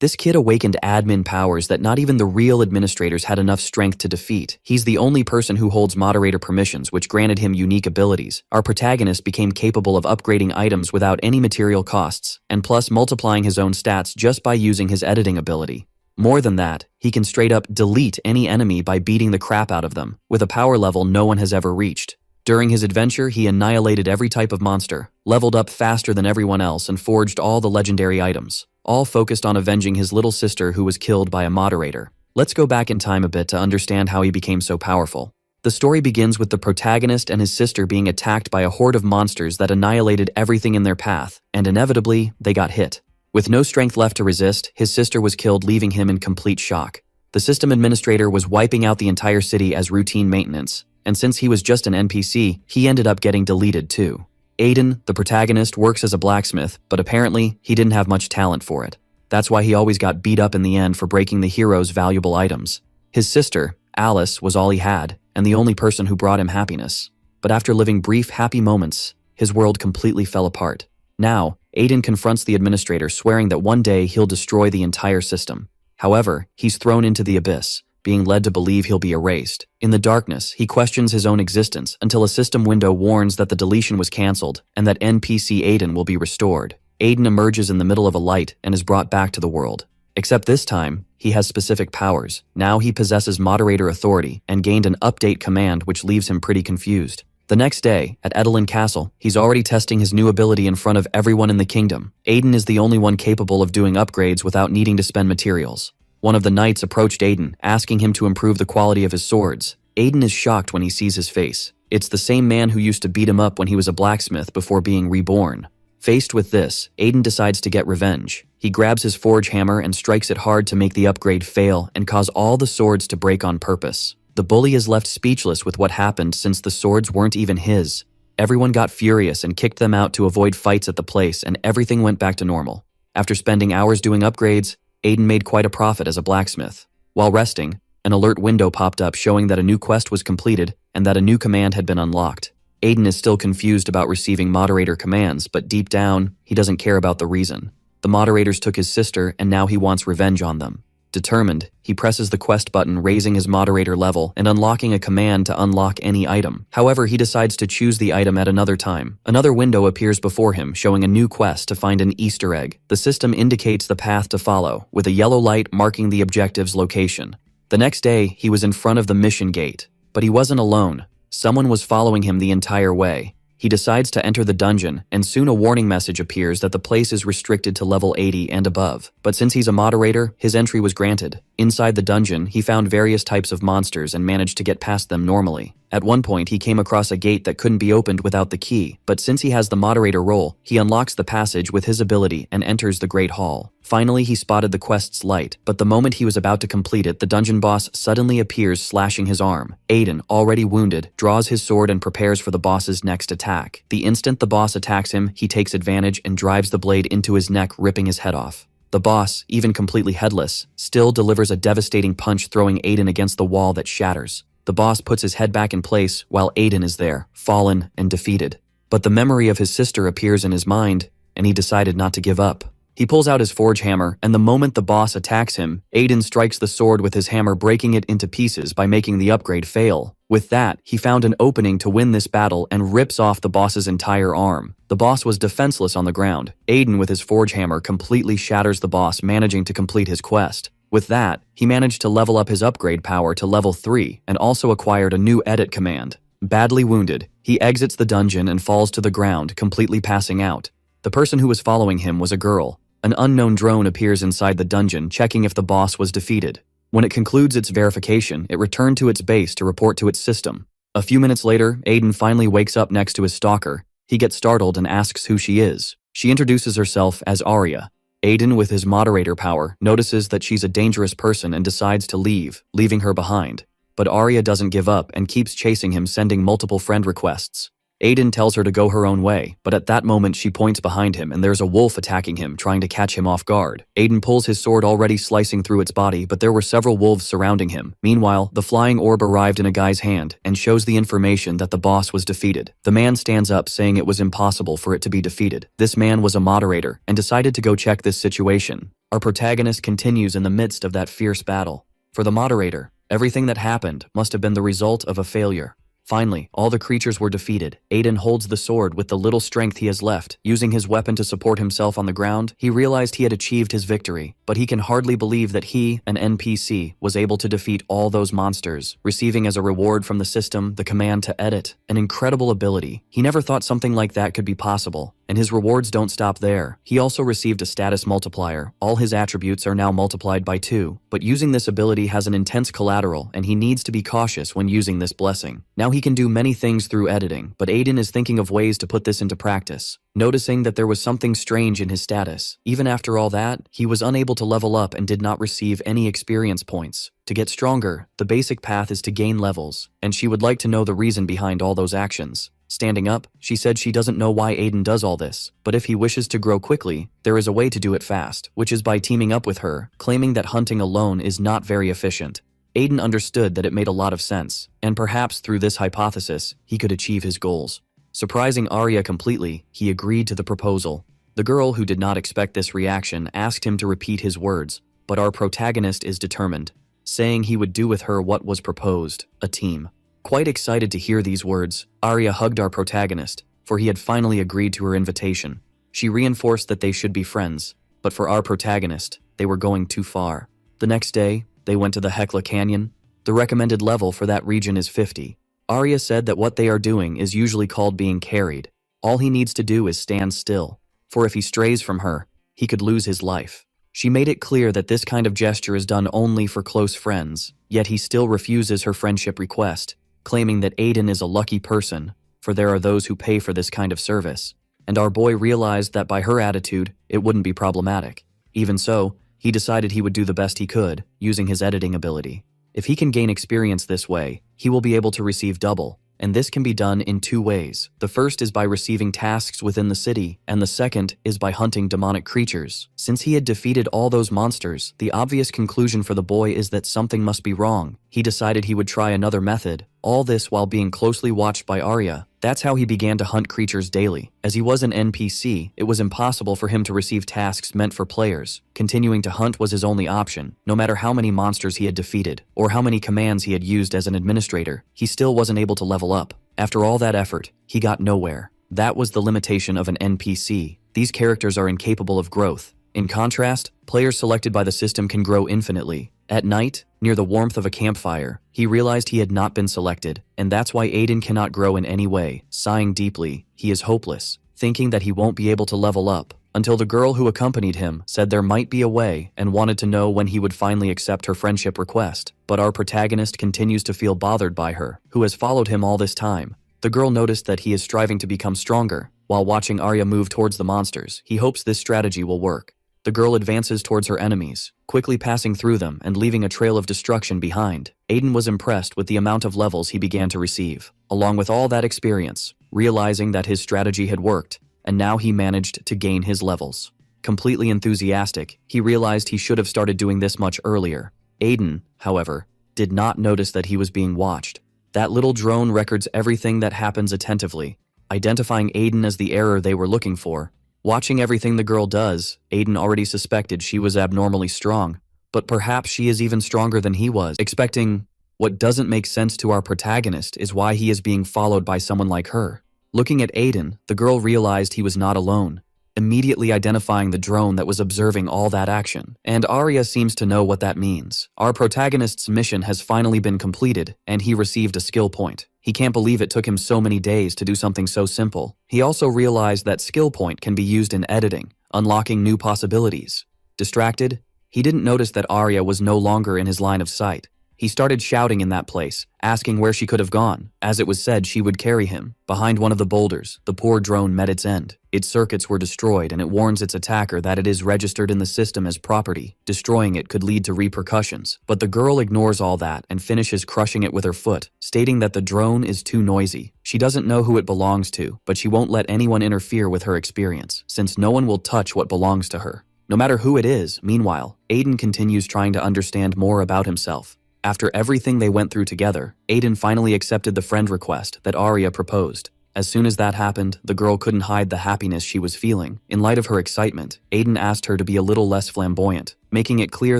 This kid awakened admin powers that not even the real administrators had enough strength to defeat. He's the only person who holds moderator permissions, which granted him unique abilities. Our protagonist became capable of upgrading items without any material costs, and plus multiplying his own stats just by using his editing ability. More than that, he can straight up delete any enemy by beating the crap out of them, with a power level no one has ever reached. During his adventure, he annihilated every type of monster, leveled up faster than everyone else, and forged all the legendary items, all focused on avenging his little sister who was killed by a moderator. Let's go back in time a bit to understand how he became so powerful. The story begins with the protagonist and his sister being attacked by a horde of monsters that annihilated everything in their path, and inevitably, they got hit. With no strength left to resist, his sister was killed, leaving him in complete shock. The system administrator was wiping out the entire city as routine maintenance, and since he was just an NPC, he ended up getting deleted too. Aiden, the protagonist, works as a blacksmith, but apparently, he didn't have much talent for it. That's why he always got beat up in the end for breaking the hero's valuable items. His sister, Alice, was all he had, and the only person who brought him happiness. But after living brief, happy moments, his world completely fell apart. Now, Aiden confronts the administrator, swearing that one day he'll destroy the entire system. However, he's thrown into the abyss, being led to believe he'll be erased. In the darkness, he questions his own existence until a system window warns that the deletion was cancelled and that NPC Aiden will be restored. Aiden emerges in the middle of a light and is brought back to the world. Except this time, he has specific powers. Now he possesses moderator authority and gained an update command which leaves him pretty confused. The next day, at Edelin Castle, he's already testing his new ability in front of everyone in the kingdom. Aiden is the only one capable of doing upgrades without needing to spend materials. One of the knights approached Aiden, asking him to improve the quality of his swords. Aiden is shocked when he sees his face. It's the same man who used to beat him up when he was a blacksmith before being reborn. Faced with this, Aiden decides to get revenge. He grabs his forge hammer and strikes it hard to make the upgrade fail and cause all the swords to break on purpose. The bully is left speechless with what happened since the swords weren't even his. Everyone got furious and kicked them out to avoid fights at the place, and everything went back to normal. After spending hours doing upgrades, Aiden made quite a profit as a blacksmith. While resting, an alert window popped up showing that a new quest was completed and that a new command had been unlocked. Aiden is still confused about receiving moderator commands, but deep down, he doesn't care about the reason. The moderators took his sister, and now he wants revenge on them. Determined, he presses the quest button, raising his moderator level and unlocking a command to unlock any item. However, he decides to choose the item at another time. Another window appears before him, showing a new quest to find an Easter egg. The system indicates the path to follow, with a yellow light marking the objective's location. The next day, he was in front of the mission gate. But he wasn't alone. Someone was following him the entire way. He decides to enter the dungeon, and soon a warning message appears that the place is restricted to level 80 and above. But since he's a moderator, his entry was granted. Inside the dungeon, he found various types of monsters and managed to get past them normally. At one point, he came across a gate that couldn't be opened without the key, but since he has the moderator role, he unlocks the passage with his ability and enters the Great Hall. Finally, he spotted the quest's light, but the moment he was about to complete it, the dungeon boss suddenly appears, slashing his arm. Aiden, already wounded, draws his sword and prepares for the boss's next attack. The instant the boss attacks him, he takes advantage and drives the blade into his neck, ripping his head off. The boss, even completely headless, still delivers a devastating punch, throwing Aiden against the wall that shatters. The boss puts his head back in place while Aiden is there, fallen and defeated. But the memory of his sister appears in his mind, and he decided not to give up. He pulls out his forge hammer, and the moment the boss attacks him, Aiden strikes the sword with his hammer, breaking it into pieces by making the upgrade fail. With that, he found an opening to win this battle and rips off the boss's entire arm. The boss was defenseless on the ground. Aiden, with his forge hammer, completely shatters the boss, managing to complete his quest. With that, he managed to level up his upgrade power to level 3 and also acquired a new edit command. Badly wounded, he exits the dungeon and falls to the ground, completely passing out. The person who was following him was a girl. An unknown drone appears inside the dungeon, checking if the boss was defeated. When it concludes its verification, it returned to its base to report to its system. A few minutes later, Aiden finally wakes up next to his stalker. He gets startled and asks who she is. She introduces herself as Arya. Aiden, with his moderator power, notices that she's a dangerous person and decides to leave, leaving her behind. But Arya doesn't give up and keeps chasing him, sending multiple friend requests. Aiden tells her to go her own way, but at that moment she points behind him and there's a wolf attacking him, trying to catch him off guard. Aiden pulls his sword, already slicing through its body, but there were several wolves surrounding him. Meanwhile, the flying orb arrived in a guy's hand and shows the information that the boss was defeated. The man stands up, saying it was impossible for it to be defeated. This man was a moderator and decided to go check this situation. Our protagonist continues in the midst of that fierce battle. For the moderator, everything that happened must have been the result of a failure. Finally, all the creatures were defeated. Aiden holds the sword with the little strength he has left. Using his weapon to support himself on the ground, he realized he had achieved his victory, but he can hardly believe that he, an NPC, was able to defeat all those monsters, receiving as a reward from the system the command to edit. An incredible ability. He never thought something like that could be possible. And his rewards don't stop there. He also received a status multiplier. All his attributes are now multiplied by 2, but using this ability has an intense collateral and he needs to be cautious when using this blessing. Now he can do many things through editing, but Aiden is thinking of ways to put this into practice. Noticing that there was something strange in his status. Even after all that, he was unable to level up and did not receive any experience points. To get stronger, the basic path is to gain levels, and she would like to know the reason behind all those actions. Standing up, she said she doesn't know why Aiden does all this, but if he wishes to grow quickly, there is a way to do it fast, which is by teaming up with her, claiming that hunting alone is not very efficient. Aiden understood that it made a lot of sense, and perhaps through this hypothesis, he could achieve his goals. Surprising Arya completely, he agreed to the proposal. The girl, who did not expect this reaction, asked him to repeat his words, but our protagonist is determined, saying he would do with her what was proposed, a team. Quite excited to hear these words, Arya hugged our protagonist, for he had finally agreed to her invitation. She reinforced that they should be friends, but for our protagonist, they were going too far. The next day, they went to the Hekla Canyon. The recommended level for that region is 50. Arya said that what they are doing is usually called being carried. All he needs to do is stand still, for if he strays from her, he could lose his life. She made it clear that this kind of gesture is done only for close friends, yet he still refuses her friendship request, claiming that Aiden is a lucky person, for there are those who pay for this kind of service. And our boy realized that by her attitude, it wouldn't be problematic. Even so, he decided he would do the best he could, using his editing ability. If he can gain experience this way, he will be able to receive double, and this can be done in 2 ways. The first is by receiving tasks within the city, and the second is by hunting demonic creatures. Since he had defeated all those monsters, the obvious conclusion for the boy is that something must be wrong. He decided he would try another method, all this while being closely watched by Arya. That's how he began to hunt creatures daily. As he was an NPC, it was impossible for him to receive tasks meant for players. Continuing to hunt was his only option. No matter how many monsters he had defeated, or how many commands he had used as an administrator, he still wasn't able to level up. After all that effort, he got nowhere. That was the limitation of an NPC. These characters are incapable of growth. In contrast, players selected by the system can grow infinitely. At night, near the warmth of a campfire, he realized he had not been selected, and that's why Aiden cannot grow in any way. Sighing deeply, he is hopeless, thinking that he won't be able to level up, until the girl who accompanied him said there might be a way and wanted to know when he would finally accept her friendship request. But our protagonist continues to feel bothered by her, who has followed him all this time. The girl noticed that he is striving to become stronger. While watching Arya move towards the monsters, he hopes this strategy will work. The girl advances towards her enemies, quickly passing through them and leaving a trail of destruction behind. Aiden was impressed with the amount of levels he began to receive, along with all that experience, realizing that his strategy had worked, and now he managed to gain his levels. Completely enthusiastic, he realized he should have started doing this much earlier. Aiden, however, did not notice that he was being watched. That little drone records everything that happens attentively, identifying Aiden as the error they were looking for. Watching everything the girl does, Aiden already suspected she was abnormally strong, but perhaps she is even stronger than he was expecting. What doesn't make sense to our protagonist is why he is being followed by someone like her. Looking at Aiden, the girl realized he was not alone, immediately identifying the drone that was observing all that action. And Arya seems to know what that means. Our protagonist's mission has finally been completed, and he received a skill point. He can't believe it took him so many days to do something so simple. He also realized that skill point can be used in editing, unlocking new possibilities. Distracted, he didn't notice that Arya was no longer in his line of sight. He started shouting in that place, asking where she could have gone, as it was said she would carry him. Behind one of the boulders, the poor drone met its end. Its circuits were destroyed and it warns its attacker that it is registered in the system as property. Destroying it could lead to repercussions. But the girl ignores all that and finishes crushing it with her foot, stating that the drone is too noisy. She doesn't know who it belongs to, but she won't let anyone interfere with her experience, since no one will touch what belongs to her. No matter who it is. Meanwhile, Aiden continues trying to understand more about himself. After everything they went through together, Aiden finally accepted the friend request that Arya proposed. As soon as that happened, the girl couldn't hide the happiness she was feeling. In light of her excitement, Aiden asked her to be a little less flamboyant, making it clear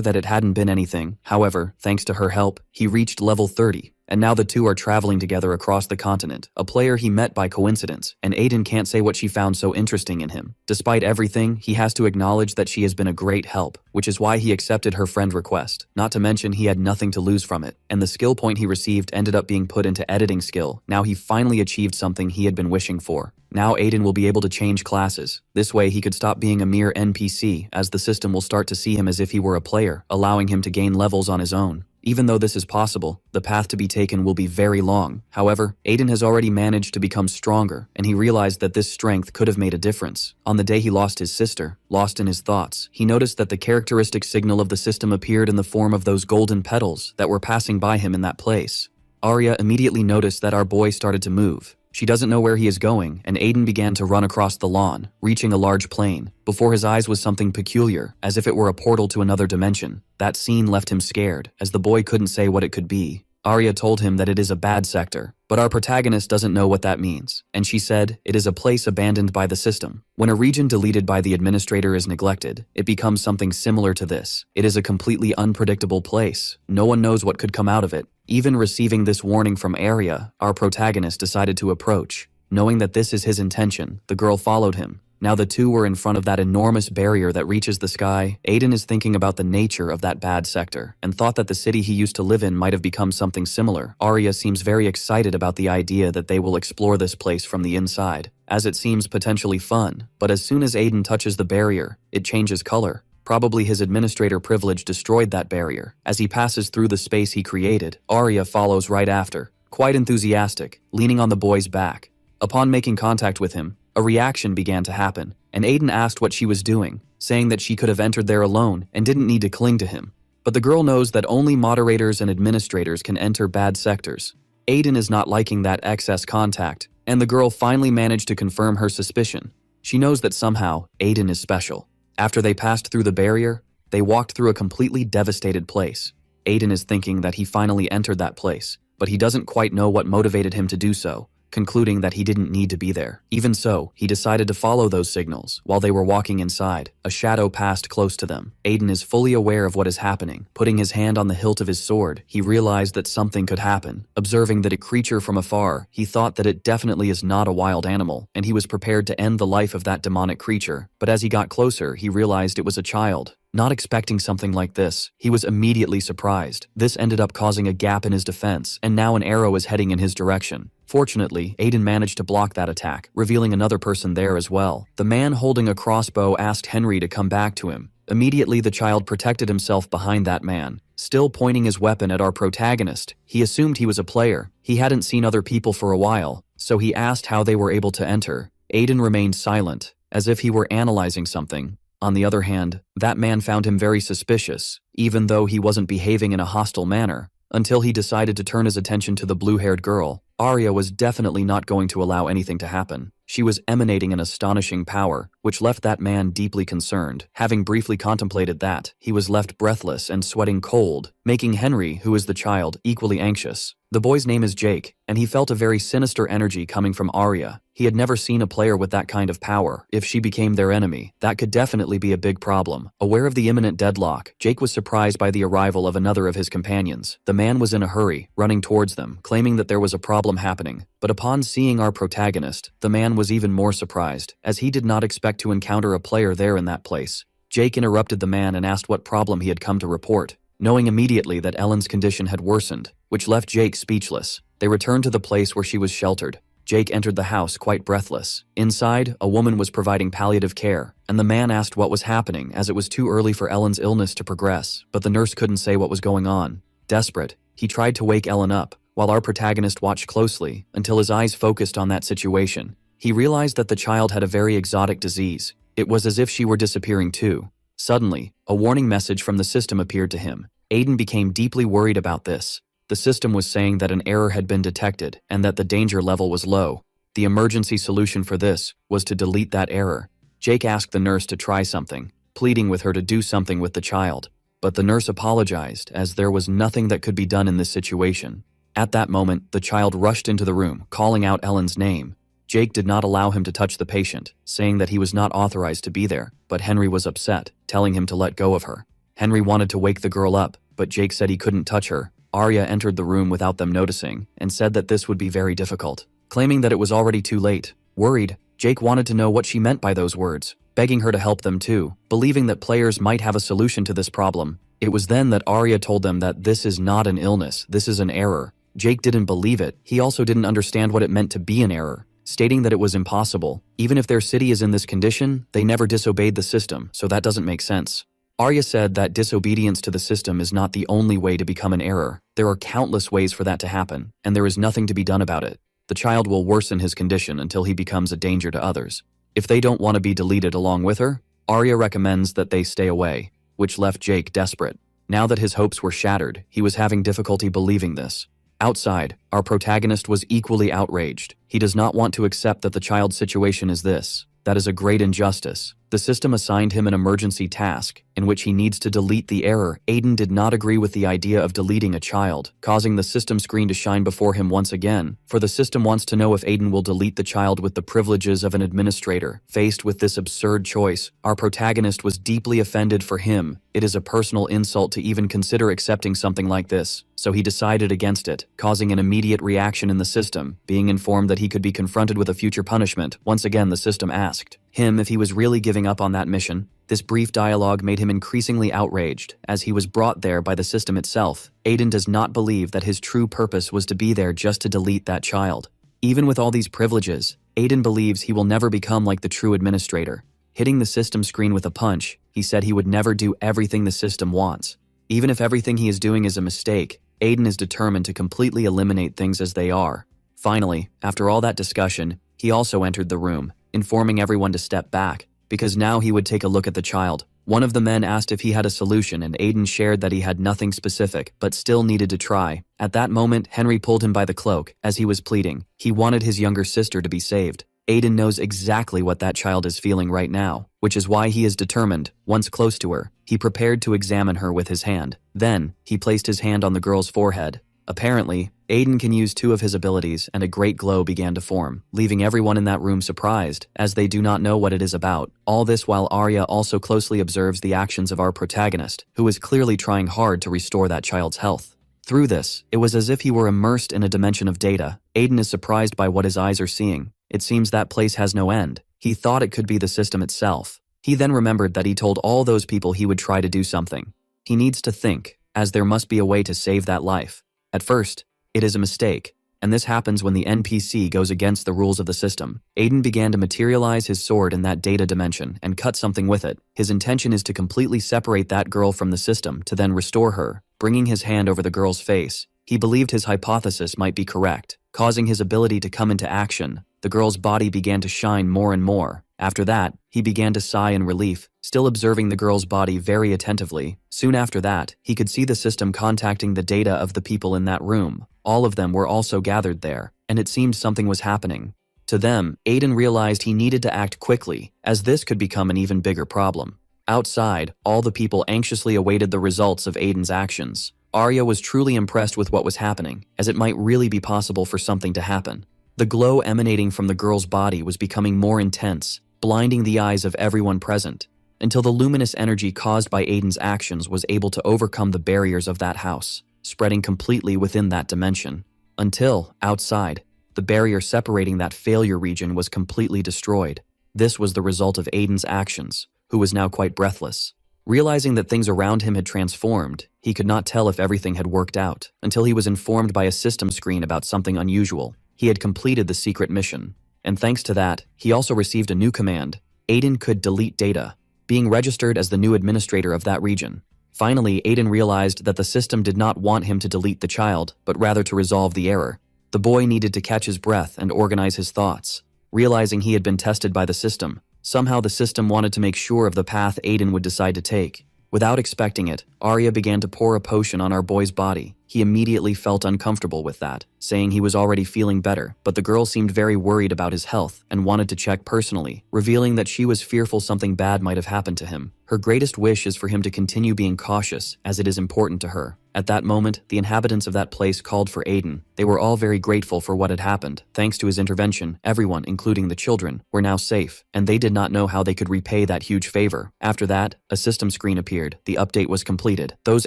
that it hadn't been anything. However, thanks to her help, he reached level 30. And now the two are traveling together across the continent, a player he met by coincidence, and Aiden can't say what she found so interesting in him. Despite everything, he has to acknowledge that she has been a great help, which is why he accepted her friend request. Not to mention he had nothing to lose from it, and the skill point he received ended up being put into editing skill. Now he finally achieved something he had been wishing for. Now Aiden will be able to change classes. This way he could stop being a mere NPC, as the system will start to see him as if he were a player, allowing him to gain levels on his own. Even though this is possible, the path to be taken will be very long. However, Aiden has already managed to become stronger, and he realized that this strength could have made a difference. On the day he lost his sister, lost in his thoughts, he noticed that the characteristic signal of the system appeared in the form of those golden petals that were passing by him in that place. Arya immediately noticed that our boy started to move. She doesn't know where he is going, and Aiden began to run across the lawn, reaching a large plain. Before his eyes was something peculiar, as if it were a portal to another dimension. That scene left him scared, as the boy couldn't say what it could be. Arya told him that it is a bad sector, but our protagonist doesn't know what that means, and she said it is a place abandoned by the system. When a region deleted by the administrator is neglected, it becomes something similar to this. It is a completely unpredictable place. No one knows what could come out of it. Even receiving this warning from Arya, our protagonist decided to approach. Knowing that this is his intention, the girl followed him. Now the two were in front of that enormous barrier that reaches the sky. Aiden is thinking about the nature of that bad sector, and thought that the city he used to live in might have become something similar. Arya seems very excited about the idea that they will explore this place from the inside, as it seems potentially fun. But as soon as Aiden touches the barrier, it changes color. Probably his administrator privilege destroyed that barrier. As he passes through the space he created, Arya follows right after, quite enthusiastic, leaning on the boy's back. Upon making contact with him, a reaction began to happen, and Aiden asked what she was doing, saying that she could have entered there alone and didn't need to cling to him. But the girl knows that only moderators and administrators can enter bad sectors. Aiden is not liking that excess contact, and the girl finally managed to confirm her suspicion. She knows that somehow, Aiden is special. After they passed through the barrier, they walked through a completely devastated place. Aiden is thinking that he finally entered that place, but he doesn't quite know what motivated him to do so, concluding that he didn't need to be there. Even so, he decided to follow those signals. While they were walking inside, a shadow passed close to them. Aiden is fully aware of what is happening. Putting his hand on the hilt of his sword, he realized that something could happen. Observing that a creature from afar, he thought that it definitely is not a wild animal, and he was prepared to end the life of that demonic creature. But as he got closer, he realized it was a child. Not expecting something like this, he was immediately surprised. This ended up causing a gap in his defense, and now an arrow is heading in his direction. Fortunately, Aiden managed to block that attack, revealing another person there as well. The man holding a crossbow asked Henry to come back to him. Immediately, the child protected himself behind that man, still pointing his weapon at our protagonist. He assumed he was a player. He hadn't seen other people for a while, so he asked how they were able to enter. Aiden remained silent, as if he were analyzing something. On the other hand, that man found him very suspicious, even though he wasn't behaving in a hostile manner, until he decided to turn his attention to the blue-haired girl. Arya was definitely not going to allow anything to happen. She was emanating an astonishing power, which left that man deeply concerned. Having briefly contemplated that, he was left breathless and sweating cold, making Henry, who is the child, equally anxious. The boy's name is Jake, and he felt a very sinister energy coming from Arya. He had never seen a player with that kind of power. If she became their enemy, that could definitely be a big problem. Aware of the imminent deadlock, Jake was surprised by the arrival of another of his companions. The man was in a hurry, running towards them, claiming that there was a problem happening. But upon seeing our protagonist, the man was even more surprised, as he did not expect to encounter a player there in that place. Jake interrupted the man and asked what problem he had come to report, knowing immediately that Ellen's condition had worsened, which left Jake speechless. They returned to the place where she was sheltered. Jake entered the house quite breathless. Inside, a woman was providing palliative care, and the man asked what was happening, as it was too early for Ellen's illness to progress, but the nurse couldn't say what was going on. Desperate, He tried to wake Ellen up, while our protagonist watched closely until his eyes focused on that situation. He realized that the child had a very exotic disease. It was as if she were disappearing too. Suddenly, a warning message from the system appeared to him. Aiden became deeply worried about this. The system was saying that an error had been detected and that the danger level was low. The emergency solution for this was to delete that error. Jake asked the nurse to try something, pleading with her to do something with the child. But the nurse apologized, as there was nothing that could be done in this situation. At that moment, the child rushed into the room, calling out Ellen's name. Jake did not allow him to touch the patient, saying that he was not authorized to be there, but Henry was upset, telling him to let go of her. Henry wanted to wake the girl up, but Jake said he couldn't touch her. Arya entered the room without them noticing, and said that this would be very difficult, claiming that it was already too late. Worried, Jake wanted to know what she meant by those words, begging her to help them too, believing that players might have a solution to this problem. It was then that Arya told them that this is not an illness, this is an error. Jake didn't believe it. He also didn't understand what it meant to be an error, stating that it was impossible. Even if their city is in this condition, they never disobeyed the system, so that doesn't make sense. Arya said that disobedience to the system is not the only way to become an error. There are countless ways for that to happen, and there is nothing to be done about it. The child will worsen his condition until he becomes a danger to others. If they don't want to be deleted along with her, Arya recommends that they stay away, which left Jake desperate. Now that his hopes were shattered, he was having difficulty believing this. Outside, our protagonist was equally outraged. He does not want to accept that the child's situation is this. That is a great injustice. The system assigned him an emergency task, in which he needs to delete the error. Aiden did not agree with the idea of deleting a child, causing the system screen to shine before him once again, for the system wants to know if Aiden will delete the child with the privileges of an administrator. Faced with this absurd choice, our protagonist was deeply offended. For him, it is a personal insult to even consider accepting something like this, so he decided against it, causing an immediate reaction in the system. Being informed that he could be confronted with a future punishment, once again the system asked him if he was really giving up on that mission. This brief dialogue made him increasingly outraged, as he was brought there by the system itself. Aiden does not believe that his true purpose was to be there just to delete that child. Even with all these privileges, Aiden believes he will never become like the true administrator. Hitting the system screen with a punch, he said he would never do everything the system wants. Even if everything he is doing is a mistake, Aiden is determined to completely eliminate things as they are. Finally, after all that discussion, he also entered the room, informing everyone to step back, because now he would take a look at the child. One of the men asked if he had a solution, and Aiden shared that he had nothing specific, but still needed to try. At that moment, Henry pulled him by the cloak, as he was pleading. He wanted his younger sister to be saved. Aiden knows exactly what that child is feeling right now, which is why he is determined. Once close to her, he prepared to examine her with his hand. Then, he placed his hand on the girl's forehead. Apparently, Aiden can use two of his abilities, and a great glow began to form, leaving everyone in that room surprised, as they do not know what it is about. All this while Arya also closely observes the actions of our protagonist, who is clearly trying hard to restore that child's health. Through this, it was as if he were immersed in a dimension of data. Aiden is surprised by what his eyes are seeing. It seems that place has no end. He thought it could be the system itself. He then remembered that he told all those people he would try to do something. He needs to think, as there must be a way to save that life. At first, it is a mistake, and this happens when the NPC goes against the rules of the system. Aiden began to materialize his sword in that data dimension and cut something with it. His intention is to completely separate that girl from the system to then restore her. Bringing his hand over the girl's face, he believed his hypothesis might be correct, causing his ability to come into action. The girl's body began to shine more and more. After that, he began to sigh in relief, still observing the girl's body very attentively. Soon after that, he could see the system contacting the data of the people in that room. All of them were also gathered there, and it seemed something was happening. To them, Aiden realized he needed to act quickly, as this could become an even bigger problem. Outside, all the people anxiously awaited the results of Aiden's actions. Arya was truly impressed with what was happening, as it might really be possible for something to happen. The glow emanating from the girl's body was becoming more intense, blinding the eyes of everyone present, until the luminous energy caused by Aiden's actions was able to overcome the barriers of that house, spreading completely within that dimension. Until, outside, the barrier separating that failure region was completely destroyed. This was the result of Aiden's actions, who was now quite breathless. Realizing that things around him had transformed, he could not tell if everything had worked out, until he was informed by a system screen about something unusual. He had completed the secret mission, and thanks to that, he also received a new command. Aiden could delete data, being registered as the new administrator of that region. Finally, Aiden realized that the system did not want him to delete the child, but rather to resolve the error. The boy needed to catch his breath and organize his thoughts. Realizing he had been tested by the system, somehow the system wanted to make sure of the path Aiden would decide to take. Without expecting it, Arya began to pour a potion on our boy's body. He immediately felt uncomfortable with that, saying he was already feeling better, but the girl seemed very worried about his health and wanted to check personally, revealing that she was fearful something bad might have happened to him. Her greatest wish is for him to continue being cautious, as it is important to her. At that moment, the inhabitants of that place called for Aiden. They were all very grateful for what had happened. Thanks to his intervention, everyone, including the children, were now safe, and they did not know how they could repay that huge favor. After that, a system screen appeared. The update was completed. Those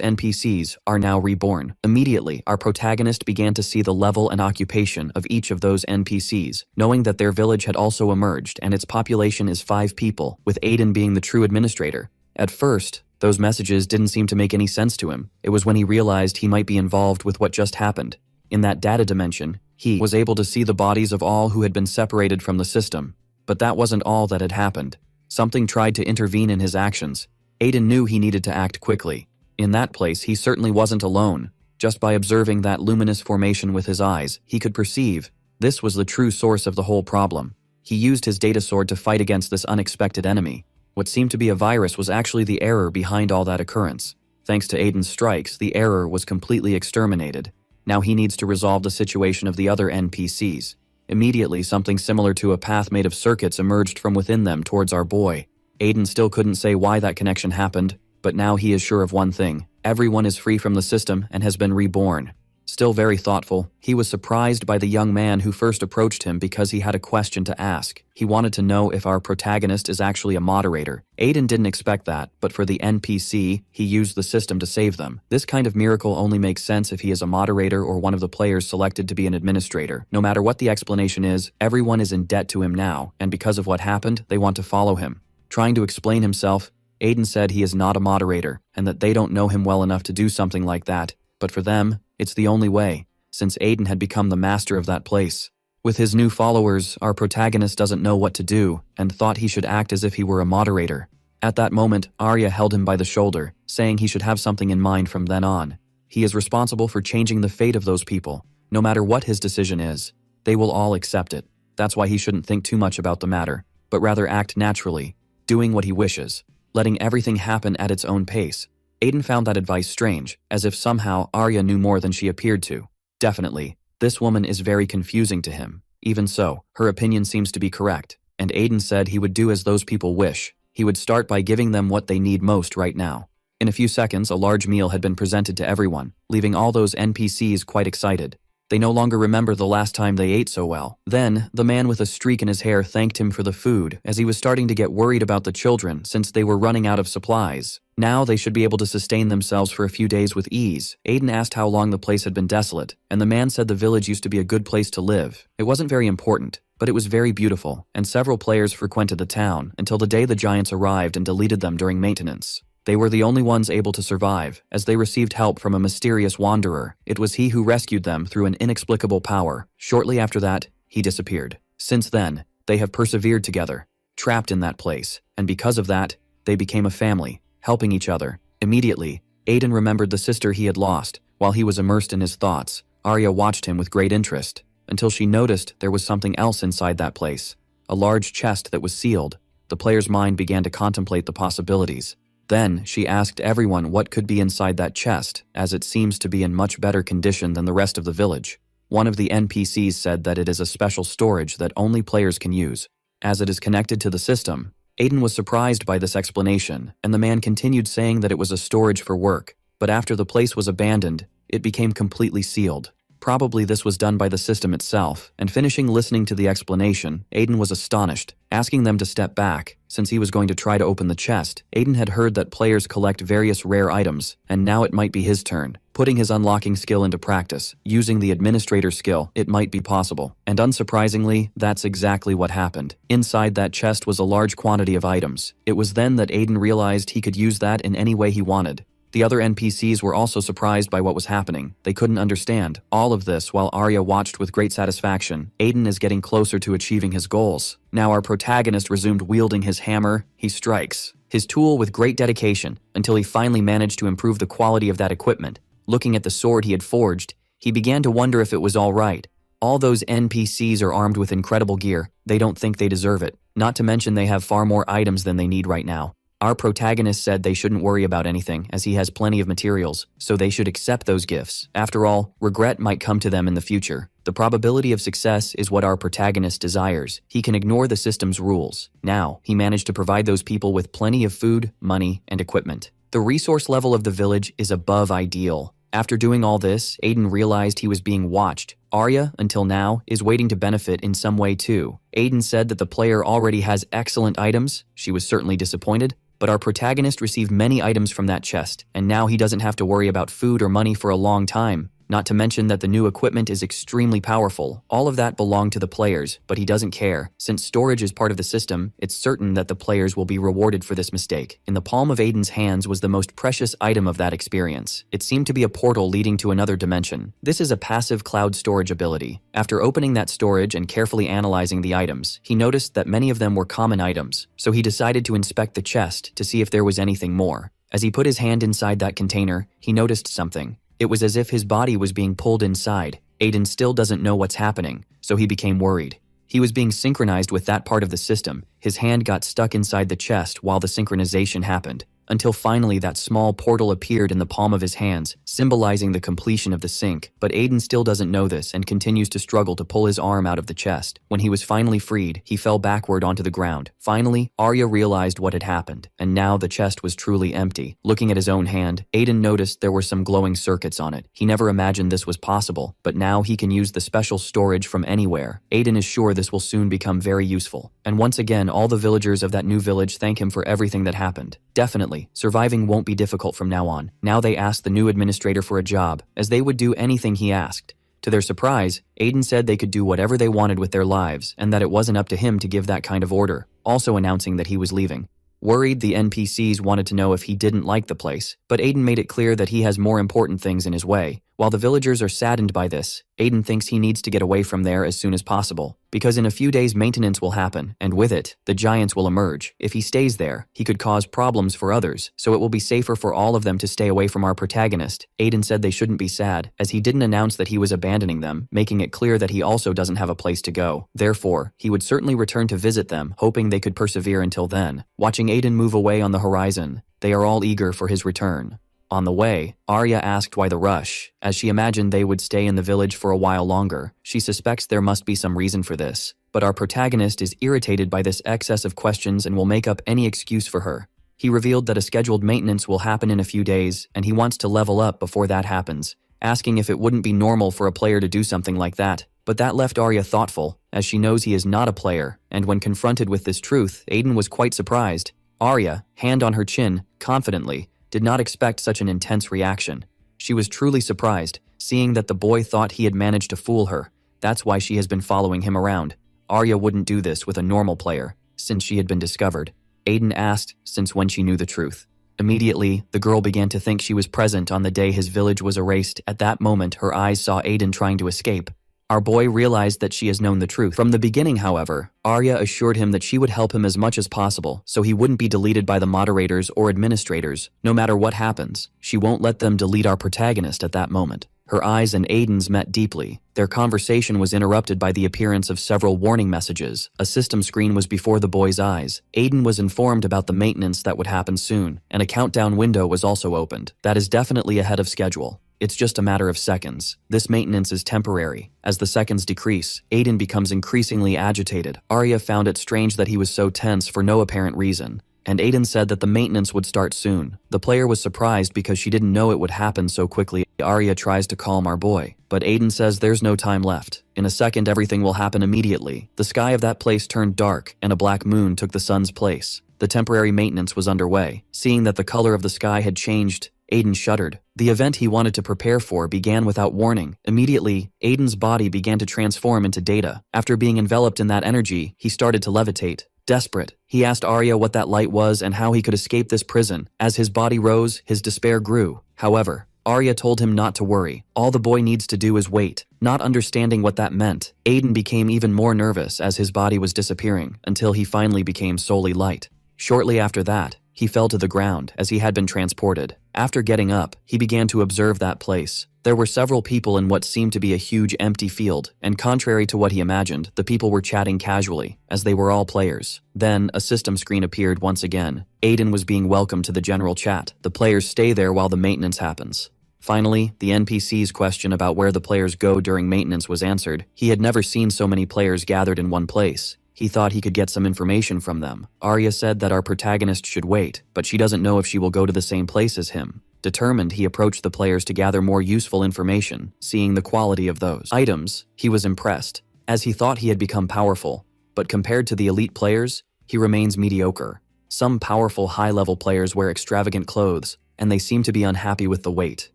NPCs are now reborn. Immediately, our protagonist began to see the level and occupation of each of those NPCs, knowing that their village had also emerged and its population is 5 people, with Aiden being the true administrator. At first, those messages didn't seem to make any sense to him. It was when he realized he might be involved with what just happened. In that data dimension, he was able to see the bodies of all who had been separated from the system. But that wasn't all that had happened. Something tried to intervene in his actions. Aiden knew he needed to act quickly. In that place, he certainly wasn't alone. Just by observing that luminous formation with his eyes, he could perceive this was the true source of the whole problem. He used his data sword to fight against this unexpected enemy. What seemed to be a virus was actually the error behind all that occurrence. Thanks to Aiden's strikes, the error was completely exterminated. Now he needs to resolve the situation of the other NPCs. Immediately, something similar to a path made of circuits emerged from within them towards our boy. Aiden still couldn't say why that connection happened, but now he is sure of one thing. Everyone is free from the system and has been reborn. Still very thoughtful, he was surprised by the young man who first approached him because he had a question to ask. He wanted to know if our protagonist is actually a moderator. Aiden didn't expect that, but for the NPC, he used the system to save them. This kind of miracle only makes sense if he is a moderator or one of the players selected to be an administrator. No matter what the explanation is, everyone is in debt to him now, and because of what happened, they want to follow him. Trying to explain himself, Aiden said he is not a moderator, and that they don't know him well enough to do something like that. But for them, it's the only way, since Aiden had become the master of that place. With his new followers, our protagonist doesn't know what to do, and thought he should act as if he were a moderator. At that moment, Arya held him by the shoulder, saying he should have something in mind from then on. He is responsible for changing the fate of those people. No matter what his decision is, they will all accept it. That's why he shouldn't think too much about the matter, but rather act naturally, doing what he wishes, letting everything happen at its own pace. Aiden found that advice strange, as if somehow Arya knew more than she appeared to. Definitely, this woman is very confusing to him. Even so, her opinion seems to be correct, and Aiden said he would do as those people wish. He would start by giving them what they need most right now. In a few seconds, a large meal had been presented to everyone, leaving all those NPCs quite excited. They no longer remember the last time they ate so well. Then, the man with a streak in his hair thanked him for the food, as he was starting to get worried about the children since they were running out of supplies. Now they should be able to sustain themselves for a few days with ease. Aiden asked how long the place had been desolate, and the man said the village used to be a good place to live. It wasn't very important, but it was very beautiful, and several players frequented the town until the day the giants arrived and deleted them during maintenance. They were the only ones able to survive, as they received help from a mysterious wanderer. It was he who rescued them through an inexplicable power. Shortly after that, he disappeared. Since then, they have persevered together, trapped in that place, and because of that, they became a family, helping each other. Immediately, Aiden remembered the sister he had lost. While he was immersed in his thoughts, Arya watched him with great interest, until she noticed there was something else inside that place. A large chest that was sealed. The player's mind began to contemplate the possibilities. Then, she asked everyone what could be inside that chest, as it seems to be in much better condition than the rest of the village. One of the NPCs said that it is a special storage that only players can use. As it is connected to the system, Aiden was surprised by this explanation, and the man continued saying that it was a storage for work. But after the place was abandoned, it became completely sealed. Probably this was done by the system itself, and finishing listening to the explanation, Aiden was astonished, asking them to step back. Since he was going to try to open the chest, Aiden had heard that players collect various rare items, and now it might be his turn. Putting his unlocking skill into practice, using the administrator skill, it might be possible. And unsurprisingly, that's exactly what happened. Inside that chest was a large quantity of items. It was then that Aiden realized he could use that in any way he wanted. The other NPCs were also surprised by what was happening. They couldn't understand. All of this while Arya watched with great satisfaction. Aiden is getting closer to achieving his goals. Now our protagonist resumed wielding his hammer. He strikes. his tool with great dedication until he finally managed to improve the quality of that equipment. Looking at the sword he had forged, he began to wonder if it was all right. All those NPCs are armed with incredible gear. They don't think they deserve it. Not to mention they have far more items than they need right now. Our protagonist said they shouldn't worry about anything as he has plenty of materials, so they should accept those gifts. After all, regret might come to them in the future. The probability of success is what our protagonist desires. He can ignore the system's rules. Now, he managed to provide those people with plenty of food, money, and equipment. The resource level of the village is above ideal. After doing all this, Aiden realized he was being watched. Arya, until now, is waiting to benefit in some way too. Aiden said that the player already has excellent items. She was certainly disappointed, but our protagonist received many items from that chest, and now he doesn't have to worry about food or money for a long time. Not to mention that the new equipment is extremely powerful. All of that belonged to the players, but he doesn't care. Since storage is part of the system, it's certain that the players will be rewarded for this mistake. In the palm of Aiden's hands was the most precious item of that experience. It seemed to be a portal leading to another dimension. This is a passive cloud storage ability. After opening that storage and carefully analyzing the items, he noticed that many of them were common items, so he decided to inspect the chest to see if there was anything more. As he put his hand inside that container, he noticed something. It was as if his body was being pulled inside. Aiden still doesn't know what's happening, so he became worried. He was being synchronized with that part of the system. His hand got stuck inside the chest while the synchronization happened, until finally that small portal appeared in the palm of his hands, symbolizing the completion of the sync. But Aiden still doesn't know this and continues to struggle to pull his arm out of the chest. When he was finally freed, he fell backward onto the ground. Finally, Arya realized what had happened, and now the chest was truly empty. Looking at his own hand, Aiden noticed there were some glowing circuits on it. He never imagined this was possible, but now he can use the special storage from anywhere. Aiden is sure this will soon become very useful. And once again, all the villagers of that new village thank him for everything that happened. Definitely, surviving won't be difficult from now on. Now they asked the new administrator for a job, as they would do anything he asked. To their surprise, Aiden said they could do whatever they wanted with their lives and that it wasn't up to him to give that kind of order, also announcing that he was leaving. Worried, the NPCs wanted to know if he didn't like the place, but Aiden made it clear that he has more important things in his way. While the villagers are saddened by this, Aiden thinks he needs to get away from there as soon as possible, because in a few days maintenance will happen, and with it, the giants will emerge. If he stays there, he could cause problems for others, so it will be safer for all of them to stay away from our protagonist. Aiden said they shouldn't be sad, as he didn't announce that he was abandoning them, making it clear that he also doesn't have a place to go. Therefore, he would certainly return to visit them, hoping they could persevere until then. Watching Aiden move away on the horizon, they are all eager for his return. On the way, Arya asked why the rush, as she imagined they would stay in the village for a while longer. She suspects there must be some reason for this, but our protagonist is irritated by this excess of questions and will make up any excuse for her. He revealed that a scheduled maintenance will happen in a few days, and he wants to level up before that happens, asking if it wouldn't be normal for a player to do something like that. But that left Arya thoughtful, as she knows he is not a player, and when confronted with this truth, Aiden was quite surprised. Arya, hand on her chin, confidently, did not expect such an intense reaction. She was truly surprised, seeing that the boy thought he had managed to fool her. That's why she has been following him around. Arya wouldn't do this with a normal player, since she had been discovered. Aiden asked since when she knew the truth. Immediately, the girl began to think she was present on the day his village was erased. At that moment, her eyes saw Aiden trying to escape. Our boy realized that she has known the truth. From the beginning, however, Arya assured him that she would help him as much as possible, so he wouldn't be deleted by the moderators or administrators. No matter what happens, she won't let them delete our protagonist at that moment. Her eyes and Aiden's met deeply. Their conversation was interrupted by the appearance of several warning messages. A system screen was before the boy's eyes. Aiden was informed about the maintenance that would happen soon, and a countdown window was also opened. That is definitely ahead of schedule. It's just a matter of seconds. This maintenance is temporary. As the seconds decrease, Aiden becomes increasingly agitated. Arya found it strange that he was so tense for no apparent reason, and Aiden said that the maintenance would start soon. The player was surprised because she didn't know it would happen so quickly. Arya tries to calm our boy, but Aiden says there's no time left. In a second, everything will happen immediately. The sky of that place turned dark, and a black moon took the sun's place. The temporary maintenance was underway. Seeing that the color of the sky had changed, Aiden shuddered. The event he wanted to prepare for began without warning. Immediately, Aiden's body began to transform into data. After being enveloped in that energy, he started to levitate. Desperate, he asked Arya what that light was and how he could escape this prison. As his body rose, his despair grew. However, Arya told him not to worry. All the boy needs to do is wait. Not understanding what that meant, Aiden became even more nervous as his body was disappearing, until he finally became solely light. Shortly after that, He fell to the ground as he had been transported. After getting up, he began to observe that place. There were several people in what seemed to be a huge empty field, and contrary to what he imagined, the people were chatting casually, as they were all players. Then, a system screen appeared once again. Aiden was being welcomed to the general chat. The players stay there while the maintenance happens. Finally, the NPC's question about where the players go during maintenance was answered. He had never seen so many players gathered in one place. He thought he could get some information from them. Arya said that our protagonist should wait, but she doesn't know if she will go to the same place as him. Determined, he approached the players to gather more useful information. Seeing the quality of those items, he was impressed, as he thought he had become powerful. But compared to the elite players, he remains mediocre. Some powerful high-level players wear extravagant clothes, and they seem to be unhappy with the weight.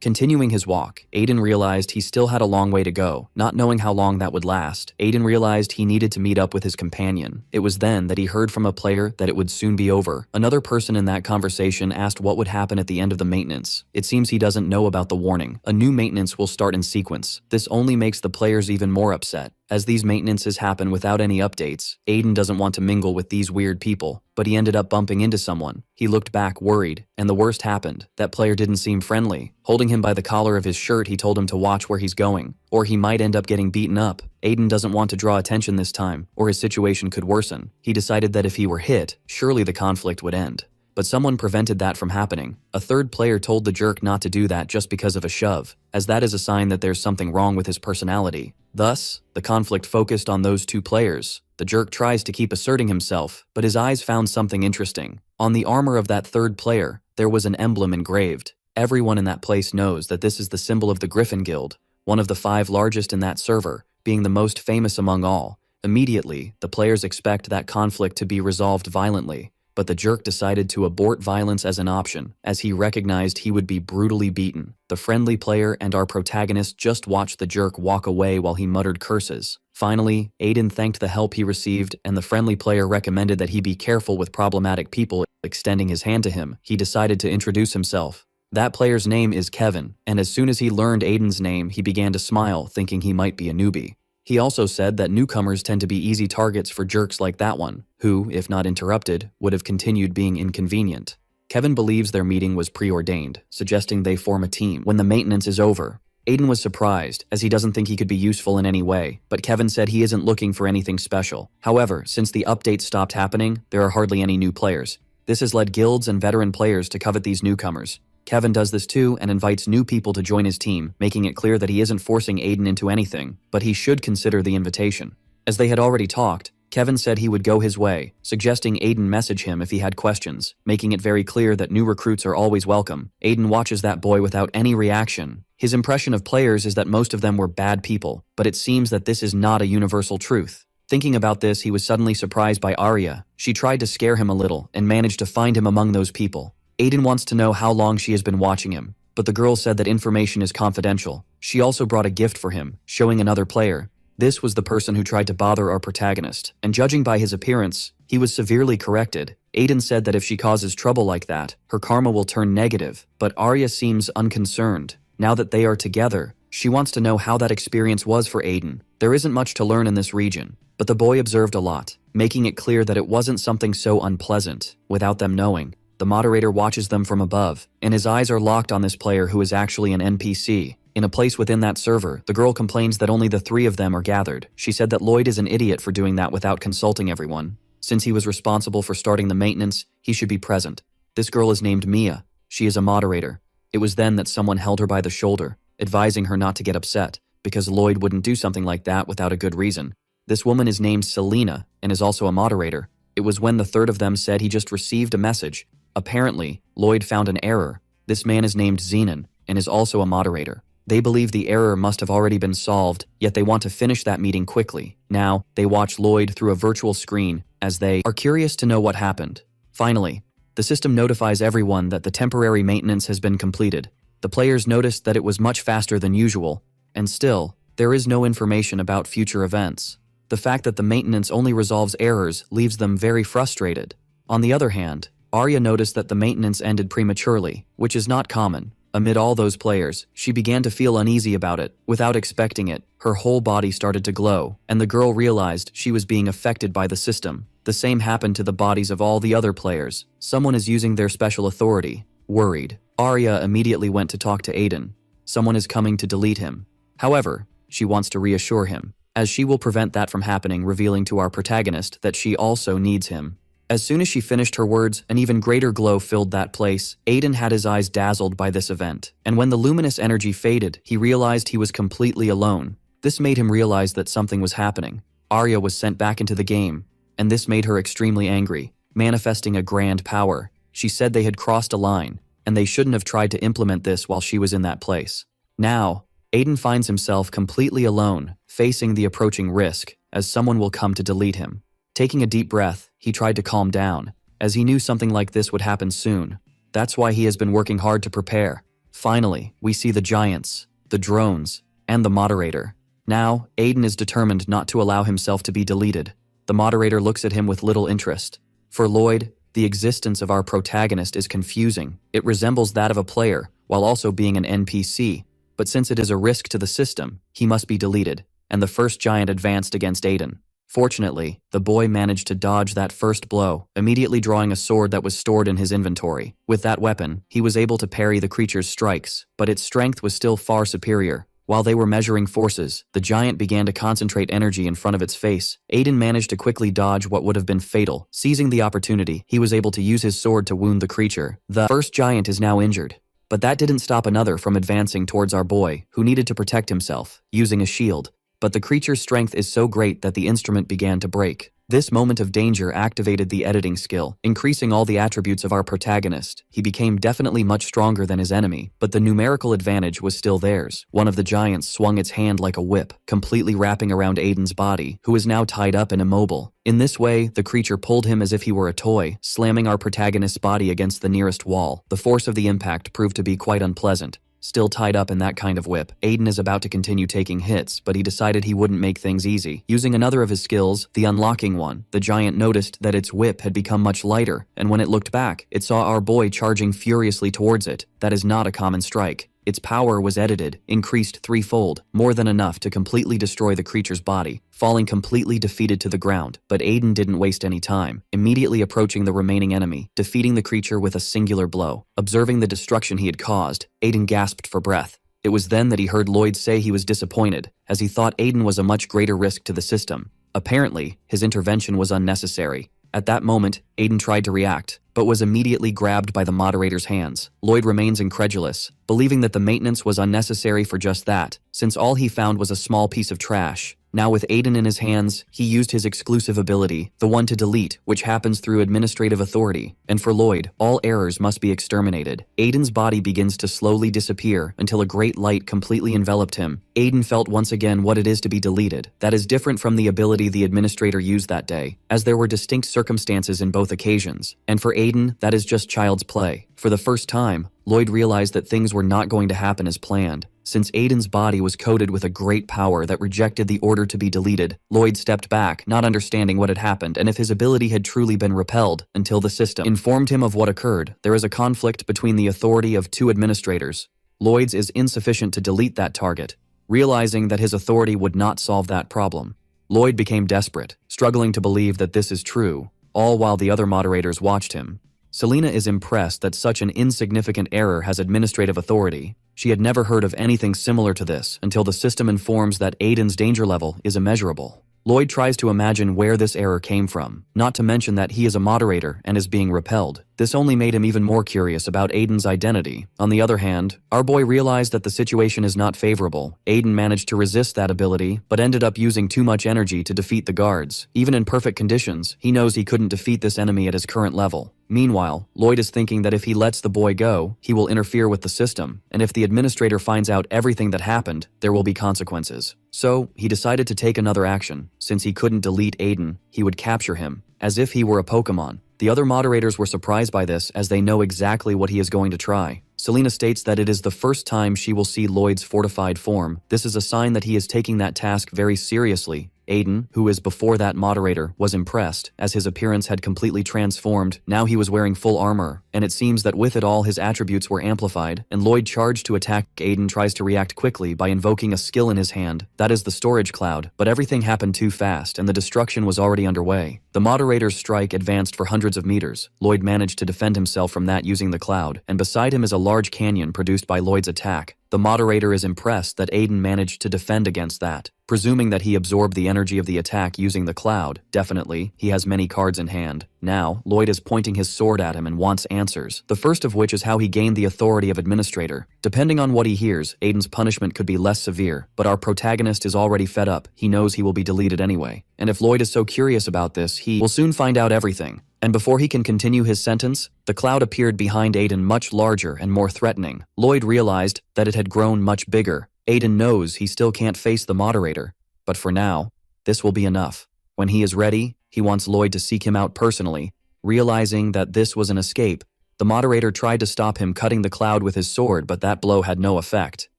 Continuing his walk, Aiden realized he still had a long way to go. Not knowing how long that would last, Aiden realized he needed to meet up with his companion. It was then that he heard from a player that it would soon be over. Another person in that conversation asked what would happen at the end of the maintenance. It seems he doesn't know about the warning. A new maintenance will start in sequence. This only makes the players even more upset. As these maintenances happen without any updates, Aiden doesn't want to mingle with these weird people, but he ended up bumping into someone. He looked back worried, and the worst happened. That player didn't seem friendly. Holding him by the collar of his shirt, he told him to watch where he's going, or he might end up getting beaten up. Aiden doesn't want to draw attention this time, or his situation could worsen. He decided that if he were hit, surely the conflict would end. But someone prevented that from happening. A third player told the jerk not to do that just because of a shove, as that is a sign that there's something wrong with his personality. Thus, the conflict focused on those two players. The jerk tries to keep asserting himself, but his eyes found something interesting. On the armor of that third player, there was an emblem engraved. Everyone in that place knows that this is the symbol of the Griffin Guild, one of the 5 largest in that server, being the most famous among all. Immediately, the players expect that conflict to be resolved violently. But the jerk decided to abort violence as an option, as he recognized he would be brutally beaten. The friendly player and our protagonist just watched the jerk walk away while he muttered curses. Finally, Aiden thanked the help he received, and the friendly player recommended that he be careful with problematic people. Extending his hand to him, he decided to introduce himself. That player's name is Kevin, and as soon as he learned Aiden's name, he began to smile, thinking he might be a newbie. He also said that newcomers tend to be easy targets for jerks like that one, who, if not interrupted, would have continued being inconvenient. Kevin believes their meeting was preordained, suggesting they form a team when the maintenance is over. Aiden was surprised, as he doesn't think he could be useful in any way, but Kevin said he isn't looking for anything special. However, since the update stopped happening, there are hardly any new players. This has led guilds and veteran players to covet these newcomers. Kevin does this too and invites new people to join his team, making it clear that he isn't forcing Aiden into anything, but he should consider the invitation. As they had already talked, Kevin said he would go his way, suggesting Aiden message him if he had questions, making it very clear that new recruits are always welcome. Aiden watches that boy without any reaction. His impression of players is that most of them were bad people, but it seems that this is not a universal truth. Thinking about this, he was suddenly surprised by Arya. She tried to scare him a little and managed to find him among those people. Aiden wants to know how long she has been watching him, but the girl said that information is confidential. She also brought a gift for him, showing another player. This was the person who tried to bother our protagonist, and judging by his appearance, he was severely corrected. Aiden said that if she causes trouble like that, her karma will turn negative, but Arya seems unconcerned. Now that they are together, she wants to know how that experience was for Aiden. There isn't much to learn in this region, but the boy observed a lot, making it clear that it wasn't something so unpleasant, without them knowing. The moderator watches them from above, and his eyes are locked on this player who is actually an NPC. In a place within that server, the girl complains that only the 3 of them are gathered. She said that Lloyd is an idiot for doing that without consulting everyone. Since he was responsible for starting the maintenance, he should be present. This girl is named Mia. She is a moderator. It was then that someone held her by the shoulder, advising her not to get upset, because Lloyd wouldn't do something like that without a good reason. This woman is named Selena, and is also a moderator. It was when the third of them said he just received a message. Apparently, Lloyd found an error. This man is named Zenon, and is also a moderator. They believe the error must have already been solved, yet they want to finish that meeting quickly. Now, they watch Lloyd through a virtual screen, as they are curious to know what happened. Finally, the system notifies everyone that the temporary maintenance has been completed. The players noticed that it was much faster than usual, and still, there is no information about future events. The fact that the maintenance only resolves errors leaves them very frustrated. On the other hand, Arya noticed that the maintenance ended prematurely, which is not common. Amid all those players, she began to feel uneasy about it. Without expecting it, her whole body started to glow, and the girl realized she was being affected by the system. The same happened to the bodies of all the other players. Someone is using their special authority. Worried, Arya immediately went to talk to Aiden. Someone is coming to delete him. However, she wants to reassure him, as she will prevent that from happening, revealing to our protagonist that she also needs him. As soon as she finished her words, an even greater glow filled that place. Aiden had his eyes dazzled by this event, and when the luminous energy faded, he realized he was completely alone. This made him realize that something was happening. Arya was sent back into the game, and this made her extremely angry, manifesting a grand power. She said they had crossed a line, and they shouldn't have tried to implement this while she was in that place. Now, Aiden finds himself completely alone, facing the approaching risk, as someone will come to delete him. Taking a deep breath, he tried to calm down, as he knew something like this would happen soon. That's why he has been working hard to prepare. Finally, we see the giants, the drones, and the moderator. Now, Aiden is determined not to allow himself to be deleted. The moderator looks at him with little interest. For Lloyd, the existence of our protagonist is confusing. It resembles that of a player, while also being an NPC. But since it is a risk to the system, he must be deleted, and the first giant advanced against Aiden. Fortunately, the boy managed to dodge that first blow, immediately drawing a sword that was stored in his inventory. With that weapon, he was able to parry the creature's strikes, but its strength was still far superior. While they were measuring forces, the giant began to concentrate energy in front of its face. Aiden managed to quickly dodge what would have been fatal. Seizing the opportunity, he was able to use his sword to wound the creature. The first giant is now injured. But that didn't stop another from advancing towards our boy, who needed to protect himself, using a shield. But the creature's strength is so great that the instrument began to break. This moment of danger activated the editing skill, increasing all the attributes of our protagonist. He became definitely much stronger than his enemy, but the numerical advantage was still theirs. One of the giants swung its hand like a whip, completely wrapping around Aiden's body, who is now tied up and immobile. In this way, the creature pulled him as if he were a toy, slamming our protagonist's body against the nearest wall. The force of the impact proved to be quite unpleasant. Still tied up in that kind of whip, Aiden is about to continue taking hits, but he decided he wouldn't make things easy. Using another of his skills, the unlocking one, the giant noticed that its whip had become much lighter, and when it looked back, it saw our boy charging furiously towards it. That is not a common strike. Its power was edited, increased threefold, more than enough to completely destroy the creature's body, falling completely defeated to the ground. But Aiden didn't waste any time, immediately approaching the remaining enemy, defeating the creature with a singular blow. Observing the destruction he had caused, Aiden gasped for breath. It was then that he heard Lloyd say he was disappointed, as he thought Aiden was a much greater risk to the system. Apparently, his intervention was unnecessary. At that moment, Aiden tried to react, but was immediately grabbed by the moderator's hands. Lloyd remains incredulous, believing that the maintenance was unnecessary for just that, since all he found was a small piece of trash. Now with Aiden in his hands, he used his exclusive ability, the one to delete, which happens through administrative authority. And for Lloyd, all errors must be exterminated. Aiden's body begins to slowly disappear until a great light completely enveloped him. Aiden felt once again what it is to be deleted. That is different from the ability the administrator used that day, as there were distinct circumstances in both occasions. And for Aiden, that is just child's play. For the first time, Lloyd realized that things were not going to happen as planned. Since Aiden's body was coated with a great power that rejected the order to be deleted, Lloyd stepped back, not understanding what had happened and if his ability had truly been repelled, until the system informed him of what occurred. There is a conflict between the authority of two administrators. Lloyd's is insufficient to delete that target. Realizing that his authority would not solve that problem, Lloyd became desperate, struggling to believe that this is true, all while the other moderators watched him. Selena is impressed that such an insignificant error has administrative authority. She had never heard of anything similar to this until the system informs that Aiden's danger level is immeasurable. Lloyd tries to imagine where this error came from, not to mention that he is a moderator and is being repelled. This only made him even more curious about Aiden's identity. On the other hand, our boy realized that the situation is not favorable. Aiden managed to resist that ability, but ended up using too much energy to defeat the guards. Even in perfect conditions, he knows he couldn't defeat this enemy at his current level. Meanwhile, Lloyd is thinking that if he lets the boy go, he will interfere with the system, and if the administrator finds out everything that happened, there will be consequences. So, he decided to take another action. Since he couldn't delete Aiden, he would capture him, as if he were a Pokemon. The other moderators were surprised by this as they know exactly what he is going to try. Selena states that it is the first time she will see Lloyd's fortified form. This is a sign that he is taking that task very seriously. Aiden, who is before that moderator, was impressed, as his appearance had completely transformed. Now he was wearing full armor, and it seems that with it all his attributes were amplified, and Lloyd charged to attack. Aiden tries to react quickly by invoking a skill in his hand, that is the storage cloud, but everything happened too fast and the destruction was already underway. The moderator's strike advanced for hundreds of meters. Lloyd managed to defend himself from that using the cloud, and beside him is a large canyon produced by Lloyd's attack. The moderator is impressed that Aiden managed to defend against that, presuming that he absorbed the energy of the attack using the cloud. Definitely, he has many cards in hand. Now, Lloyd is pointing his sword at him and wants answers, the first of which is how he gained the authority of administrator. Depending on what he hears, Aiden's punishment could be less severe, but our protagonist is already fed up. He knows he will be deleted anyway. And if Lloyd is so curious about this, he will soon find out everything. And before he can continue his sentence, the cloud appeared behind Aiden much larger and more threatening. Lloyd realized that it had grown much bigger. Aiden knows he still can't face the moderator, but for now, this will be enough. When he is ready, he wants Lloyd to seek him out personally. Realizing that this was an escape, the moderator tried to stop him cutting the cloud with his sword, but that blow had no effect.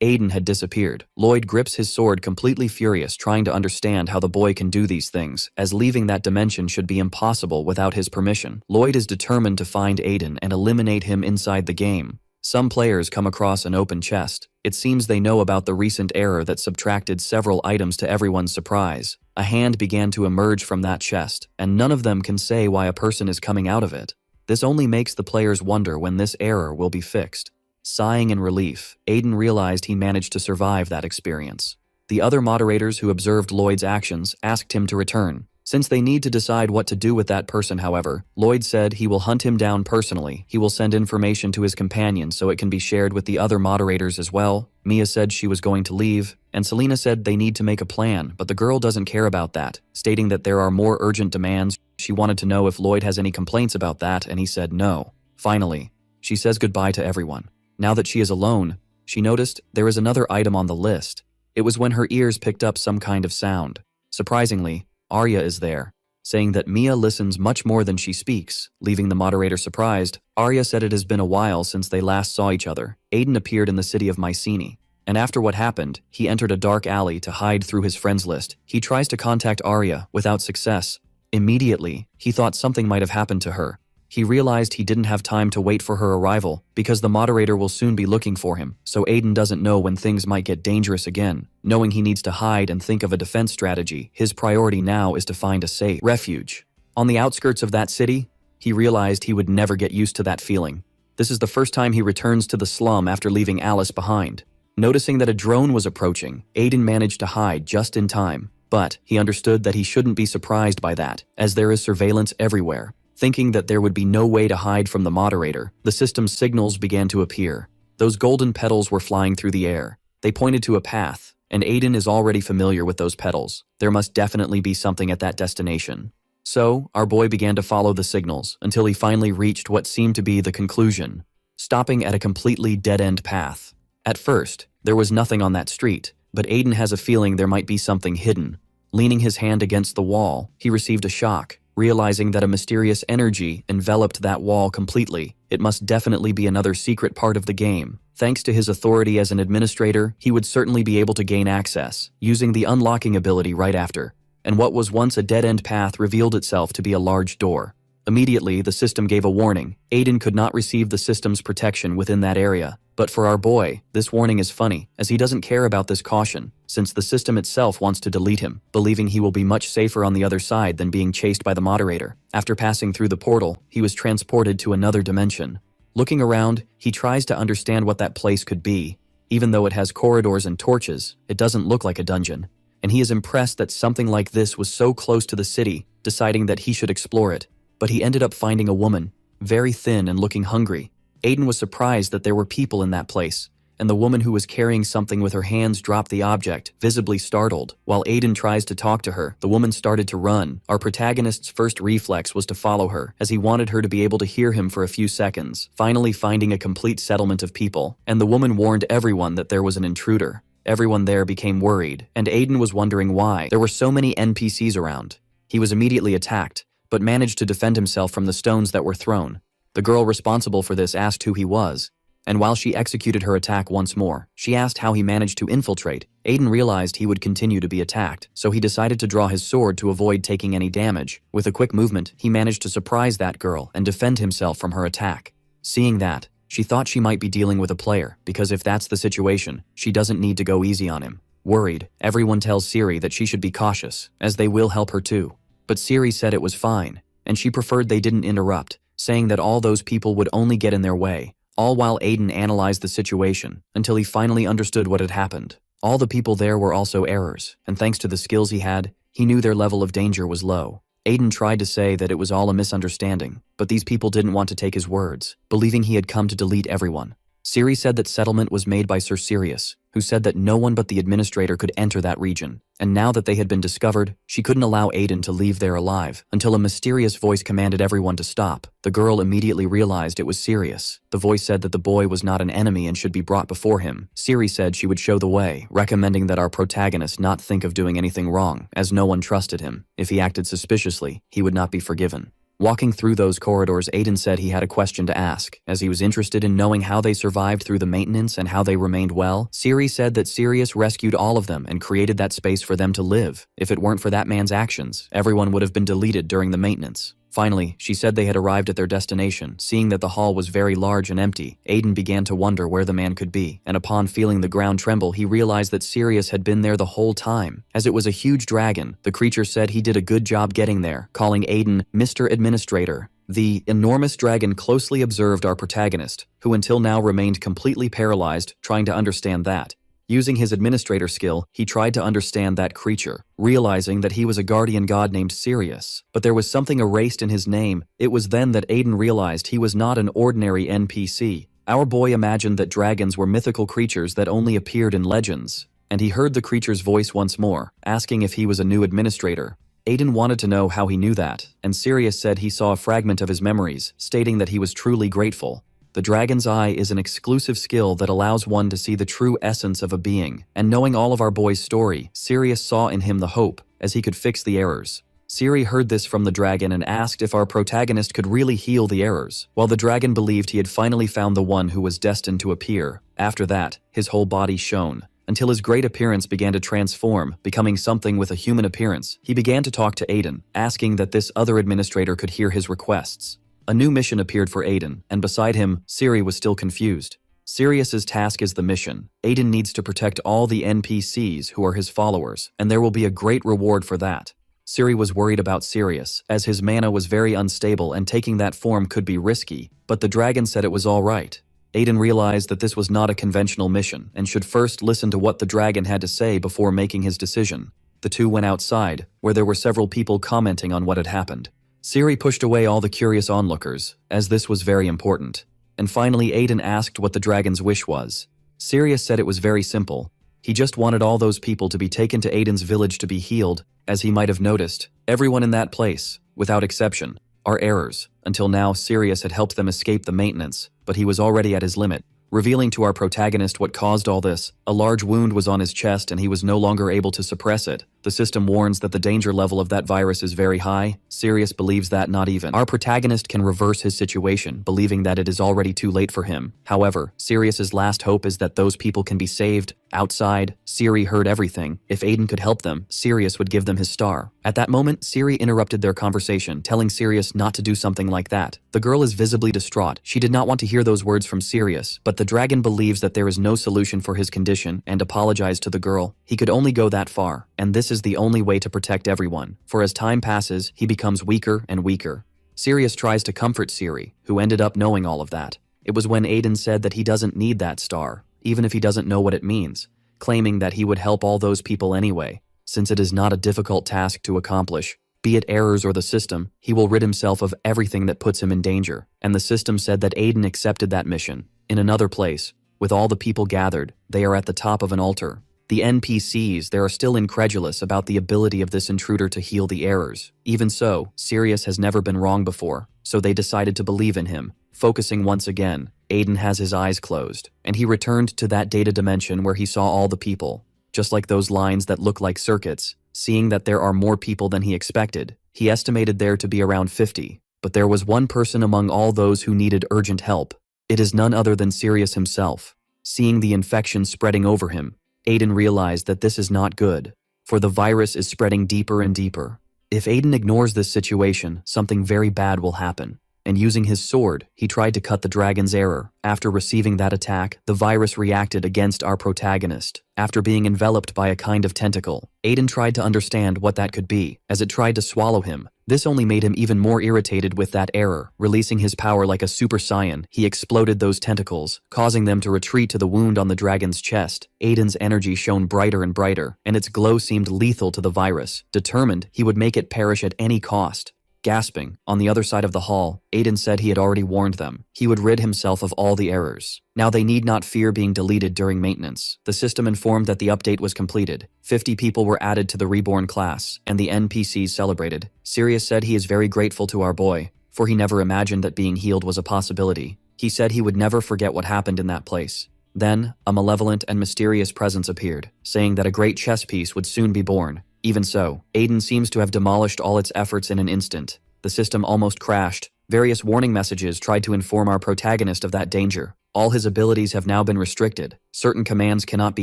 Aiden had disappeared. Lloyd grips his sword, completely furious, trying to understand how the boy can do these things, as leaving that dimension should be impossible without his permission. Lloyd is determined to find Aiden and eliminate him inside the game. Some players come across an open chest. It seems they know about the recent error that subtracted several items to everyone's surprise. A hand began to emerge from that chest, and none of them can say why a person is coming out of it. This only makes the players wonder when this error will be fixed. Sighing in relief, Aiden realized he managed to survive that experience. The other moderators who observed Lloyd's actions asked him to return. Since they need to decide what to do with that person, however, Lloyd said he will hunt him down personally. He will send information to his companion so it can be shared with the other moderators as well. Mia said she was going to leave, and Selena said they need to make a plan, but the girl doesn't care about that, stating that there are more urgent demands. She wanted to know if Lloyd has any complaints about that, and he said no. Finally, she says goodbye to everyone. Now that she is alone, she noticed there is another item on the list. It was when her ears picked up some kind of sound. Surprisingly, Arya is there, saying that Mia listens much more than she speaks, leaving the moderator surprised. Arya said it has been a while since they last saw each other. Aiden appeared in the city of Mycenae, and after what happened, he entered a dark alley to hide through his friends list. He tries to contact Arya without success. Immediately, he thought something might have happened to her. He realized he didn't have time to wait for her arrival, because the moderator will soon be looking for him, so Aiden doesn't know when things might get dangerous again. Knowing he needs to hide and think of a defense strategy, his priority now is to find a safe refuge. On the outskirts of that city, he realized he would never get used to that feeling. This is the first time he returns to the slum after leaving Alice behind. Noticing that a drone was approaching, Aiden managed to hide just in time, but he understood that he shouldn't be surprised by that, as there is surveillance everywhere. Thinking that there would be no way to hide from the moderator, the system's signals began to appear. Those golden petals were flying through the air. They pointed to a path, and Aiden is already familiar with those petals. There must definitely be something at that destination. So, our boy began to follow the signals until he finally reached what seemed to be the conclusion, stopping at a completely dead-end path. At first, there was nothing on that street, but Aiden has a feeling there might be something hidden. Leaning his hand against the wall, he received a shock. Realizing that a mysterious energy enveloped that wall completely. It must definitely be another secret part of the game. Thanks to his authority as an administrator, he would certainly be able to gain access, using the unlocking ability right after. And what was once a dead-end path revealed itself to be a large door. Immediately, the system gave a warning. Aiden could not receive the system's protection within that area. But for our boy, this warning is funny, as he doesn't care about this caution, since the system itself wants to delete him, believing he will be much safer on the other side than being chased by the moderator. After passing through the portal, he was transported to another dimension. Looking around, he tries to understand what that place could be. Even though it has corridors and torches, it doesn't look like a dungeon. And he is impressed that something like this was so close to the city, deciding that he should explore it. But he ended up finding a woman, very thin and looking hungry. Aiden was surprised that there were people in that place, and the woman who was carrying something with her hands dropped the object, visibly startled. While Aiden tries to talk to her, the woman started to run. Our protagonist's first reflex was to follow her, as he wanted her to be able to hear him for a few seconds, finally finding a complete settlement of people, and the woman warned everyone that there was an intruder. Everyone there became worried, and Aiden was wondering why. There were so many NPCs around. He was immediately attacked, but managed to defend himself from the stones that were thrown. The girl responsible for this asked who he was. And while she executed her attack once more, she asked how he managed to infiltrate. Aiden realized he would continue to be attacked, so he decided to draw his sword to avoid taking any damage. With a quick movement, he managed to surprise that girl and defend himself from her attack. Seeing that, she thought she might be dealing with a player, because if that's the situation, she doesn't need to go easy on him. Worried, everyone tells Siri that she should be cautious, as they will help her too. But Siri said it was fine, and she preferred they didn't interrupt, saying that all those people would only get in their way. All while Aiden analyzed the situation, until he finally understood what had happened. All the people there were also errors, and thanks to the skills he had, he knew their level of danger was low. Aiden tried to say that it was all a misunderstanding, but these people didn't want to take his words, believing he had come to delete everyone. Siri said that settlement was made by Sir Sirius, who said that no one but the administrator could enter that region, and now that they had been discovered, she couldn't allow Aiden to leave there alive, until a mysterious voice commanded everyone to stop. The girl immediately realized it was Sirius. The voice said that the boy was not an enemy and should be brought before him. Siri said she would show the way, recommending that our protagonist not think of doing anything wrong, as no one trusted him. If he acted suspiciously, he would not be forgiven. Walking through those corridors, Aiden said he had a question to ask, as he was interested in knowing how they survived through the maintenance and how they remained well. Siri said that Sirius rescued all of them and created that space for them to live. If it weren't for that man's actions, everyone would have been deleted during the maintenance. Finally, she said they had arrived at their destination. Seeing that the hall was very large and empty, Aiden began to wonder where the man could be, and upon feeling the ground tremble, he realized that Sirius had been there the whole time. As it was a huge dragon, the creature said he did a good job getting there, calling Aiden Mr. Administrator. The enormous dragon closely observed our protagonist, who until now remained completely paralyzed, trying to understand that. Using his administrator skill, he tried to understand that creature, realizing that he was a guardian god named Sirius. But there was something erased in his name. It was then that Aiden realized he was not an ordinary NPC. Our boy imagined that dragons were mythical creatures that only appeared in legends, and he heard the creature's voice once more, asking if he was a new administrator. Aiden wanted to know how he knew that, and Sirius said he saw a fragment of his memories, stating that he was truly grateful. The Dragon's Eye is an exclusive skill that allows one to see the true essence of a being, and knowing all of our boy's story, Sirius saw in him the hope, as he could fix the errors. Siri heard this from the dragon and asked if our protagonist could really heal the errors, while the dragon believed he had finally found the one who was destined to appear. After that, his whole body shone, until his great appearance began to transform, becoming something with a human appearance. He began to talk to Aiden, asking that this other administrator could hear his requests. A new mission appeared for Aiden, and beside him, Siri was still confused. Sirius's task is the mission. Aiden needs to protect all the NPCs who are his followers, and there will be a great reward for that. Siri was worried about Sirius, as his mana was very unstable and taking that form could be risky, but the dragon said it was all right. Aiden realized that this was not a conventional mission, and should first listen to what the dragon had to say before making his decision. The two went outside, where there were several people commenting on what had happened. Siri pushed away all the curious onlookers, as this was very important. And finally, Aiden asked what the dragon's wish was. Sirius said it was very simple. He just wanted all those people to be taken to Aiden's village to be healed. As he might have noticed, everyone in that place, without exception, are errors. Until now, Sirius had helped them escape the maintenance, but he was already at his limit. Revealing to our protagonist what caused all this, a large wound was on his chest and he was no longer able to suppress it. The system warns that the danger level of that virus is very high. Sirius believes that not even our protagonist can reverse his situation, believing that it is already too late for him. However, Sirius's last hope is that those people can be saved. Outside, Siri heard everything. If Aiden could help them, Sirius would give them his star. At that moment, Siri interrupted their conversation, telling Sirius not to do something like that. The girl is visibly distraught. She did not want to hear those words from Sirius, but the dragon believes that there is no solution for his condition and apologized to the girl. He could only go that far, and this is the only way to protect everyone, for as time passes, he becomes weaker and weaker. Sirius tries to comfort Siri, who ended up knowing all of that. It was when Aiden said that he doesn't need that star, even if he doesn't know what it means, claiming that he would help all those people anyway. Since it is not a difficult task to accomplish, be it errors or the system, he will rid himself of everything that puts him in danger. And the system said that Aiden accepted that mission. In another place, with all the people gathered, they are at the top of an altar. The NPCs there are still incredulous about the ability of this intruder to heal the errors. Even so, Sirius has never been wrong before, so they decided to believe in him. Focusing once again, Aiden has his eyes closed, and he returned to that data dimension where he saw all the people. Just like those lines that look like circuits, seeing that there are more people than he expected, he estimated there to be around 50, but there was one person among all those who needed urgent help. It is none other than Sirius himself. Seeing the infection spreading over him, Aiden realized that this is not good, for the virus is spreading deeper and deeper. If Aiden ignores this situation, something very bad will happen. And using his sword, he tried to cut the dragon's arrow. After receiving that attack, the virus reacted against our protagonist. After being enveloped by a kind of tentacle, Aiden tried to understand what that could be, as it tried to swallow him. This only made him even more irritated with that error. Releasing his power like a super saiyan, he exploded those tentacles, causing them to retreat to the wound on the dragon's chest. Aiden's energy shone brighter and brighter, and its glow seemed lethal to the virus. Determined, he would make it perish at any cost. Gasping, on the other side of the hall, Aiden said he had already warned them. He would rid himself of all the errors. Now they need not fear being deleted during maintenance. The system informed that the update was completed. 50 people were added to the reborn class, and the NPCs celebrated. Sirius said he is very grateful to our boy, for he never imagined that being healed was a possibility. He said he would never forget what happened in that place. Then, a malevolent and mysterious presence appeared, saying that a great chess piece would soon be born. Even so, Aiden seems to have demolished all its efforts in an instant. The system almost crashed. Various warning messages tried to inform our protagonist of that danger. All his abilities have now been restricted. Certain commands cannot be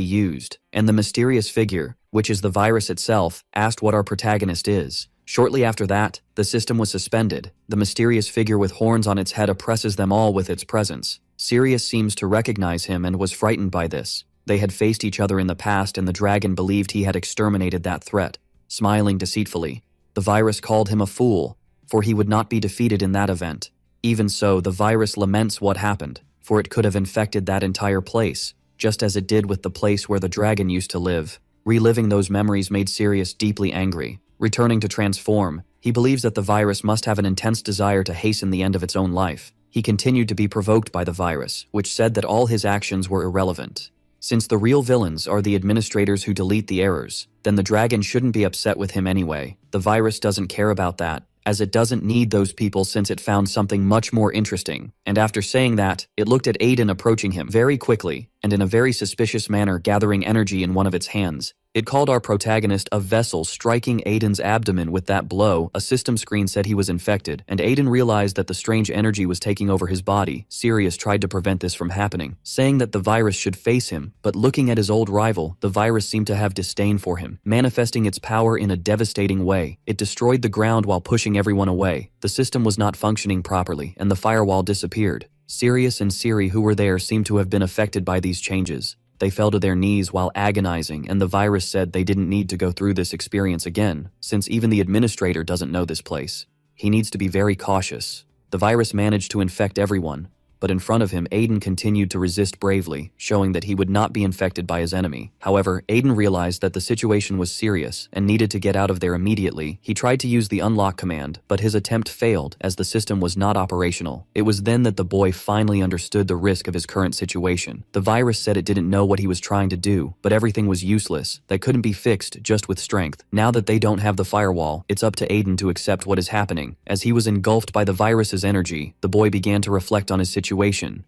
used. And the mysterious figure, which is the virus itself, asked what our protagonist is. Shortly after that, the system was suspended. The mysterious figure with horns on its head oppresses them all with its presence. Sirius seems to recognize him and was frightened by this. They had faced each other in the past, and the dragon believed he had exterminated that threat. Smiling deceitfully, the virus called him a fool, for he would not be defeated in that event. Even so, the virus laments what happened, for it could have infected that entire place, just as it did with the place where the dragon used to live. Reliving those memories made Sirius deeply angry. Returning to transform, he believes that the virus must have an intense desire to hasten the end of its own life. He continued to be provoked by the virus, which said that all his actions were irrelevant. Since the real villains are the administrators who delete the errors, then the dragon shouldn't be upset with him anyway. The virus doesn't care about that, as it doesn't need those people since it found something much more interesting. And after saying that, it looked at Aiden approaching him very quickly, and in a very suspicious manner gathering energy in one of its hands. It called our protagonist a vessel, striking Aiden's abdomen with that blow. A system screen said he was infected, and Aiden realized that the strange energy was taking over his body. Sirius tried to prevent this from happening, saying that the virus should face him, but looking at his old rival, the virus seemed to have disdain for him, manifesting its power in a devastating way. It destroyed the ground while pushing everyone away. The system was not functioning properly, and the firewall disappeared. Sirius and Siri, who were there, seemed to have been affected by these changes. They fell to their knees while agonizing, and the virus said they didn't need to go through this experience again, since even the administrator doesn't know this place. He needs to be very cautious. The virus managed to infect everyone, but in front of him, Aiden continued to resist bravely, showing that he would not be infected by his enemy. However, Aiden realized that the situation was serious and needed to get out of there immediately. He tried to use the unlock command, but his attempt failed as the system was not operational. It was then that the boy finally understood the risk of his current situation. The virus said it didn't know what he was trying to do, but everything was useless. That couldn't be fixed just with strength. Now that they don't have the firewall, it's up to Aiden to accept what is happening. As he was engulfed by the virus's energy, the boy began to reflect on his situation.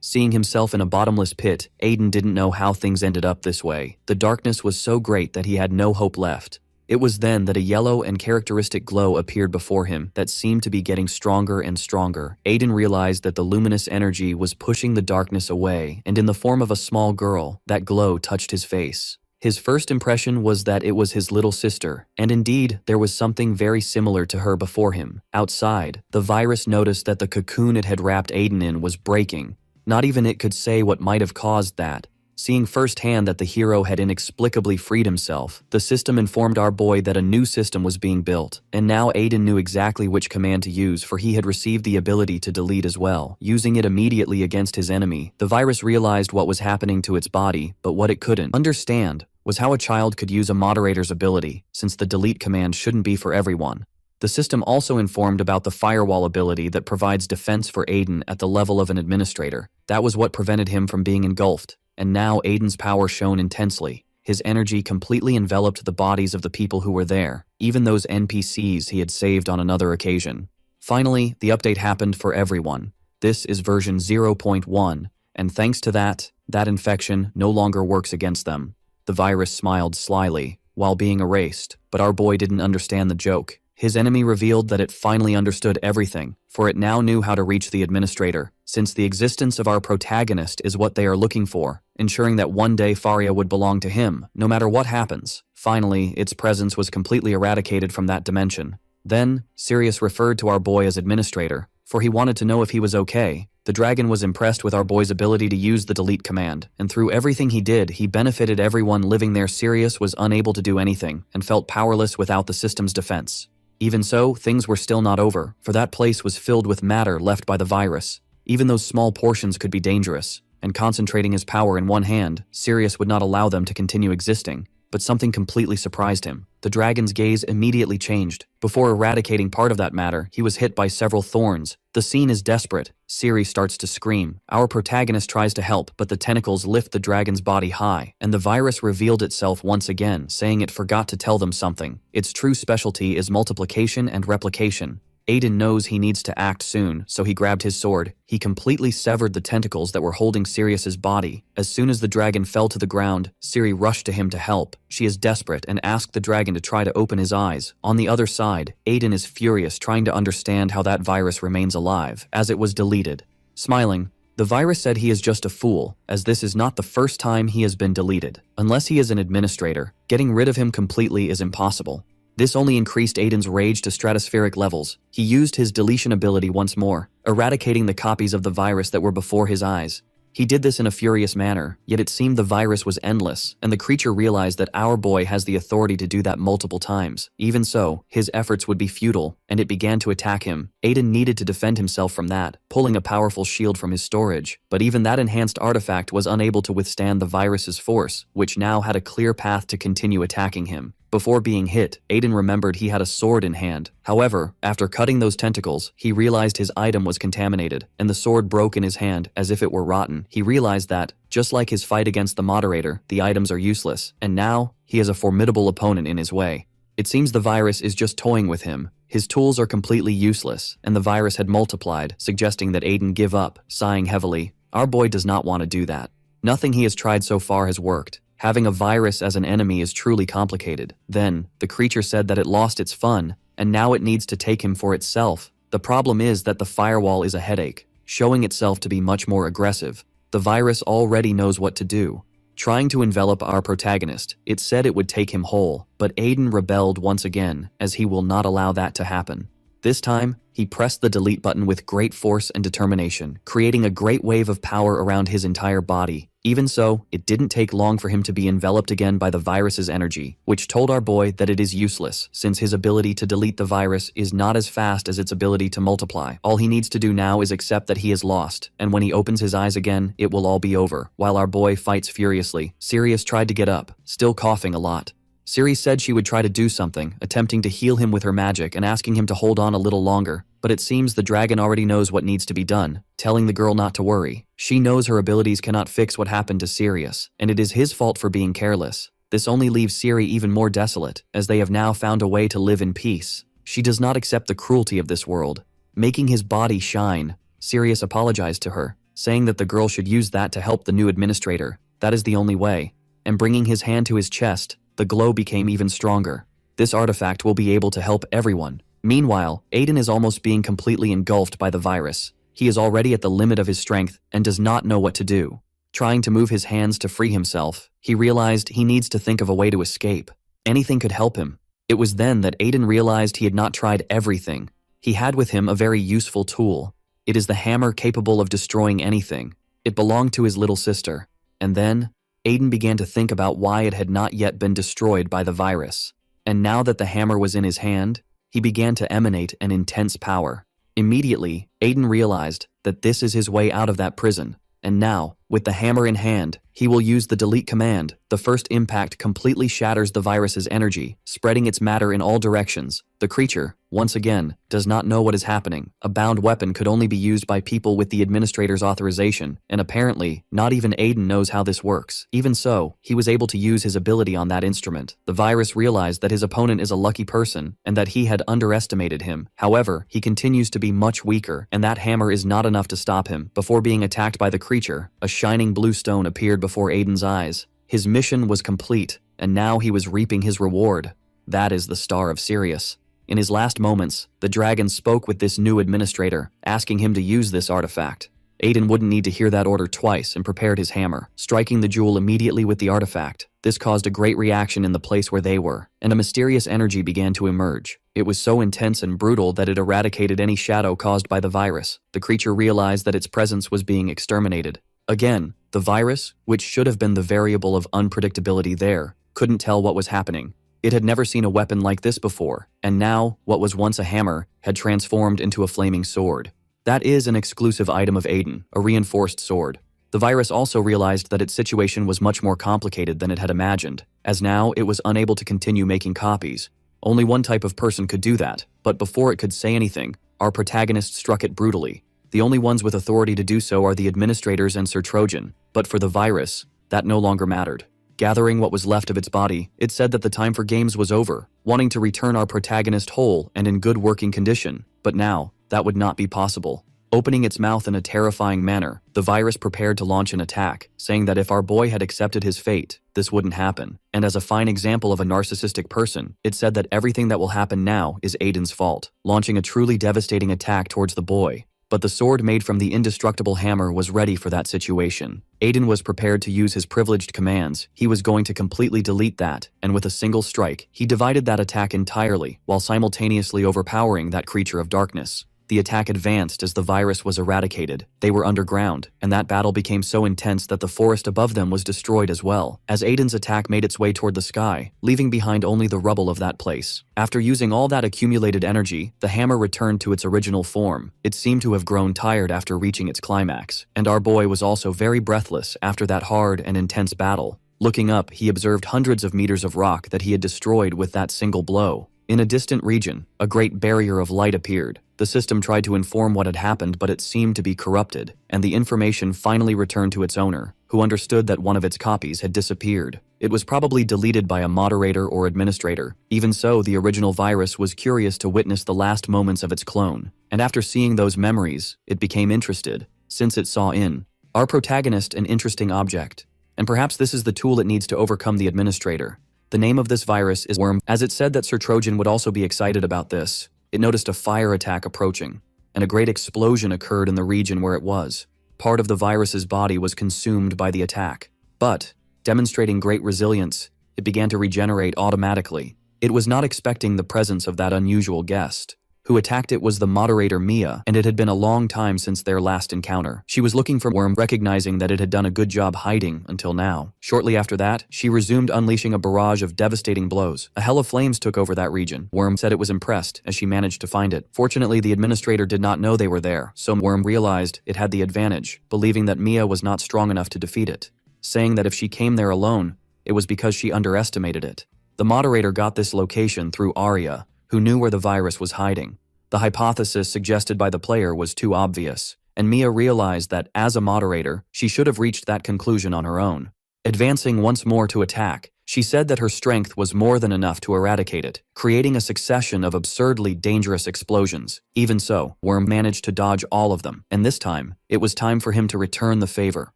Seeing himself in a bottomless pit, Aiden didn't know how things ended up this way. The darkness was so great that he had no hope left. It was then that a yellow and characteristic glow appeared before him that seemed to be getting stronger and stronger. Aiden realized that the luminous energy was pushing the darkness away, and in the form of a small girl, that glow touched his face. His first impression was that it was his little sister, and indeed, there was something very similar to her before him. Outside, the virus noticed that the cocoon it had wrapped Aiden in was breaking. Not even it could say what might have caused that. Seeing firsthand that the hero had inexplicably freed himself, the system informed our boy that a new system was being built, and now Aiden knew exactly which command to use, for he had received the ability to delete as well. Using it immediately against his enemy, the virus realized what was happening to its body, but what it couldn't understand was how a child could use a moderator's ability, since the delete command shouldn't be for everyone. The system also informed about the firewall ability that provides defense for Aiden at the level of an administrator. That was what prevented him from being engulfed, and now Aiden's power shone intensely. His energy completely enveloped the bodies of the people who were there, even those NPCs he had saved on another occasion. Finally, the update happened for everyone. This is version 0.1, and thanks to that infection no longer works against them. The virus smiled slyly while being erased, but our boy didn't understand the joke. His enemy revealed that it finally understood everything, for it now knew how to reach the administrator, since the existence of our protagonist is what they are looking for, ensuring that one day Faria would belong to him, no matter what happens. Finally, its presence was completely eradicated from that dimension. Then, Sirius referred to our boy as administrator, for he wanted to know if he was okay. The dragon was impressed with our boy's ability to use the delete command, and through everything he did, he benefited everyone living there. Sirius was unable to do anything, and felt powerless without the system's defense. Even so, things were still not over, for that place was filled with matter left by the virus. Even those small portions could be dangerous, and concentrating his power in one hand, Sirius would not allow them to continue existing. But something completely surprised him. The dragon's gaze immediately changed. Before eradicating part of that matter, he was hit by several thorns. The scene is desperate. Siri starts to scream. Our protagonist tries to help, but the tentacles lift the dragon's body high, and the virus revealed itself once again, saying it forgot to tell them something. Its true specialty is multiplication and replication. Aiden knows he needs to act soon, so he grabbed his sword. He completely severed the tentacles that were holding Sirius's body. As soon as the dragon fell to the ground, Siri rushed to him to help. She is desperate and asked the dragon to try to open his eyes. On the other side, Aiden is furious, trying to understand how that virus remains alive, as it was deleted. Smiling, the virus said he is just a fool, as this is not the first time he has been deleted. Unless he is an administrator, getting rid of him completely is impossible. This only increased Aiden's rage to stratospheric levels. He used his deletion ability once more, eradicating the copies of the virus that were before his eyes. He did this in a furious manner, yet it seemed the virus was endless, and the creature realized that our boy has the authority to do that multiple times. Even so, his efforts would be futile, and it began to attack him. Aiden needed to defend himself from that, pulling a powerful shield from his storage. But even that enhanced artifact was unable to withstand the virus's force, which now had a clear path to continue attacking him. Before being hit, Aiden remembered he had a sword in hand. However, after cutting those tentacles, he realized his item was contaminated, and the sword broke in his hand as if it were rotten. He realized that, just like his fight against the moderator, the items are useless, and now, he has a formidable opponent in his way. It seems the virus is just toying with him. His tools are completely useless, and the virus had multiplied, suggesting that Aiden give up, sighing heavily. Our boy does not want to do that. Nothing he has tried so far has worked. Having a virus as an enemy is truly complicated. Then, the creature said that it lost its fun, and now it needs to take him for itself. The problem is that the firewall is a headache, showing itself to be much more aggressive. The virus already knows what to do. Trying to envelop our protagonist, it said it would take him whole, but Aiden rebelled once again, as he will not allow that to happen. This time, he pressed the delete button with great force and determination, creating a great wave of power around his entire body. Even so, it didn't take long for him to be enveloped again by the virus's energy, which told our boy that it is useless, since his ability to delete the virus is not as fast as its ability to multiply. All he needs to do now is accept that he is lost, and when he opens his eyes again, it will all be over. While our boy fights furiously, Sirius tried to get up, still coughing a lot. Siri said she would try to do something, attempting to heal him with her magic and asking him to hold on a little longer. But it seems the dragon already knows what needs to be done, telling the girl not to worry. She knows her abilities cannot fix what happened to Sirius, and it is his fault for being careless. This only leaves Siri even more desolate, as they have now found a way to live in peace. She does not accept the cruelty of this world. Making his body shine, Sirius apologized to her, saying that the girl should use that to help the new administrator. That is the only way. And bringing his hand to his chest, the glow became even stronger. This artifact will be able to help everyone. Meanwhile, Aiden is almost being completely engulfed by the virus. He is already at the limit of his strength and does not know what to do. Trying to move his hands to free himself, he realized he needs to think of a way to escape. Anything could help him. It was then that Aiden realized he had not tried everything. He had with him a very useful tool. It is the hammer capable of destroying anything. It belonged to his little sister. And then, Aiden began to think about why it had not yet been destroyed by the virus. And now that the hammer was in his hand, he began to emanate an intense power. Immediately, Aiden realized that this is his way out of that prison. And now, with the hammer in hand, he will use the delete command. The first impact completely shatters the virus's energy, spreading its matter in all directions. The creature, once again, does not know what is happening. A bound weapon could only be used by people with the administrator's authorization, and apparently, not even Aiden knows how this works. Even so, he was able to use his ability on that instrument. The virus realized that his opponent is a lucky person, and that he had underestimated him. However, he continues to be much weaker, and that hammer is not enough to stop him. Before being attacked by the creature, a shining blue stone appeared before Aiden's eyes. His mission was complete, and now he was reaping his reward. That is the star of Sirius. In his last moments, the dragon spoke with this new administrator, asking him to use this artifact. Aiden wouldn't need to hear that order twice and prepared his hammer, striking the jewel immediately with the artifact. This caused a great reaction in the place where they were, and a mysterious energy began to emerge. It was so intense and brutal that it eradicated any shadow caused by the virus. The creature realized that its presence was being exterminated. Again, the virus, which should have been the variable of unpredictability there, couldn't tell what was happening. It had never seen a weapon like this before, and now, what was once a hammer had transformed into a flaming sword. That is an exclusive item of Aiden, a reinforced sword. The virus also realized that its situation was much more complicated than it had imagined, as now it was unable to continue making copies. Only one type of person could do that, but before it could say anything, our protagonist struck it brutally. The only ones with authority to do so are the administrators and Sir Trojan, but for the virus, that no longer mattered. Gathering what was left of its body, it said that the time for games was over, wanting to return our protagonist whole and in good working condition, but now, that would not be possible. Opening its mouth in a terrifying manner, the virus prepared to launch an attack, saying that if our boy had accepted his fate, this wouldn't happen. And as a fine example of a narcissistic person, it said that everything that will happen now is Aiden's fault, launching a truly devastating attack towards the boy. But the sword made from the indestructible hammer was ready for that situation. Aiden was prepared to use his privileged commands. He was going to completely delete that, and with a single strike, he divided that attack entirely, while simultaneously overpowering that creature of darkness. The attack advanced as the virus was eradicated. They were underground, and that battle became so intense that the forest above them was destroyed as well, as Aiden's attack made its way toward the sky, leaving behind only the rubble of that place. After using all that accumulated energy, the hammer returned to its original form. It seemed to have grown tired after reaching its climax, and our boy was also very breathless after that hard and intense battle. Looking up, he observed hundreds of meters of rock that he had destroyed with that single blow. In a distant region, a great barrier of light appeared. The system tried to inform what had happened, but it seemed to be corrupted, and the information finally returned to its owner, who understood that one of its copies had disappeared. It was probably deleted by a moderator or administrator. Even so, the original virus was curious to witness the last moments of its clone, and after seeing those memories, it became interested, since it saw in our protagonist an interesting object. And perhaps this is the tool it needs to overcome the administrator. The name of this virus is Worm. As it said that Sir Trojan would also be excited about this, it noticed a fire attack approaching, and a great explosion occurred in the region where it was. Part of the virus's body was consumed by the attack, but, demonstrating great resilience, it began to regenerate automatically. It was not expecting the presence of that unusual guest. Who attacked it was the moderator Mia, and it had been a long time since their last encounter. She was looking for Worm, recognizing that it had done a good job hiding until now. Shortly after that, she resumed unleashing a barrage of devastating blows. A hell of flames took over that region. Worm said it was impressed as she managed to find it. Fortunately, the administrator did not know they were there, so Worm realized it had the advantage, believing that Mia was not strong enough to defeat it, saying that if she came there alone, it was because she underestimated it. The moderator got this location through Arya, who knew where the virus was hiding. The hypothesis suggested by the player was too obvious, and Mia realized that, as a moderator, she should have reached that conclusion on her own. Advancing once more to attack, she said that her strength was more than enough to eradicate it, creating a succession of absurdly dangerous explosions. Even so, Worm managed to dodge all of them, and this time, it was time for him to return the favor,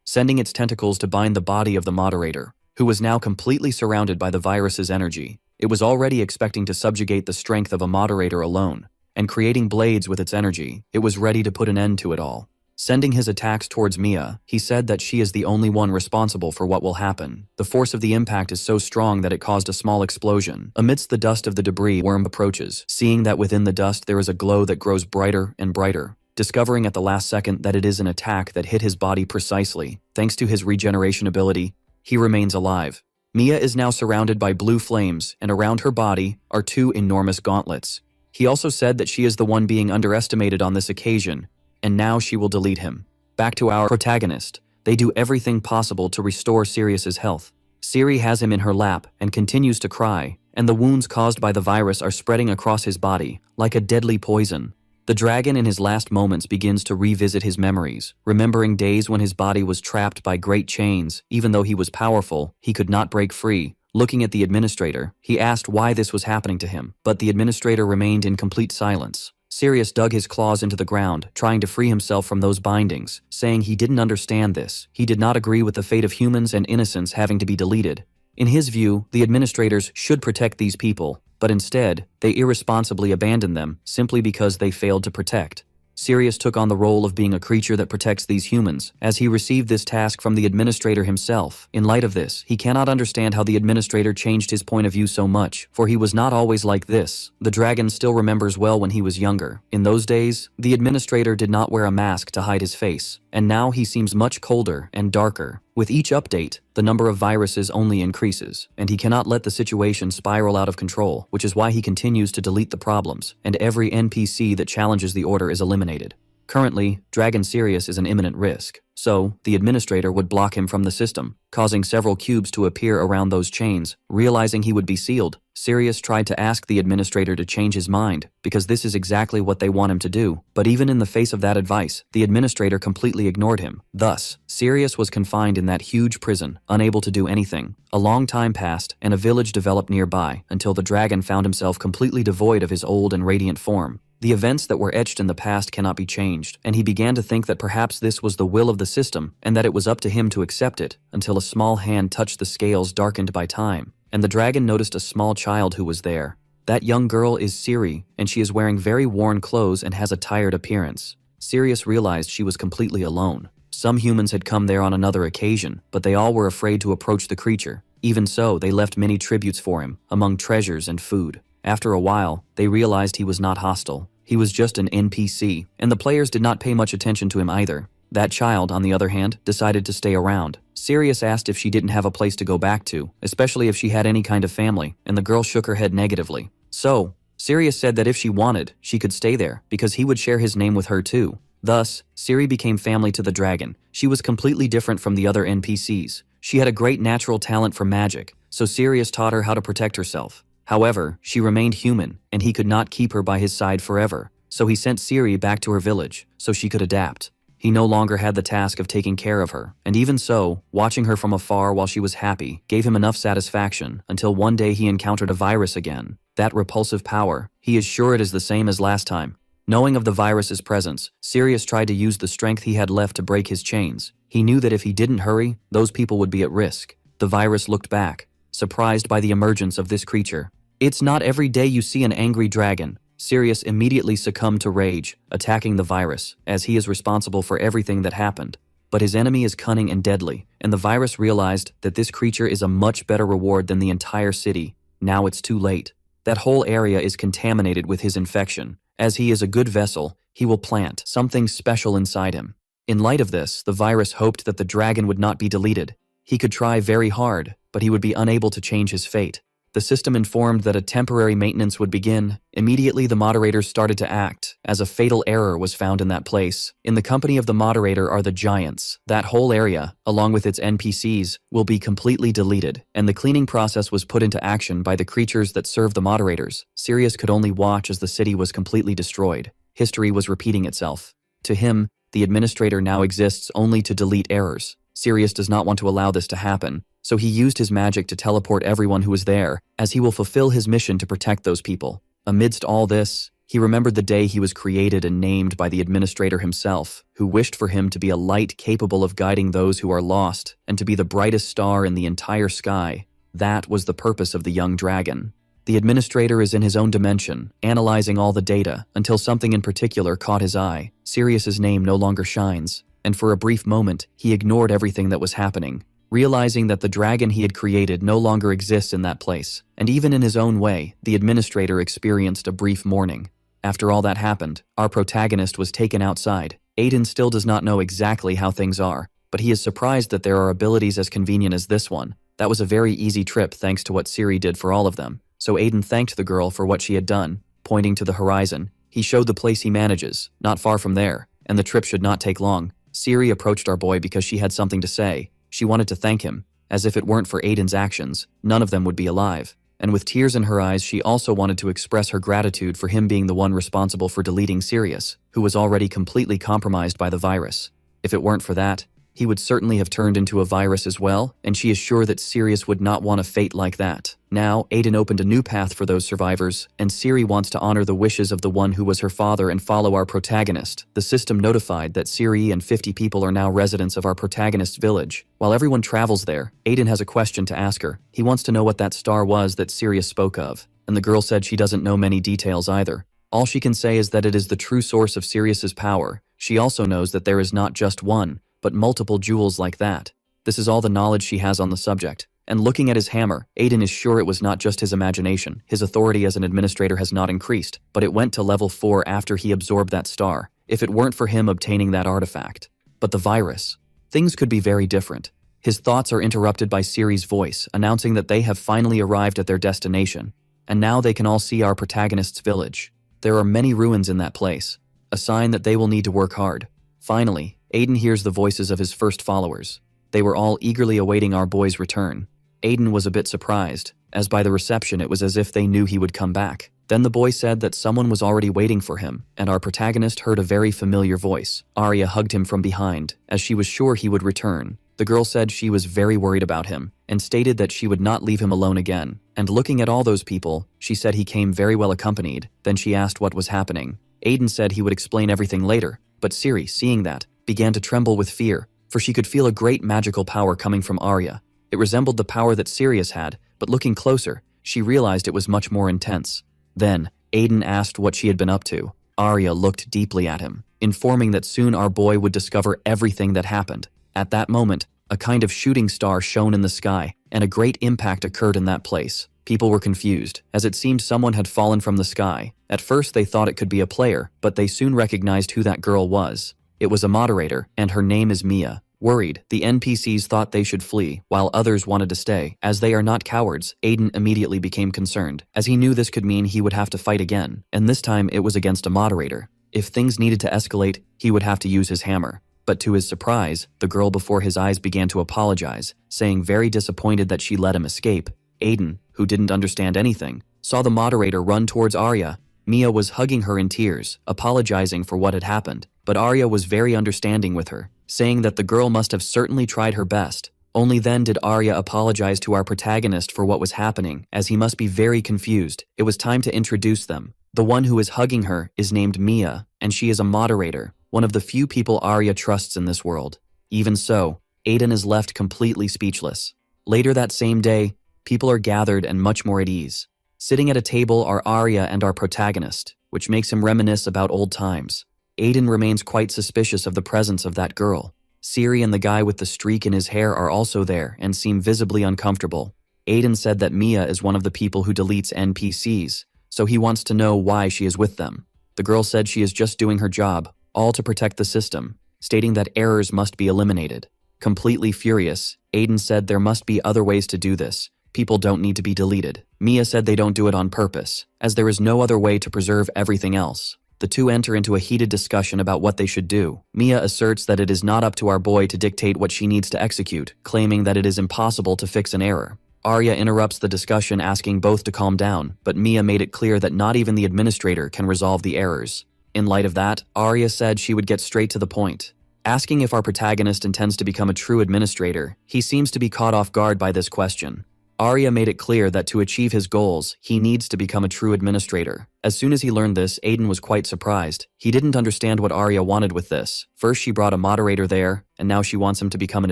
sending its tentacles to bind the body of the moderator, who was now completely surrounded by the virus's energy. It was already expecting to subjugate the strength of a moderator alone, and creating blades with its energy, it was ready to put an end to it all. Sending his attacks towards Mia, he said that she is the only one responsible for what will happen. The force of the impact is so strong that it caused a small explosion. Amidst the dust of the debris, Worm approaches, seeing that within the dust there is a glow that grows brighter and brighter, discovering at the last second that it is an attack that hit his body precisely. Thanks to his regeneration ability, he remains alive. Mia is now surrounded by blue flames, and around her body are two enormous gauntlets. He also said that she is the one being underestimated on this occasion, and now she will delete him. Back to our protagonist. They do everything possible to restore Sirius's health. Siri has him in her lap and continues to cry, and the wounds caused by the virus are spreading across his body like a deadly poison. The dragon in his last moments begins to revisit his memories, remembering days when his body was trapped by great chains. Even though he was powerful, he could not break free. Looking at the administrator, he asked why this was happening to him, but the administrator remained in complete silence. Sirius dug his claws into the ground, trying to free himself from those bindings, saying he didn't understand this. He did not agree with the fate of humans and innocents having to be deleted. In his view, the administrators should protect these people, but instead, they irresponsibly abandoned them simply because they failed to protect. Sirius took on the role of being a creature that protects these humans, as he received this task from the administrator himself. In light of this, he cannot understand how the administrator changed his point of view so much, for he was not always like this. The dragon still remembers well when he was younger. In those days, the administrator did not wear a mask to hide his face, and now he seems much colder and darker. With each update, the number of viruses only increases, and he cannot let the situation spiral out of control, which is why he continues to delete the problems, and every NPC that challenges the order is eliminated. Currently, Dragon Sirius is an imminent risk, so the administrator would block him from the system, causing several cubes to appear around those chains. Realizing he would be sealed, Sirius tried to ask the administrator to change his mind, because this is exactly what they want him to do. But even in the face of that advice, the administrator completely ignored him. Thus, Sirius was confined in that huge prison, unable to do anything. A long time passed, and a village developed nearby, until the dragon found himself completely devoid of his old and radiant form. The events that were etched in the past cannot be changed, and he began to think that perhaps this was the will of the system, and that it was up to him to accept it, until a small hand touched the scales darkened by time, and the dragon noticed a small child who was there. That young girl is Siri, and she is wearing very worn clothes and has a tired appearance. Sirius realized she was completely alone. Some humans had come there on another occasion, but they all were afraid to approach the creature. Even so, they left many tributes for him, among treasures and food. After a while, they realized he was not hostile. He was just an NPC, and the players did not pay much attention to him either. That child, on the other hand, decided to stay around. Sirius asked if she didn't have a place to go back to, especially if she had any kind of family, and the girl shook her head negatively. So, Sirius said that if she wanted, she could stay there, because he would share his name with her too. Thus, Siri became family to the dragon. She was completely different from the other NPCs. She had a great natural talent for magic, so Sirius taught her how to protect herself. However, she remained human, and he could not keep her by his side forever, so he sent Siri back to her village, so she could adapt. He no longer had the task of taking care of her, and even so, watching her from afar while she was happy gave him enough satisfaction, until one day he encountered a virus again. That repulsive power, he is sure it is the same as last time. Knowing of the virus's presence, Sirius tried to use the strength he had left to break his chains. He knew that if he didn't hurry, those people would be at risk. The virus looked back, surprised by the emergence of this creature. It's not every day you see an angry dragon. Sirius immediately succumbed to rage, attacking the virus, as he is responsible for everything that happened. But his enemy is cunning and deadly, and the virus realized that this creature is a much better reward than the entire city. Now it's too late. That whole area is contaminated with his infection. As he is a good vessel, he will plant something special inside him. In light of this, the virus hoped that the dragon would not be deleted. He could try very hard, but he would be unable to change his fate. The system informed that a temporary maintenance would begin. Immediately, the moderators started to act, as a fatal error was found in that place. In the company of the moderator are the giants. That whole area, along with its NPCs, will be completely deleted, and the cleaning process was put into action by the creatures that serve the moderators. Sirius could only watch as the city was completely destroyed. History was repeating itself. To him, the administrator now exists only to delete errors. Sirius does not want to allow this to happen, so he used his magic to teleport everyone who was there, as he will fulfill his mission to protect those people. Amidst all this, he remembered the day he was created and named by the administrator himself, who wished for him to be a light capable of guiding those who are lost, and to be the brightest star in the entire sky. That was the purpose of the young dragon. The administrator is in his own dimension, analyzing all the data, until something in particular caught his eye. Sirius's name no longer shines, and for a brief moment, he ignored everything that was happening, realizing that the dragon he had created no longer exists in that place. And even in his own way, the administrator experienced a brief mourning. After all that happened, our protagonist was taken outside. Aiden still does not know exactly how things are, but he is surprised that there are abilities as convenient as this one. That was a very easy trip thanks to what Siri did for all of them. So Aiden thanked the girl for what she had done. Pointing to the horizon, he showed the place he manages, not far from there, and the trip should not take long. Siri approached our boy because she had something to say. She wanted to thank him, as if it weren't for Aiden's actions, none of them would be alive. And with tears in her eyes, she also wanted to express her gratitude for him being the one responsible for deleting Sirius, who was already completely compromised by the virus. If it weren't for that, he would certainly have turned into a virus as well, and she is sure that Sirius would not want a fate like that. Now, Aiden opened a new path for those survivors, and Siri wants to honor the wishes of the one who was her father and follow our protagonist. The system notified that Siri and 50 people are now residents of our protagonist's village. While everyone travels there, Aiden has a question to ask her. He wants to know what that star was that Sirius spoke of. And the girl said she doesn't know many details either. All she can say is that it is the true source of Sirius's power. She also knows that there is not just one, but multiple jewels like that. This is all the knowledge she has on the subject. And looking at his hammer, Aiden is sure it was not just his imagination. His authority as an administrator has not increased, but it went to level 4 after he absorbed that star, if it weren't for him obtaining that artifact. But the virus. Things could be very different. His thoughts are interrupted by Siri's voice, announcing that they have finally arrived at their destination. And now they can all see our protagonist's village. There are many ruins in that place, a sign that they will need to work hard. Finally, Aiden hears the voices of his first followers. They were all eagerly awaiting our boy's return. Aiden was a bit surprised, as by the reception it was as if they knew he would come back. Then the boy said that someone was already waiting for him, and our protagonist heard a very familiar voice. Arya hugged him from behind, as she was sure he would return. The girl said she was very worried about him, and stated that she would not leave him alone again. And looking at all those people, she said he came very well accompanied. Then she asked what was happening. Aiden said he would explain everything later, but Siri, seeing that, began to tremble with fear, for she could feel a great magical power coming from Arya. It resembled the power that Sirius had, but looking closer, she realized it was much more intense. Then, Aiden asked what she had been up to. Arya looked deeply at him, informing that soon our boy would discover everything that happened. At that moment, a kind of shooting star shone in the sky, and a great impact occurred in that place. People were confused, as it seemed someone had fallen from the sky. At first they thought it could be a player, but they soon recognized who that girl was. It was a moderator, and her name is Mia. Worried, the NPCs thought they should flee, while others wanted to stay. As they are not cowards, Aiden immediately became concerned, as he knew this could mean he would have to fight again, and this time it was against a moderator. If things needed to escalate, he would have to use his hammer. But to his surprise, the girl before his eyes began to apologize, saying very disappointed that she let him escape. Aiden, who didn't understand anything, saw the moderator run towards Arya. Mia was hugging her in tears, apologizing for what had happened, but Arya was very understanding with her, saying that the girl must have certainly tried her best. Only then did Arya apologize to our protagonist for what was happening, as he must be very confused. It was time to introduce them. The one who is hugging her is named Mia, and she is a moderator, one of the few people Arya trusts in this world. Even so, Aiden is left completely speechless. Later that same day, people are gathered and much more at ease. Sitting at a table are Arya and our protagonist, which makes him reminisce about old times. Aiden remains quite suspicious of the presence of that girl. Siri and the guy with the streak in his hair are also there and seem visibly uncomfortable. Aiden said that Mia is one of the people who deletes NPCs, so he wants to know why she is with them. The girl said she is just doing her job, all to protect the system, stating that errors must be eliminated. Completely furious, Aiden said there must be other ways to do this. People don't need to be deleted. Mia said they don't do it on purpose, as there is no other way to preserve everything else. The two enter into a heated discussion about what they should do. Mia asserts that it is not up to our boy to dictate what she needs to execute, claiming that it is impossible to fix an error. Arya interrupts the discussion, asking both to calm down, but Mia made it clear that not even the administrator can resolve the errors. In light of that, Arya said she would get straight to the point. Asking if our protagonist intends to become a true administrator, he seems to be caught off guard by this question. Arya made it clear that to achieve his goals, he needs to become a true administrator. As soon as he learned this, Aiden was quite surprised. He didn't understand what Arya wanted with this. First she brought a moderator there, and now she wants him to become an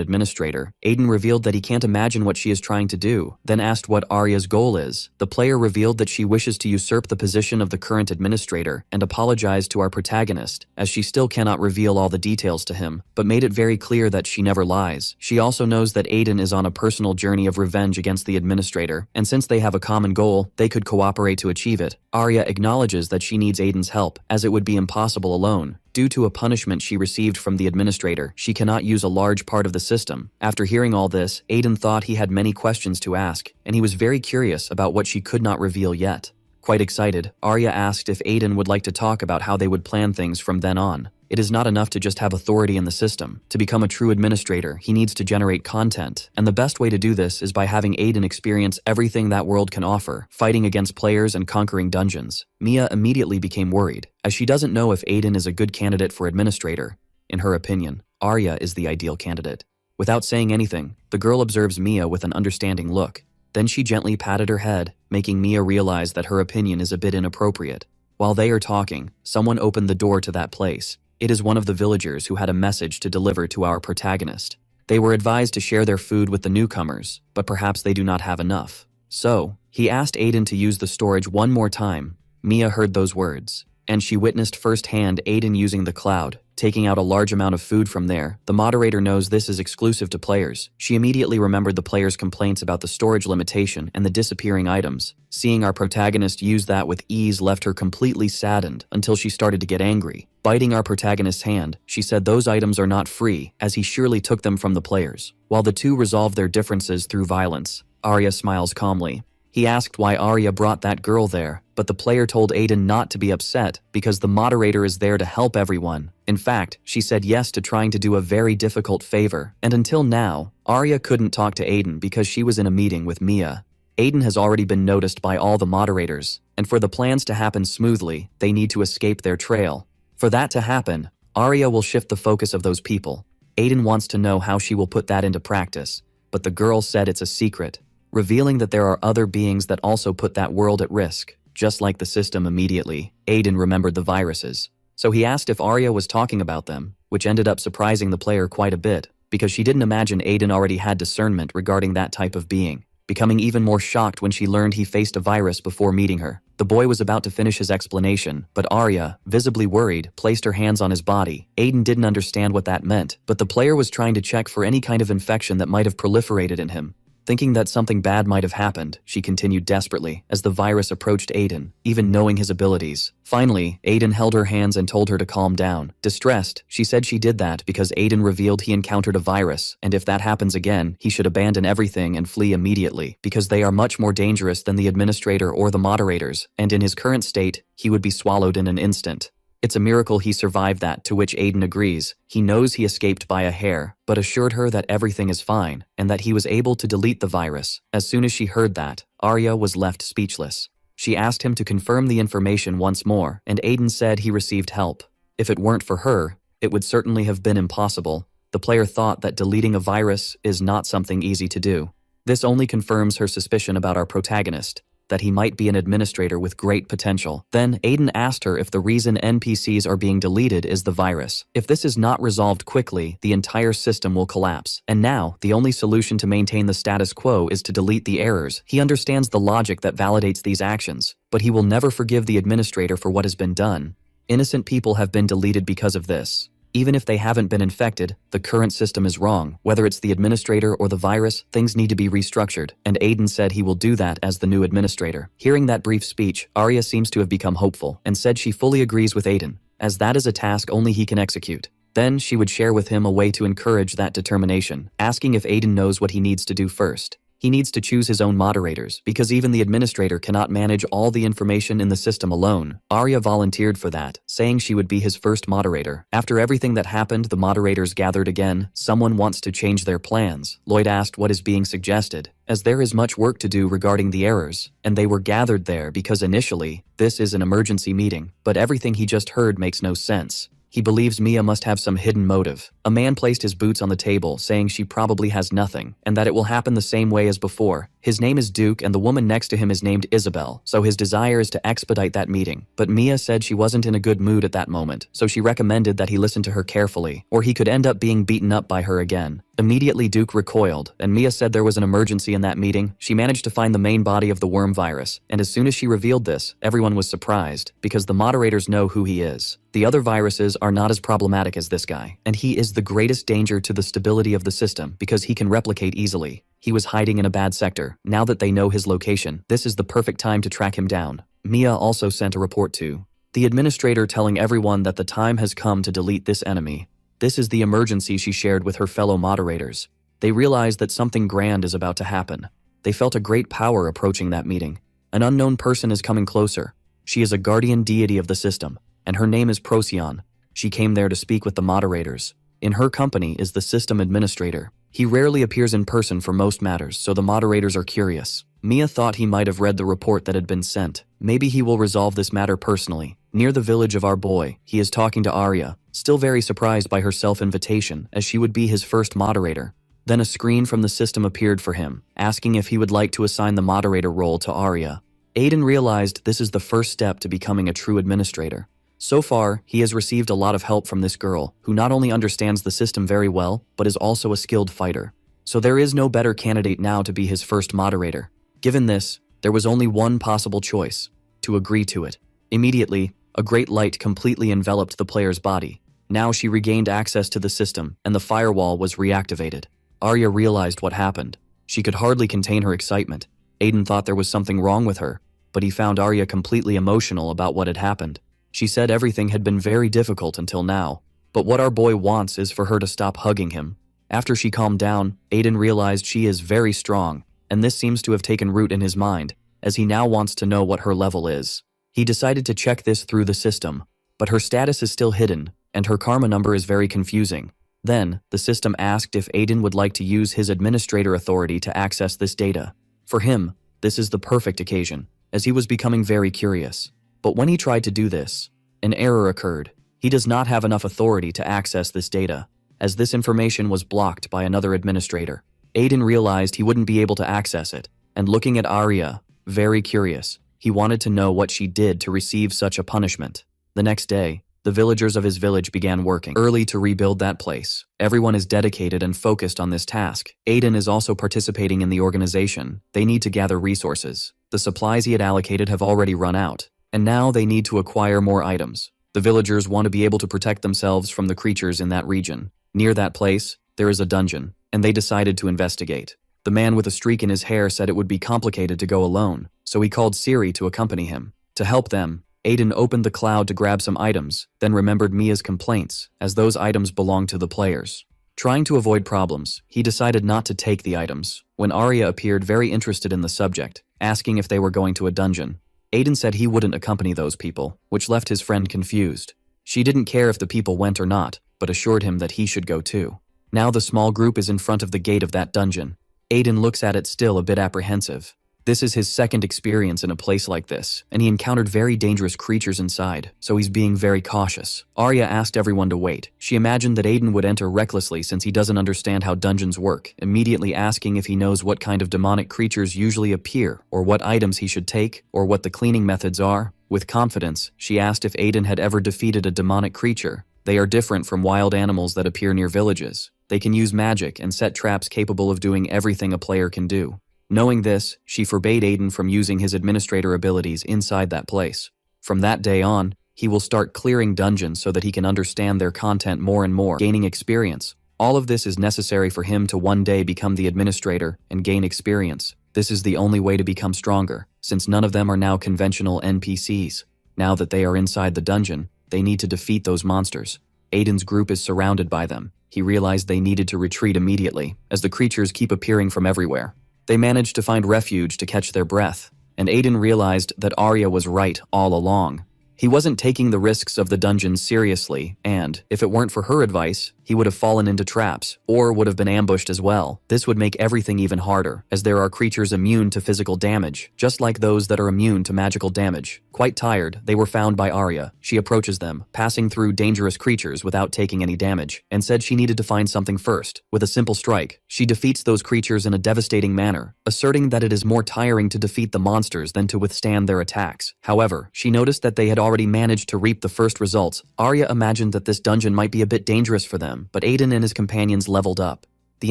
administrator. Aiden revealed that he can't imagine what she is trying to do, then asked what Arya's goal is. The player revealed that she wishes to usurp the position of the current administrator, and apologized to our protagonist, as she still cannot reveal all the details to him, but made it very clear that she never lies. She also knows that Aiden is on a personal journey of revenge against the administrator, and since they have a common goal, they could cooperate to achieve it. Arya acknowledges that she needs Aiden's help, as it would be impossible alone. Due to a punishment she received from the administrator, she cannot use a large part of the system. After hearing all this, Aiden thought he had many questions to ask, and he was very curious about what she could not reveal yet. Quite excited, Arya asked if Aiden would like to talk about how they would plan things from then on. It is not enough to just have authority in the system. To become a true administrator, he needs to generate content, and the best way to do this is by having Aiden experience everything that world can offer, fighting against players and conquering dungeons. Mia immediately became worried, as she doesn't know if Aiden is a good candidate for administrator. In her opinion, Arya is the ideal candidate. Without saying anything, the girl observes Mia with an understanding look. Then she gently patted her head, making Mia realize that her opinion is a bit inappropriate. While they are talking, someone opened the door to that place. It is one of the villagers who had a message to deliver to our protagonist. They were advised to share their food with the newcomers, but perhaps they do not have enough. So, He asked Aiden to use the storage one more time. Mia heard those words, and she witnessed firsthand Aiden using the cloud, taking out a large amount of food from there. The moderator knows this is exclusive to players. She immediately remembered the players' complaints about the storage limitation and the disappearing items. Seeing our protagonist use that with ease left her completely saddened until she started to get angry. Biting our protagonist's hand, she said those items are not free, as he surely took them from the players. While the two resolve their differences through violence, Arya smiles calmly. He asked why Arya brought that girl there, but the player told Aiden not to be upset because the moderator is there to help everyone. In fact, she said yes to trying to do a very difficult favor, and until now, Arya couldn't talk to Aiden because she was in a meeting with Mia. Aiden has already been noticed by all the moderators, and for the plans to happen smoothly, they need to escape their trail. For that to happen, Arya will shift the focus of those people. Aiden wants to know how she will put that into practice, but the girl said it's a secret, revealing that there are other beings that also put that world at risk. Just like the system immediately, Aiden remembered the viruses. So he asked if Arya was talking about them, which ended up surprising the player quite a bit, because she didn't imagine Aiden already had discernment regarding that type of being, becoming even more shocked when she learned he faced a virus before meeting her. The boy was about to finish his explanation, but Arya, visibly worried, placed her hands on his body. Aiden didn't understand what that meant, but the player was trying to check for any kind of infection that might have proliferated in him. Thinking that something bad might have happened, she continued desperately as the virus approached Aiden, even knowing his abilities. Finally, Aiden held her hands and told her to calm down. Distressed, she said she did that because Aiden revealed he encountered a virus, and if that happens again, he should abandon everything and flee immediately, because they are much more dangerous than the administrator or the moderators, and in his current state, he would be swallowed in an instant. It's a miracle he survived that, to which Aiden agrees. He knows he escaped by a hair, but assured her that everything is fine, and that he was able to delete the virus. As soon as she heard that, Arya was left speechless. She asked him to confirm the information once more, and Aiden said he received help. If it weren't for her, it would certainly have been impossible. The player thought that deleting a virus is not something easy to do. This only confirms her suspicion about our protagonist, that he might be an administrator with great potential. Then Aiden asked her if the reason NPCs are being deleted is the virus. If this is not resolved quickly, the entire system will collapse. And now, the only solution to maintain the status quo is to delete the errors. He understands the logic that validates these actions, but he will never forgive the administrator for what has been done. Innocent people have been deleted because of this. Even if they haven't been infected, the current system is wrong. Whether it's the administrator or the virus, things need to be restructured, and Aiden said he will do that as the new administrator. Hearing that brief speech, Arya seems to have become hopeful, and said she fully agrees with Aiden, as that is a task only he can execute. Then she would share with him a way to encourage that determination, asking if Aiden knows what he needs to do first. He needs to choose his own moderators, because even the administrator cannot manage all the information in the system alone. Arya volunteered for that, saying she would be his first moderator. After everything that happened, the moderators gathered again. Someone wants to change their plans. Lloyd asked what is being suggested, as there is much work to do regarding the errors, and they were gathered there because initially, this is an emergency meeting, but everything he just heard makes no sense. He believes Mia must have some hidden motive. A man placed his boots on the table, saying she probably has nothing, and that it will happen the same way as before. His name is Duke, and the woman next to him is named Isabel, so his desire is to expedite that meeting. But Mia said she wasn't in a good mood at that moment, so she recommended that he listen to her carefully, or he could end up being beaten up by her again. Immediately Duke recoiled, and Mia said there was an emergency in that meeting. She managed to find the main body of the worm virus, and as soon as she revealed this, everyone was surprised, because the moderators know who he is. The other viruses are not as problematic as this guy, and he is the greatest danger to the stability of the system because he can replicate easily. He was hiding in a bad sector. Now that they know his location, this is the perfect time to track him down. Mia also sent a report to the administrator telling everyone that the time has come to delete this enemy. This is the emergency she shared with her fellow moderators. They realized that something grand is about to happen. They felt a great power approaching that meeting. An unknown person is coming closer. She is a guardian deity of the system, and her name is Procyon. She came there to speak with the moderators. In her company is the system administrator. He rarely appears in person for most matters, so the moderators are curious. Mia thought he might have read the report that had been sent. Maybe he will resolve this matter personally. Near the village of our boy, he is talking to Arya, still very surprised by her self-invitation, as she would be his first moderator. Then a screen from the system appeared for him, asking if he would like to assign the moderator role to Arya. Aiden realized this is the first step to becoming a true administrator. So far, he has received a lot of help from this girl, who not only understands the system very well, but is also a skilled fighter. So there is no better candidate now to be his first moderator. Given this, There was only one possible choice: to agree to it. Immediately, a great light completely enveloped the player's body. Now she regained access to the system, and the firewall was reactivated. Arya realized what happened. She could hardly contain her excitement. Aiden thought there was something wrong with her, but he found Arya completely emotional about what had happened. She said everything had been very difficult until now, but what our boy wants is for her to stop hugging him. After she calmed down, Aiden realized she is very strong, and this seems to have taken root in his mind, as he now wants to know what her level is. He decided to check this through the system, but her status is still hidden, and her karma number is very confusing. Then, the system asked if Aiden would like to use his administrator authority to access this data. For him, this is the perfect occasion, as he was becoming very curious. But when he tried to do this, an error occurred. He does not have enough authority to access this data, as this information was blocked by another administrator. Aiden realized he wouldn't be able to access it, and looking at Arya, very curious, he wanted to know what she did to receive such a punishment. The next day, the villagers of his village began working early to rebuild that place. Everyone is dedicated and focused on this task. Aiden is also participating in the organization. They need to gather resources. The supplies he had allocated have already run out, and now they need to acquire more items. The villagers want to be able to protect themselves from the creatures in that region. Near that place, there is a dungeon, and they decided to investigate. The man with a streak in his hair said it would be complicated to go alone, so he called Siri to accompany him. To help them, Aiden opened the cloud to grab some items, then remembered Mia's complaints, as those items belonged to the players. Trying to avoid problems, he decided not to take the items, when Arya appeared very interested in the subject, asking if they were going to a dungeon. Aiden said he wouldn't accompany those people, which left his friend confused. She didn't care if the people went or not, but assured him that he should go too. Now the small group is in front of the gate of that dungeon. Aiden looks at it still a bit apprehensive. This is his second experience in a place like this, and he encountered very dangerous creatures inside, so he's being very cautious. Arya asked everyone to wait. She imagined that Aiden would enter recklessly since he doesn't understand how dungeons work, immediately asking if he knows what kind of demonic creatures usually appear, or what items he should take, or what the cleaning methods are. With confidence, she asked if Aiden had ever defeated a demonic creature. They are different from wild animals that appear near villages. They can use magic and set traps capable of doing everything a player can do. Knowing this, she forbade Aiden from using his administrator abilities inside that place. From that day on, he will start clearing dungeons so that he can understand their content more and more, gaining experience. All of this is necessary for him to one day become the administrator and gain experience. This is the only way to become stronger, since none of them are now conventional NPCs. Now that they are inside the dungeon, they need to defeat those monsters. Aiden's group is surrounded by them. He realized they needed to retreat immediately, as the creatures keep appearing from everywhere. They managed to find refuge to catch their breath, and Aiden realized that Arya was right all along. He wasn't taking the risks of the dungeon seriously, and, if it weren't for her advice, he would have fallen into traps, or would have been ambushed as well. This would make everything even harder, as there are creatures immune to physical damage, just like those that are immune to magical damage. Quite tired, they were found by Arya. She approaches them, passing through dangerous creatures without taking any damage, and said she needed to find something first. With a simple strike, she defeats those creatures in a devastating manner, asserting that it is more tiring to defeat the monsters than to withstand their attacks. However, she noticed that they had already managed to reap the first results. Arya imagined that this dungeon might be a bit dangerous for them, but Aiden and his companions leveled up. The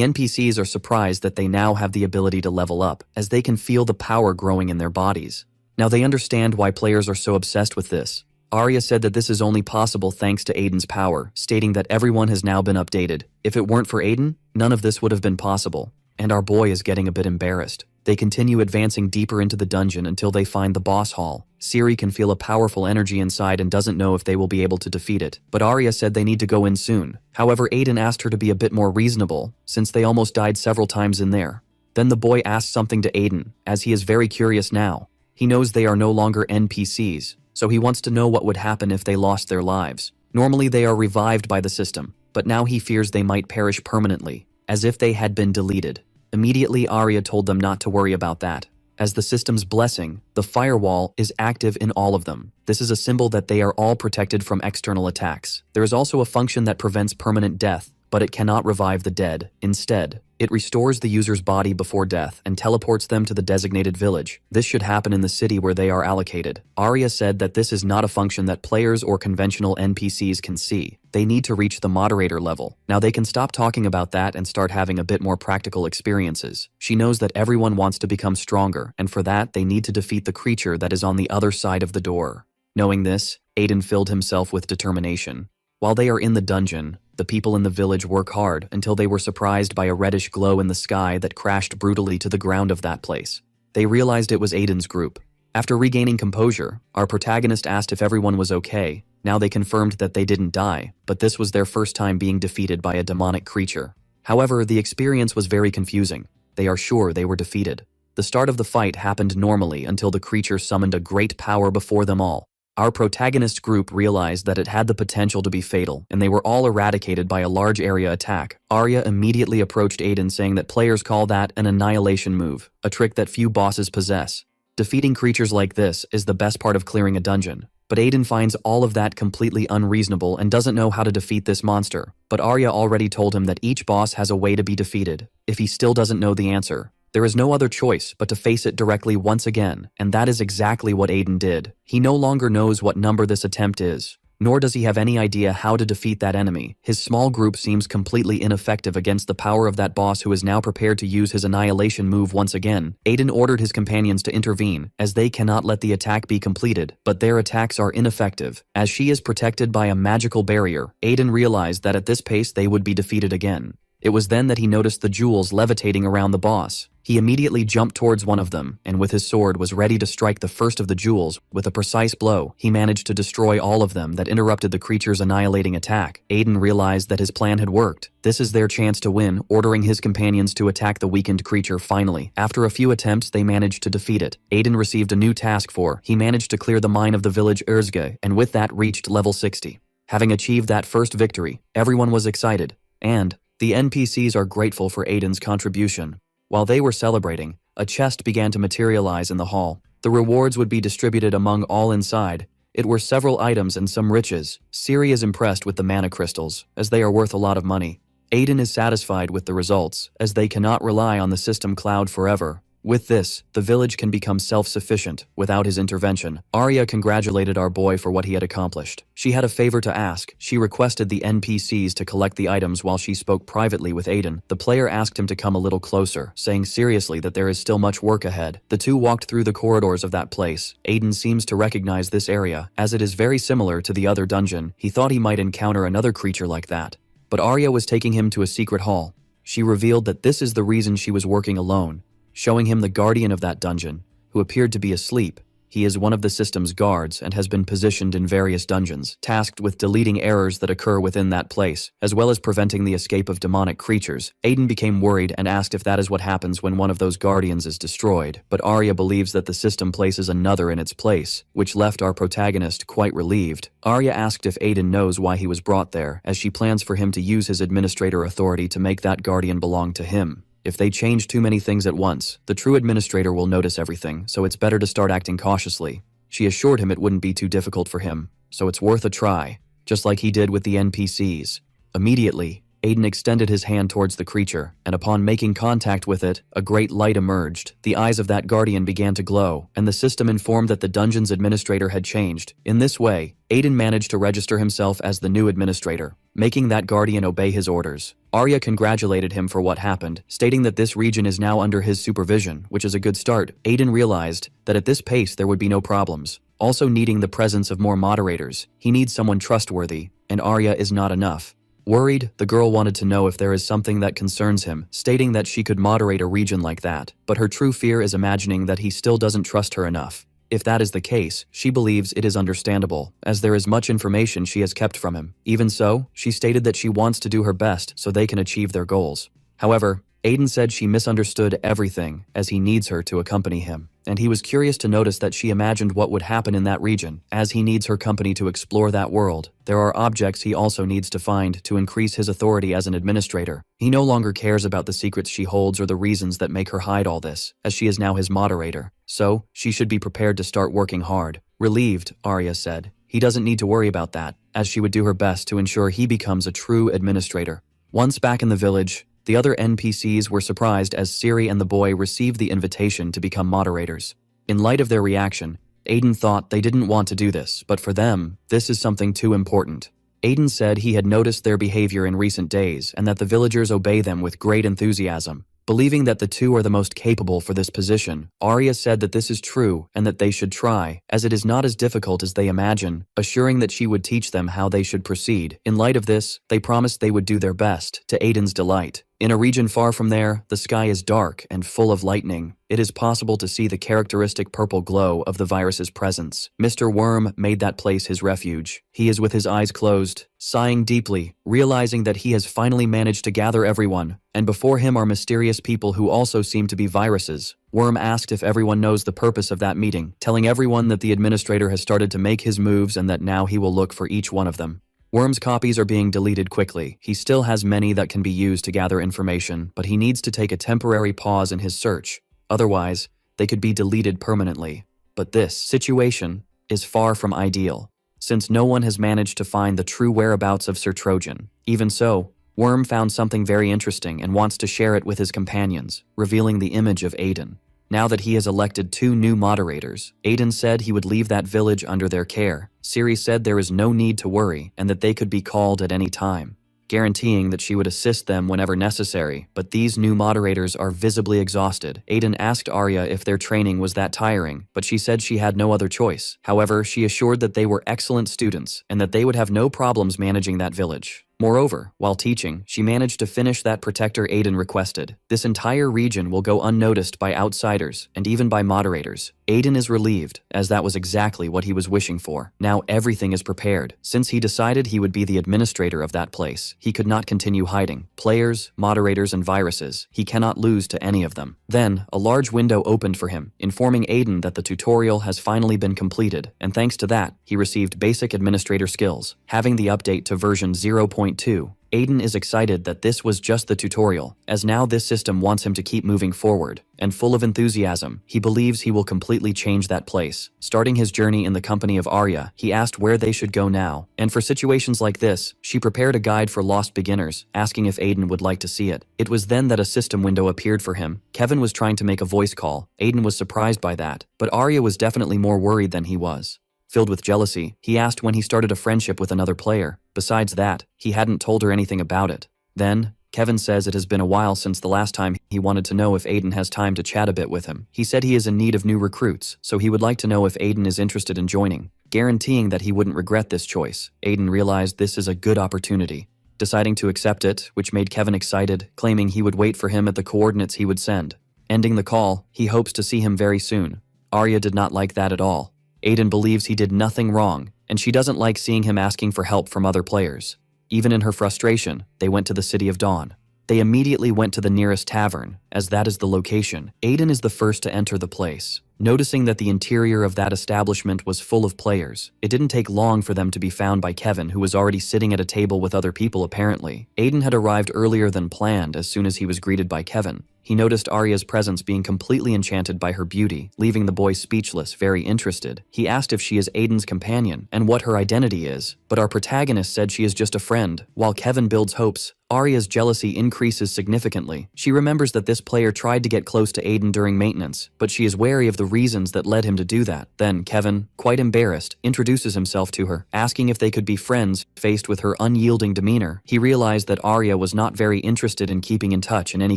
NPCs are surprised that they now have the ability to level up, as they can feel the power growing in their bodies. Now they understand why players are so obsessed with this. Arya said that this is only possible thanks to Aiden's power, stating that everyone has now been updated. If it weren't for Aiden, none of this would have been possible. And our boy is getting a bit embarrassed. They continue advancing deeper into the dungeon until they find the boss hall. Siri can feel a powerful energy inside and doesn't know if they will be able to defeat it, but Arya said they need to go in soon. However, Aiden asked her to be a bit more reasonable, since they almost died several times in there. Then the boy asked something to Aiden, as he is very curious now. He knows they are no longer NPCs, so he wants to know what would happen if they lost their lives. Normally they are revived by the system, but now he fears they might perish permanently, as if they had been deleted. Immediately, Arya told them not to worry about that. As the system's blessing, the firewall is active in all of them. This is a symbol that they are all protected from external attacks. There is also a function that prevents permanent death, but it cannot revive the dead. Instead, it restores the user's body before death and teleports them to the designated village. This should happen in the city where they are allocated. Arya said that this is not a function that players or conventional NPCs can see. They need to reach the moderator level. Now they can stop talking about that and start having a bit more practical experiences. She knows that everyone wants to become stronger, and for that they need to defeat the creature that is on the other side of the door. Knowing this, Aiden filled himself with determination. While they are in the dungeon, the people in the village work hard until they were surprised by a reddish glow in the sky that crashed brutally to the ground of that place. They realized it was Aiden's group. After regaining composure, our protagonist asked if everyone was okay. Now they confirmed that they didn't die, but this was their first time being defeated by a demonic creature. However, the experience was very confusing. They are sure they were defeated. The start of the fight happened normally until the creature summoned a great power before them all. Our protagonist group realized that it had the potential to be fatal, and they were all eradicated by a large area attack. Arya immediately approached Aiden, saying that players call that an annihilation move, a trick that few bosses possess. Defeating creatures like this is the best part of clearing a dungeon, but Aiden finds all of that completely unreasonable and doesn't know how to defeat this monster. But Arya already told him that each boss has a way to be defeated. If he still doesn't know the answer, there is no other choice but to face it directly once again, and that is exactly what Aiden did. He no longer knows what number this attempt is, nor does he have any idea how to defeat that enemy. His small group seems completely ineffective against the power of that boss, who is now prepared to use his annihilation move once again. Aiden ordered his companions to intervene, as they cannot let the attack be completed, but their attacks are ineffective. As she is protected by a magical barrier, Aiden realized that at this pace they would be defeated again. It was then that he noticed the jewels levitating around the boss. He immediately jumped towards one of them, and with his sword was ready to strike the first of the jewels. With a precise blow, he managed to destroy all of them that interrupted the creature's annihilating attack. Aiden realized that his plan had worked. This is their chance to win, ordering his companions to attack the weakened creature finally. After a few attempts, they managed to defeat it. Aiden received a new task for. He managed to clear the mine of the village Erzge, and with that reached level 60. Having achieved that first victory, everyone was excited, and the NPCs are grateful for Aiden's contribution. While they were celebrating, a chest began to materialize in the hall. The rewards would be distributed among all inside. It were several items and some riches. Ciri is impressed with the mana crystals, as they are worth a lot of money. Aiden is satisfied with the results, as they cannot rely on the system cloud forever. With this, the village can become self-sufficient without his intervention. Arya congratulated our boy for what he had accomplished. She had a favor to ask. She requested the NPCs to collect the items while she spoke privately with Aiden. The player asked him to come a little closer, saying seriously that there is still much work ahead. The two walked through the corridors of that place. Aiden seems to recognize this area, as it is very similar to the other dungeon. He thought he might encounter another creature like that. But Arya was taking him to a secret hall. She revealed that this is the reason she was working alone, showing him the guardian of that dungeon, who appeared to be asleep. He is one of the system's guards and has been positioned in various dungeons, tasked with deleting errors that occur within that place, as well as preventing the escape of demonic creatures. Aiden became worried and asked if that is what happens when one of those guardians is destroyed, but Arya believes that the system places another in its place, which left our protagonist quite relieved. Arya asked if Aiden knows why he was brought there, as she plans for him to use his administrator authority to make that guardian belong to him. If they change too many things at once, the true administrator will notice everything, so it's better to start acting cautiously. She assured him it wouldn't be too difficult for him, so it's worth a try, just like he did with the NPCs. Immediately, Aiden extended his hand towards the creature, and upon making contact with it, a great light emerged. The eyes of that guardian began to glow, and the system informed that the dungeon's administrator had changed. In this way, Aiden managed to register himself as the new administrator, making that guardian obey his orders. Arya congratulated him for what happened, stating that this region is now under his supervision, which is a good start. Aiden realized that at this pace there would be no problems. Also needing the presence of more moderators, he needs someone trustworthy, and Arya is not enough. Worried, the girl wanted to know if there is something that concerns him, stating that she could moderate a region like that, but her true fear is imagining that he still doesn't trust her enough. If that is the case, she believes it is understandable, as there is much information she has kept from him. Even so, she stated that she wants to do her best so they can achieve their goals. However, Aiden said she misunderstood everything, as he needs her to accompany him, and he was curious to notice that she imagined what would happen in that region, as he needs her company to explore that world. There are objects he also needs to find to increase his authority as an administrator. He no longer cares about the secrets she holds or the reasons that make her hide all this, as she is now his moderator. So, she should be prepared to start working hard. Relieved, Arya said. He doesn't need to worry about that, as she would do her best to ensure he becomes a true administrator. Once back in the village, the other NPCs were surprised as Ciri and the boy received the invitation to become moderators. In light of their reaction, Aiden thought they didn't want to do this, but for them, this is something too important. Aiden said he had noticed their behavior in recent days and that the villagers obey them with great enthusiasm. Believing that the two are the most capable for this position, Arya said that this is true and that they should try, as it is not as difficult as they imagine, assuring that she would teach them how they should proceed. In light of this, they promised they would do their best, to Aiden's delight. In a region far from there, the sky is dark and full of lightning. It is possible to see the characteristic purple glow of the virus's presence. Mr. Worm made that place his refuge. He is with his eyes closed, sighing deeply, realizing that he has finally managed to gather everyone, and before him are mysterious people who also seem to be viruses. Worm asked if everyone knows the purpose of that meeting, telling everyone that the administrator has started to make his moves and that now he will look for each one of them. Worm's copies are being deleted quickly. He still has many that can be used to gather information, but he needs to take a temporary pause in his search. Otherwise, they could be deleted permanently. But this situation is far from ideal, since no one has managed to find the true whereabouts of Sir Trojan. Even so, Worm found something very interesting and wants to share it with his companions, revealing the image of Aiden. Now that he has elected 2 new moderators, Aiden said he would leave that village under their care. Siri said there is no need to worry and that they could be called at any time, guaranteeing that she would assist them whenever necessary, but these new moderators are visibly exhausted. Aiden asked Arya if their training was that tiring, but she said she had no other choice. However, she assured that they were excellent students and that they would have no problems managing that village. Moreover, while teaching, she managed to finish that protector Aiden requested. This entire region will go unnoticed by outsiders and even by moderators. Aiden is relieved, as that was exactly what he was wishing for. Now everything is prepared. Since he decided he would be the administrator of that place, he could not continue hiding. Players, moderators, and viruses, he cannot lose to any of them. Then, a large window opened for him, informing Aiden that the tutorial has finally been completed, and thanks to that, he received basic administrator skills. Having the update to version 0.2, Aiden is excited that this was just the tutorial, as now this system wants him to keep moving forward. And full of enthusiasm, he believes he will completely change that place. Starting his journey in the company of Arya, he asked where they should go now. And for situations like this, she prepared a guide for lost beginners, asking if Aiden would like to see it. It was then that a system window appeared for him. Kevin was trying to make a voice call. Aiden was surprised by that, but Arya was definitely more worried than he was. Filled with jealousy, he asked when he started a friendship with another player. Besides that, he hadn't told her anything about it. Then, Kevin says it has been a while since the last time. He wanted to know if Aiden has time to chat a bit with him. He said he is in need of new recruits, so he would like to know if Aiden is interested in joining, guaranteeing that he wouldn't regret this choice. Aiden realized this is a good opportunity, deciding to accept it, which made Kevin excited, claiming he would wait for him at the coordinates he would send. Ending the call, he hopes to see him very soon. Arya did not like that at all. Aiden believes he did nothing wrong, and she doesn't like seeing him asking for help from other players. Even in her frustration, they went to the City of Dawn. They immediately went to the nearest tavern, as that is the location. Aiden is the first to enter the place. Noticing that the interior of that establishment was full of players, it didn't take long for them to be found by Kevin, who was already sitting at a table with other people apparently. Aiden had arrived earlier than planned as soon as he was greeted by Kevin. He noticed Arya's presence being completely enchanted by her beauty, leaving the boy speechless, very interested. He asked if she is Aiden's companion and what her identity is, but our protagonist said she is just a friend. While Kevin builds hopes, Arya's jealousy increases significantly. She remembers that this player tried to get close to Aiden during maintenance, but she is wary of the reasons that led him to do that. Then Kevin, quite embarrassed, introduces himself to her, asking if they could be friends. Faced with her unyielding demeanor, he realized that Arya was not very interested in keeping in touch in any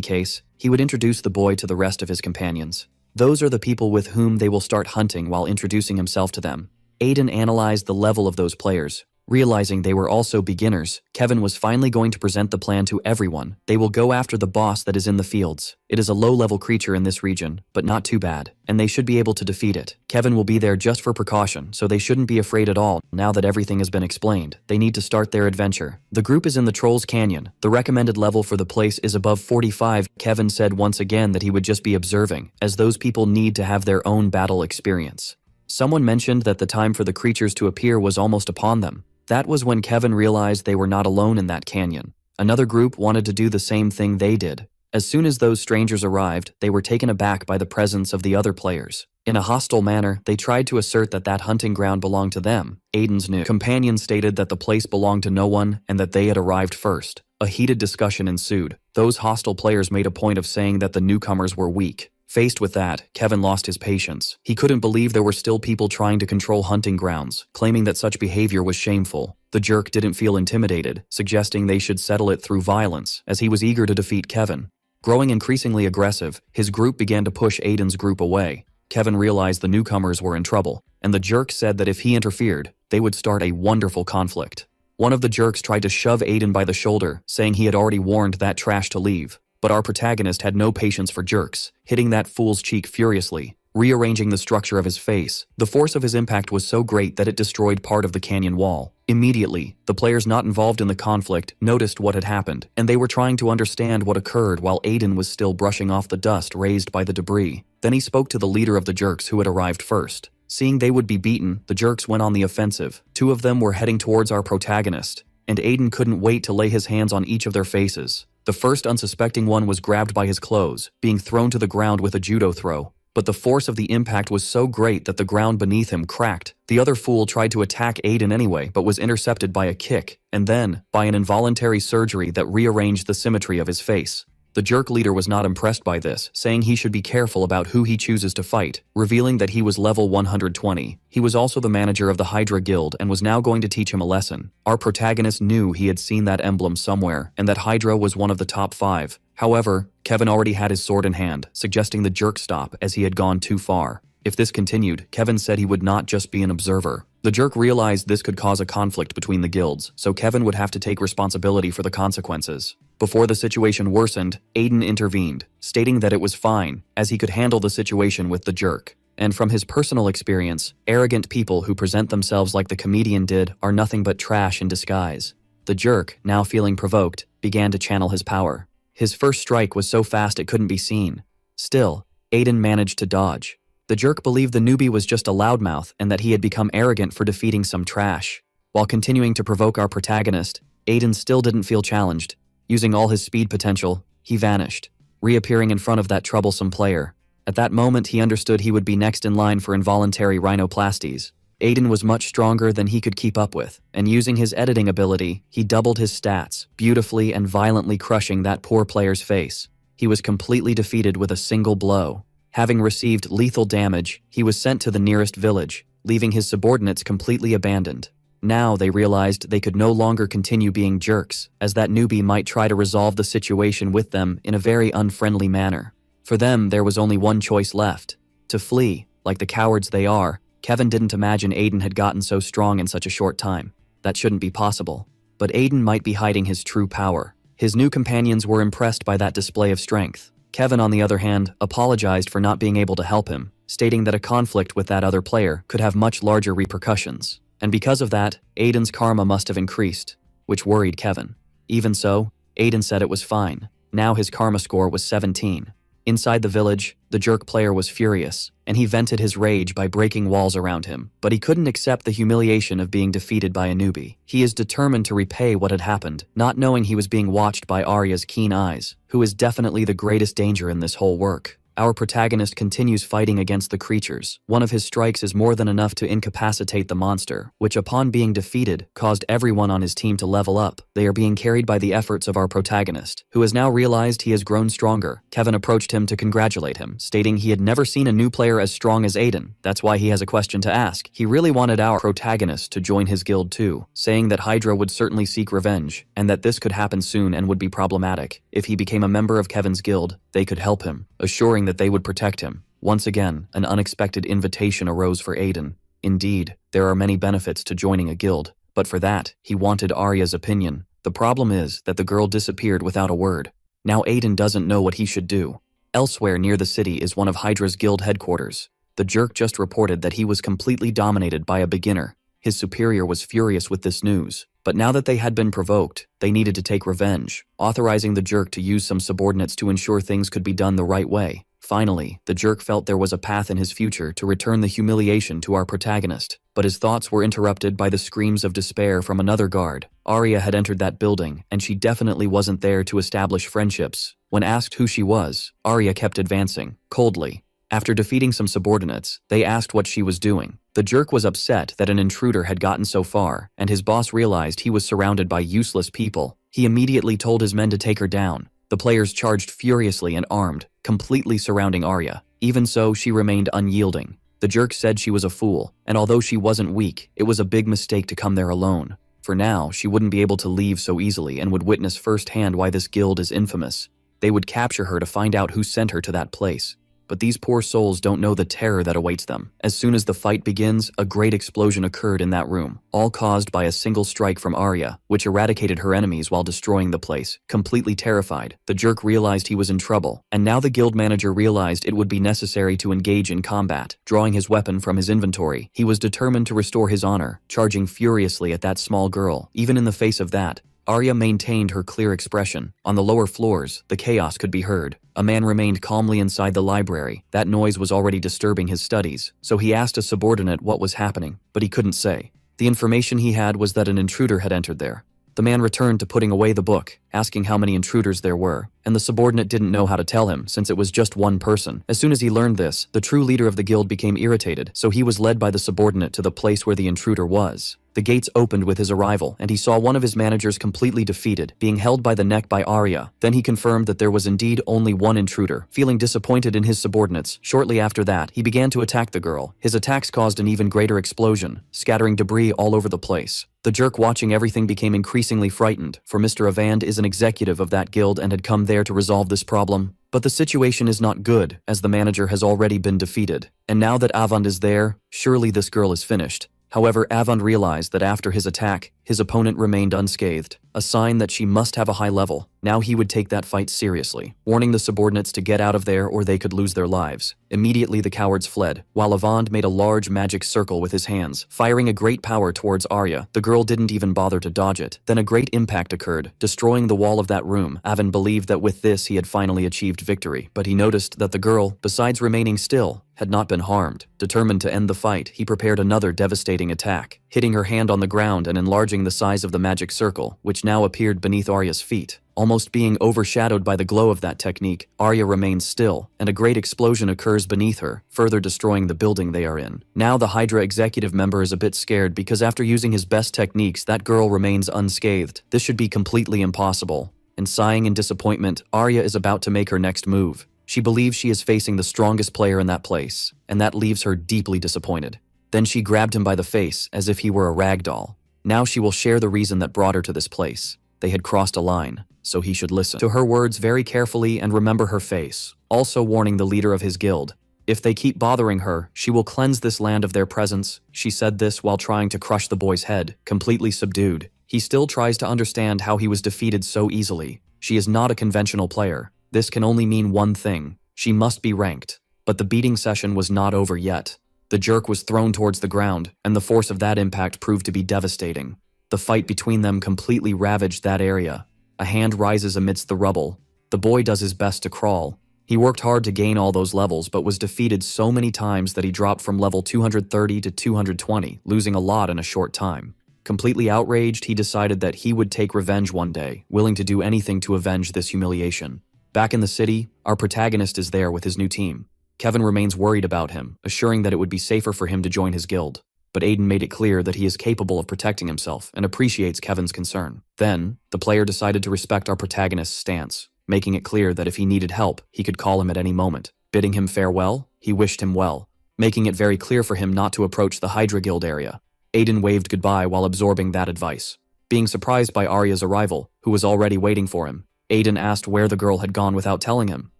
case. He would introduce the boy to the rest of his companions. Those are the people with whom they will start hunting while introducing himself to them. Aiden analyzed the level of those players. Realizing they were also beginners, Kevin was finally going to present the plan to everyone. They will go after the boss that is in the fields. It is a low-level creature in this region, but not too bad, and they should be able to defeat it. Kevin will be there just for precaution, so they shouldn't be afraid at all. Now that everything has been explained, they need to start their adventure. The group is in the Trolls Canyon. The recommended level for the place is above 45. Kevin said once again that he would just be observing, as those people need to have their own battle experience. Someone mentioned that the time for the creatures to appear was almost upon them. That was when Kevin realized they were not alone in that canyon. Another group wanted to do the same thing they did. As soon as those strangers arrived, they were taken aback by the presence of the other players. In a hostile manner, they tried to assert that that hunting ground belonged to them. Aiden's new companion stated that the place belonged to no one and that they had arrived first. A heated discussion ensued. Those hostile players made a point of saying that the newcomers were weak. Faced with that, Kevin lost his patience. He couldn't believe there were still people trying to control hunting grounds, claiming that such behavior was shameful. The jerk didn't feel intimidated, suggesting they should settle it through violence, as he was eager to defeat Kevin. Growing increasingly aggressive, his group began to push Aiden's group away. Kevin realized the newcomers were in trouble, and the jerk said that if he interfered, they would start a wonderful conflict. One of the jerks tried to shove Aiden by the shoulder, saying he had already warned that trash to leave. But our protagonist had no patience for jerks, hitting that fool's cheek furiously, rearranging the structure of his face. The force of his impact was so great that it destroyed part of the canyon wall. Immediately, the players not involved in the conflict noticed what had happened, and they were trying to understand what occurred while Aiden was still brushing off the dust raised by the debris. Then he spoke to the leader of the jerks who had arrived first. Seeing they would be beaten, the jerks went on the offensive. Two of them were heading towards our protagonist, and Aiden couldn't wait to lay his hands on each of their faces. The first unsuspecting one was grabbed by his clothes, being thrown to the ground with a judo throw. But the force of the impact was so great that the ground beneath him cracked. The other fool tried to attack Aiden anyway, but was intercepted by a kick, and then by an involuntary surgery that rearranged the symmetry of his face. The jerk leader was not impressed by this, saying he should be careful about who he chooses to fight, revealing that he was level 120. He was also the manager of the Hydra Guild and was now going to teach him a lesson. Our protagonist knew he had seen that emblem somewhere, and that Hydra was one of the top 5. However, Kevin already had his sword in hand, suggesting the jerk stop as he had gone too far. If this continued, Kevin said he would not just be an observer. The jerk realized this could cause a conflict between the guilds, so Kevin would have to take responsibility for the consequences. Before the situation worsened, Aiden intervened, stating that it was fine, as he could handle the situation with the jerk. And from his personal experience, arrogant people who present themselves like the comedian did are nothing but trash in disguise. The jerk, now feeling provoked, began to channel his power. His first strike was so fast it couldn't be seen. Still, Aiden managed to dodge. The jerk believed the newbie was just a loudmouth and that he had become arrogant for defeating some trash. While continuing to provoke our protagonist, Aiden still didn't feel challenged. Using all his speed potential, he vanished, reappearing in front of that troublesome player. At that moment, he understood he would be next in line for involuntary rhinoplasties. Aiden was much stronger than he could keep up with, and using his editing ability, he doubled his stats, beautifully and violently crushing that poor player's face. He was completely defeated with a single blow. Having received lethal damage, he was sent to the nearest village, leaving his subordinates completely abandoned. Now they realized they could no longer continue being jerks, as that newbie might try to resolve the situation with them in a very unfriendly manner. For them, there was only one choice left: to flee. Like the cowards they are, Kevin didn't imagine Aiden had gotten so strong in such a short time. That shouldn't be possible. But Aiden might be hiding his true power. His new companions were impressed by that display of strength. Kevin, on the other hand, apologized for not being able to help him, stating that a conflict with that other player could have much larger repercussions. And because of that, Aiden's karma must have increased, which worried Kevin. Even so, Aiden said it was fine. Now his karma score was 17. Inside the village, the jerk player was furious, and he vented his rage by breaking walls around him. But he couldn't accept the humiliation of being defeated by a newbie. He is determined to repay what had happened, not knowing he was being watched by Arya's keen eyes, who is definitely the greatest danger in this whole work. Our protagonist continues fighting against the creatures. One of his strikes is more than enough to incapacitate the monster, which upon being defeated, caused everyone on his team to level up. They are being carried by the efforts of our protagonist, who has now realized he has grown stronger. Kevin approached him to congratulate him, stating he had never seen a new player as strong as Aiden. That's why he has a question to ask. He really wanted our protagonist to join his guild too, saying that Hydra would certainly seek revenge, and that this could happen soon and would be problematic. If he became a member of Kevin's guild, they could help him, assuring that they would protect him. Once again, an unexpected invitation arose for Aiden. Indeed, there are many benefits to joining a guild, but for that, he wanted Arya's opinion. The problem is that the girl disappeared without a word. Now Aiden doesn't know what he should do. Elsewhere near the city is one of Hydra's guild headquarters. The jerk just reported that he was completely dominated by a beginner. His superior was furious with this news, but now that they had been provoked, they needed to take revenge, authorizing the jerk to use some subordinates to ensure things could be done the right way. Finally, the jerk felt there was a path in his future to return the humiliation to our protagonist, but his thoughts were interrupted by the screams of despair from another guard. Arya had entered that building, and she definitely wasn't there to establish friendships. When asked who she was, Arya kept advancing, coldly. After defeating some subordinates, they asked what she was doing. The jerk was upset that an intruder had gotten so far, and his boss realized he was surrounded by useless people. He immediately told his men to take her down. The players charged furiously and armed, completely surrounding Arya. Even so, she remained unyielding. The jerk said she was a fool, and although she wasn't weak, it was a big mistake to come there alone. For now, she wouldn't be able to leave so easily and would witness firsthand why this guild is infamous. They would capture her to find out who sent her to that place. But these poor souls don't know the terror that awaits them. As soon as the fight begins, a great explosion occurred in that room, all caused by a single strike from Arya, which eradicated her enemies while destroying the place. Completely terrified, the jerk realized he was in trouble, and now the guild manager realized it would be necessary to engage in combat. Drawing his weapon from his inventory, he was determined to restore his honor, charging furiously at that small girl. Even in the face of that, Arya maintained her clear expression. On the lower floors, the chaos could be heard. A man remained calmly inside the library. That noise was already disturbing his studies, so he asked a subordinate what was happening, but he couldn't say. The information he had was that an intruder had entered there. The man returned to putting away the book, asking how many intruders there were, and the subordinate didn't know how to tell him since it was just one person. As soon as he learned this, the true leader of the guild became irritated, so he was led by the subordinate to the place where the intruder was. The gates opened with his arrival, and he saw one of his managers completely defeated, being held by the neck by Arya. Then he confirmed that there was indeed only one intruder. Feeling disappointed in his subordinates, shortly after that, he began to attack the girl. His attacks caused an even greater explosion, scattering debris all over the place. The jerk, watching everything, became increasingly frightened, for Mr. Avand is an executive of that guild and had come there to resolve this problem. But the situation is not good, as the manager has already been defeated. And now that Avand is there, surely this girl is finished. However, Avand realized that after his attack, his opponent remained unscathed, a sign that she must have a high level. Now he would take that fight seriously, warning the subordinates to get out of there or they could lose their lives. Immediately the cowards fled, while Avand made a large magic circle with his hands, firing a great power towards Arya. The girl didn't even bother to dodge it. Then a great impact occurred, destroying the wall of that room. Avand believed that with this he had finally achieved victory, but he noticed that the girl, besides remaining still, had not been harmed. Determined to end the fight, he prepared another devastating attack, hitting her hand on the ground and enlarging the size of the magic circle, which now appeared beneath Arya's feet. Almost being overshadowed by the glow of that technique, Arya remains still, and a great explosion occurs beneath her, further destroying the building they are in. Now the Hydra executive member is a bit scared because after using his best techniques, that girl remains unscathed. This should be completely impossible. And sighing in disappointment, Arya is about to make her next move. She believes she is facing the strongest player in that place, and that leaves her deeply disappointed. Then she grabbed him by the face as if he were a rag doll. Now she will share the reason that brought her to this place. They had crossed a line, so he should listen to her words very carefully and remember her face, also warning the leader of his guild. If they keep bothering her, she will cleanse this land of their presence. She said this while trying to crush the boy's head, completely subdued. He still tries to understand how he was defeated so easily. She is not a conventional player. This can only mean one thing. She must be ranked. But the beating session was not over yet. The jerk was thrown towards the ground, and the force of that impact proved to be devastating. The fight between them completely ravaged that area. A hand rises amidst the rubble. The boy does his best to crawl. He worked hard to gain all those levels, but was defeated so many times that he dropped from level 230 to 220, losing a lot in a short time. Completely outraged, he decided that he would take revenge one day, willing to do anything to avenge this humiliation. Back in the city, our protagonist is there with his new team. Kevin remains worried about him, assuring that it would be safer for him to join his guild. But Aiden made it clear that he is capable of protecting himself and appreciates Kevin's concern. Then, the player decided to respect our protagonist's stance, making it clear that if he needed help, he could call him at any moment. Bidding him farewell, he wished him well, making it very clear for him not to approach the Hydra Guild area. Aiden waved goodbye while absorbing that advice. Being surprised by Arya's arrival, who was already waiting for him, Aiden asked where the girl had gone without telling him.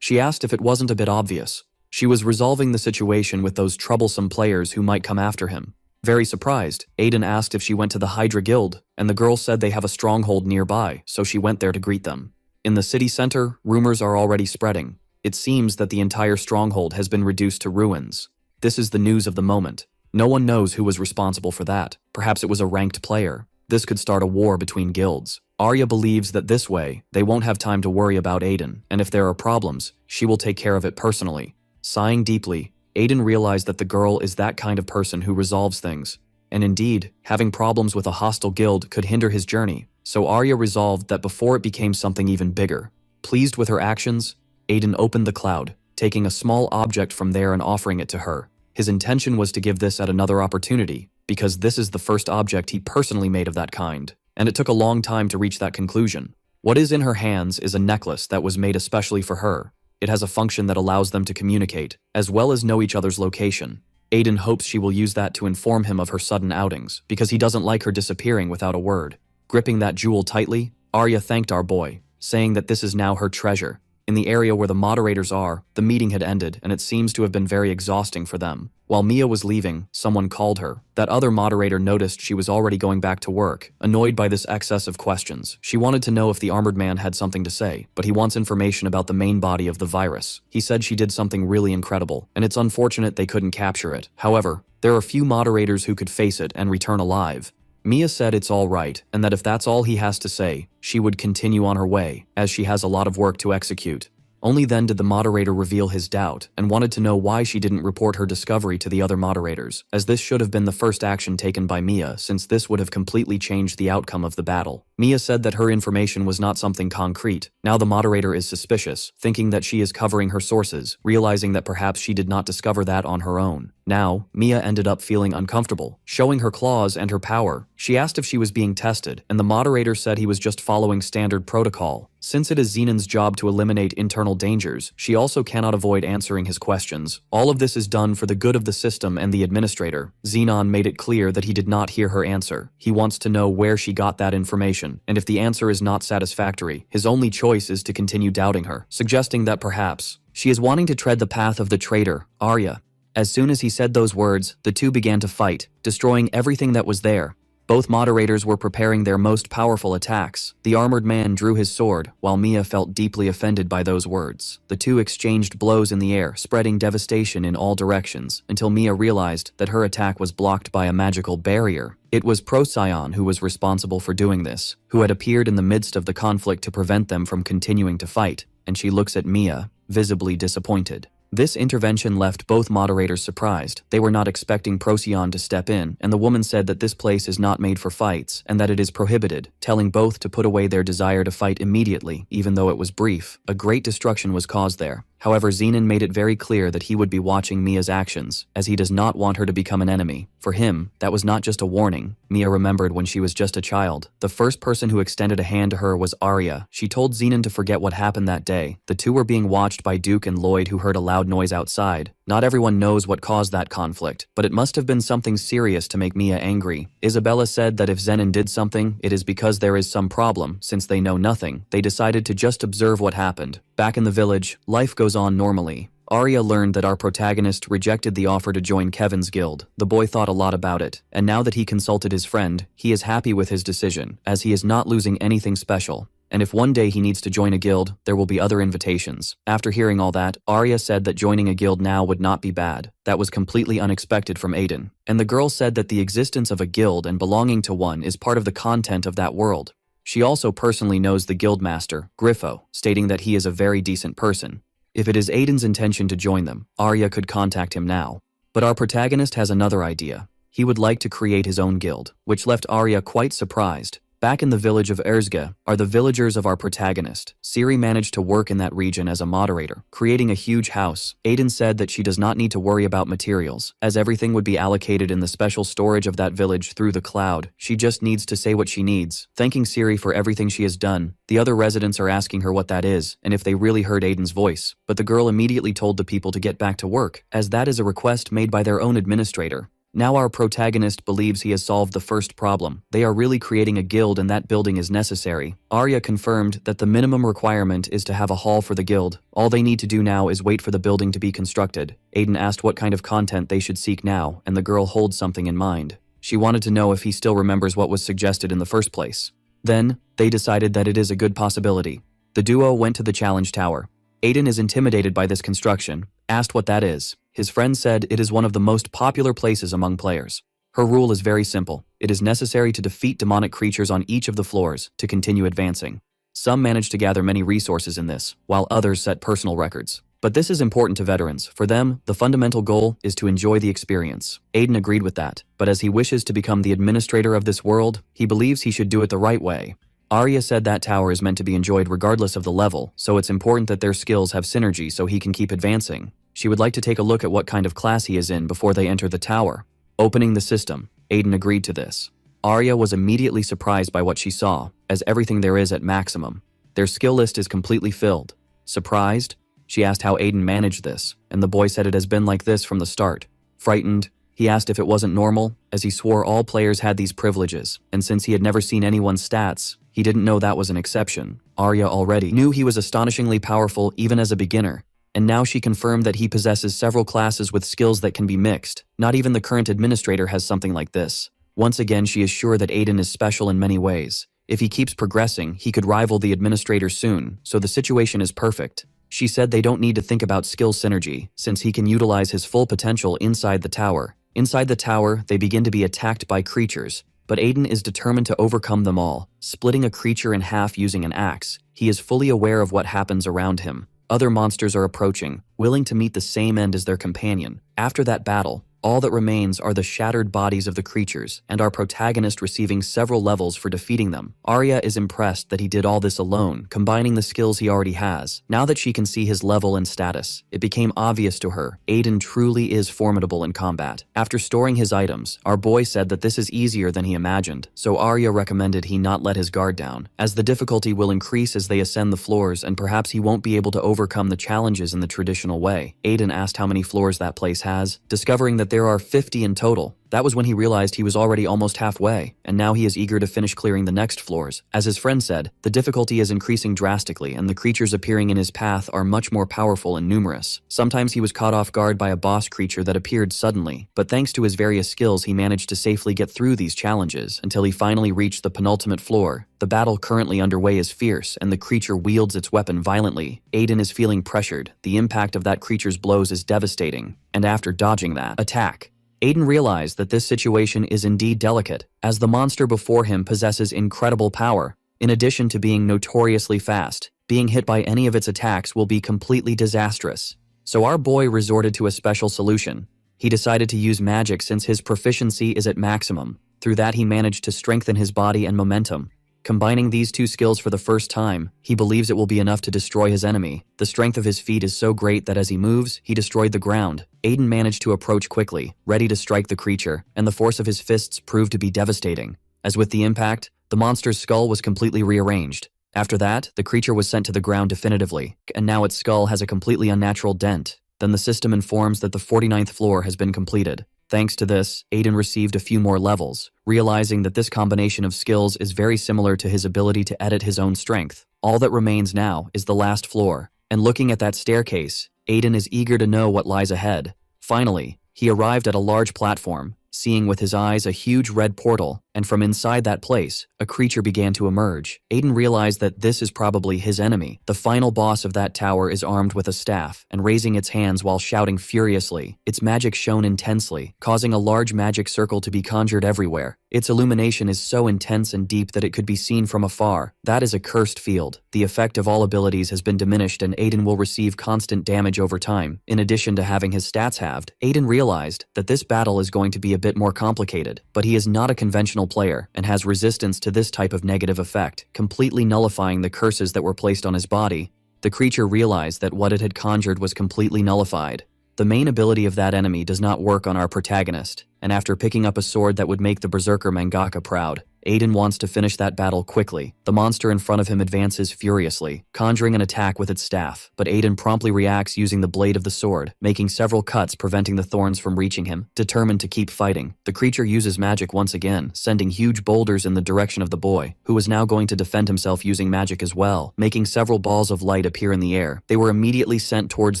She asked if it wasn't a bit obvious. She was resolving the situation with those troublesome players who might come after him. Very surprised, Aiden asked if she went to the Hydra Guild, and the girl said they have a stronghold nearby, so she went there to greet them. In the city center, rumors are already spreading. It seems that the entire stronghold has been reduced to ruins. This is the news of the moment. No one knows who was responsible for that. Perhaps it was a ranked player. This could start a war between guilds. Arya believes that this way, they won't have time to worry about Aiden, and if there are problems, she will take care of it personally. Sighing deeply, Aiden realized that the girl is that kind of person who resolves things. And indeed, having problems with a hostile guild could hinder his journey, so Arya resolved that before it became something even bigger. Pleased with her actions, Aiden opened the cloud, taking a small object from there and offering it to her. His intention was to give this at another opportunity, because this is the first object he personally made of that kind, and it took a long time to reach that conclusion. What is in her hands is a necklace that was made especially for her. It has a function that allows them to communicate, as well as know each other's location. Aiden hopes she will use that to inform him of her sudden outings, because he doesn't like her disappearing without a word. Gripping that jewel tightly, Arya thanked our boy, saying that this is now her treasure. In the area where the moderators are, the meeting had ended, and it seems to have been very exhausting for them. While Mia was leaving, someone called her. That other moderator noticed she was already going back to work, annoyed by this excess of questions. She wanted to know if the armored man had something to say, but he wants information about the main body of the virus. He said she did something really incredible, and it's unfortunate they couldn't capture it. However, there are few moderators who could face it and return alive. Mia said it's all right, and that if that's all he has to say, she would continue on her way, as she has a lot of work to execute. Only then did the moderator reveal his doubt, and wanted to know why she didn't report her discovery to the other moderators, as this should have been the first action taken by Mia, since this would have completely changed the outcome of the battle. Mia said that her information was not something concrete. Now the moderator is suspicious, thinking that she is covering her sources, realizing that perhaps she did not discover that on her own. Now, Mia ended up feeling uncomfortable, showing her claws and her power. She asked if she was being tested, and the moderator said he was just following standard protocol. Since it is Xenon's job to eliminate internal dangers, she also cannot avoid answering his questions. All of this is done for the good of the system and the administrator. Xenon made it clear that he did not hear her answer. He wants to know where she got that information, and if the answer is not satisfactory, his only choice is to continue doubting her, suggesting that perhaps she is wanting to tread the path of the traitor, Arya. As soon as he said those words, the two began to fight, destroying everything that was there. Both moderators were preparing their most powerful attacks. The armored man drew his sword, while Mia felt deeply offended by those words. The two exchanged blows in the air, spreading devastation in all directions, until Mia realized that her attack was blocked by a magical barrier. It was Procyon who was responsible for doing this, who had appeared in the midst of the conflict to prevent them from continuing to fight, and she looks at Mia, visibly disappointed. This intervention left both moderators surprised. They were not expecting Procyon to step in, and the woman said that this place is not made for fights, and that it is prohibited, telling both to put away their desire to fight immediately, even though it was brief. A great destruction was caused there. However, Xenon made it very clear that he would be watching Mia's actions, as he does not want her to become an enemy. For him, that was not just a warning. Mia remembered when she was just a child. The first person who extended a hand to her was Arya. She told Xenon to forget what happened that day. The two were being watched by Duke and Lloyd, who heard a loud noise outside. Not everyone knows what caused that conflict, but it must have been something serious to make Mia angry. Isabella said that if Xenon did something, it is because there is some problem. Since they know nothing, they decided to just observe what happened. Back in the village, life goes on normally. Arya learned that our protagonist rejected the offer to join Kevin's guild. The boy thought a lot about it, and now that he consulted his friend, he is happy with his decision, as he is not losing anything special. And if one day he needs to join a guild, there will be other invitations. After hearing all that, Arya said that joining a guild now would not be bad. That was completely unexpected from Aiden. And the girl said that the existence of a guild and belonging to one is part of the content of that world. She also personally knows the guildmaster, Griffo, stating that he is a very decent person. If it is Aiden's intention to join them, Arya could contact him now. But our protagonist has another idea. He would like to create his own guild, which left Arya quite surprised. Back in the village of Erzge are the villagers of our protagonist. Siri managed to work in that region as a moderator, creating a huge house. Aiden said that she does not need to worry about materials, as everything would be allocated in the special storage of that village through the cloud. She just needs to say what she needs, thanking Siri for everything she has done. The other residents are asking her what that is, and if they really heard Aiden's voice. But the girl immediately told the people to get back to work, as that is a request made by their own administrator. Now our protagonist believes he has solved the first problem. They are really creating a guild, and that building is necessary. Arya confirmed that the minimum requirement is to have a hall for the guild. All they need to do now is wait for the building to be constructed. Aiden asked what kind of content they should seek now, and the girl holds something in mind. She wanted to know if he still remembers what was suggested in the first place. Then, they decided that it is a good possibility. The duo went to the challenge tower. Aiden is intimidated by this construction, asked what that is. His friend said it is one of the most popular places among players. Her rule is very simple. It is necessary to defeat demonic creatures on each of the floors to continue advancing. Some manage to gather many resources in this, while others set personal records. But this is important to veterans. For them, the fundamental goal is to enjoy the experience. Aiden agreed with that, but as he wishes to become the administrator of this world, he believes he should do it the right way. Arya said that tower is meant to be enjoyed regardless of the level, so it's important that their skills have synergy so he can keep advancing. She would like to take a look at what kind of class he is in before they enter the tower. Opening the system, Aiden agreed to this. Arya was immediately surprised by what she saw, as everything there is at maximum. Their skill list is completely filled. Surprised? She asked how Aiden managed this, and the boy said it has been like this from the start. Frightened, he asked if it wasn't normal, as he swore all players had these privileges, and since he had never seen anyone's stats, he didn't know that was an exception. Arya already knew he was astonishingly powerful even as a beginner, and now she confirmed that he possesses several classes with skills that can be mixed. Not even the current administrator has something like this. Once again, she is sure that Aiden is special in many ways. If he keeps progressing, he could rival the administrator soon, so the situation is perfect. She said they don't need to think about skill synergy, since he can utilize his full potential inside the tower. Inside the tower, they begin to be attacked by creatures, but Aiden is determined to overcome them all, splitting a creature in half using an axe. He is fully aware of what happens around him. Other monsters are approaching, willing to meet the same end as their companion. After that battle, all that remains are the shattered bodies of the creatures, and our protagonist receiving several levels for defeating them. Arya is impressed that he did all this alone, combining the skills he already has. Now that she can see his level and status, it became obvious to her, Aiden truly is formidable in combat. After storing his items, our boy said that this is easier than he imagined, so Arya recommended he not let his guard down, as the difficulty will increase as they ascend the floors and perhaps he won't be able to overcome the challenges in the traditional way. Aiden asked how many floors that place has, discovering that there are 50 in total. That was when he realized he was already almost halfway, and now he is eager to finish clearing the next floors. As his friend said, the difficulty is increasing drastically and the creatures appearing in his path are much more powerful and numerous. Sometimes he was caught off guard by a boss creature that appeared suddenly, but thanks to his various skills he managed to safely get through these challenges until he finally reached the penultimate floor. The battle currently underway is fierce and the creature wields its weapon violently. Aiden is feeling pressured. The impact of that creature's blows is devastating, and after dodging that attack, Aiden realized that this situation is indeed delicate, as the monster before him possesses incredible power. In addition to being notoriously fast, being hit by any of its attacks will be completely disastrous. So our boy resorted to a special solution. He decided to use magic since his proficiency is at maximum. Through that he managed to strengthen his body and momentum. Combining these two skills for the first time, he believes it will be enough to destroy his enemy. The strength of his feet is so great that as he moves, he destroyed the ground. Aiden managed to approach quickly, ready to strike the creature, and the force of his fists proved to be devastating. As with the impact, the monster's skull was completely rearranged. After that, the creature was sent to the ground definitively, and now its skull has a completely unnatural dent. Then the system informs that the 49th floor has been completed. Thanks to this, Aiden received a few more levels, realizing that this combination of skills is very similar to his ability to edit his own strength. All that remains now is the last floor, and looking at that staircase, Aiden is eager to know what lies ahead. Finally, he arrived at a large platform, seeing with his eyes a huge red portal, and from inside that place, a creature began to emerge. Aiden realized that this is probably his enemy. The final boss of that tower is armed with a staff and raising its hands while shouting furiously. Its magic shone intensely, causing a large magic circle to be conjured everywhere. Its illumination is so intense and deep that it could be seen from afar. That is a cursed field. The effect of all abilities has been diminished and Aiden will receive constant damage over time. In addition to having his stats halved, Aiden realized that this battle is going to be a bit more complicated, but he is not a conventional player and has resistance to this type of negative effect, completely nullifying the curses that were placed on his body. The creature realized that what it had conjured was completely nullified. The main ability of that enemy does not work on our protagonist, and after picking up a sword that would make the berserker mangaka proud, Aiden wants to finish that battle quickly. The monster in front of him advances furiously, conjuring an attack with its staff, but Aiden promptly reacts using the blade of the sword, making several cuts preventing the thorns from reaching him. Determined to keep fighting, the creature uses magic once again, sending huge boulders in the direction of the boy, who was now going to defend himself using magic as well, making several balls of light appear in the air. They were immediately sent towards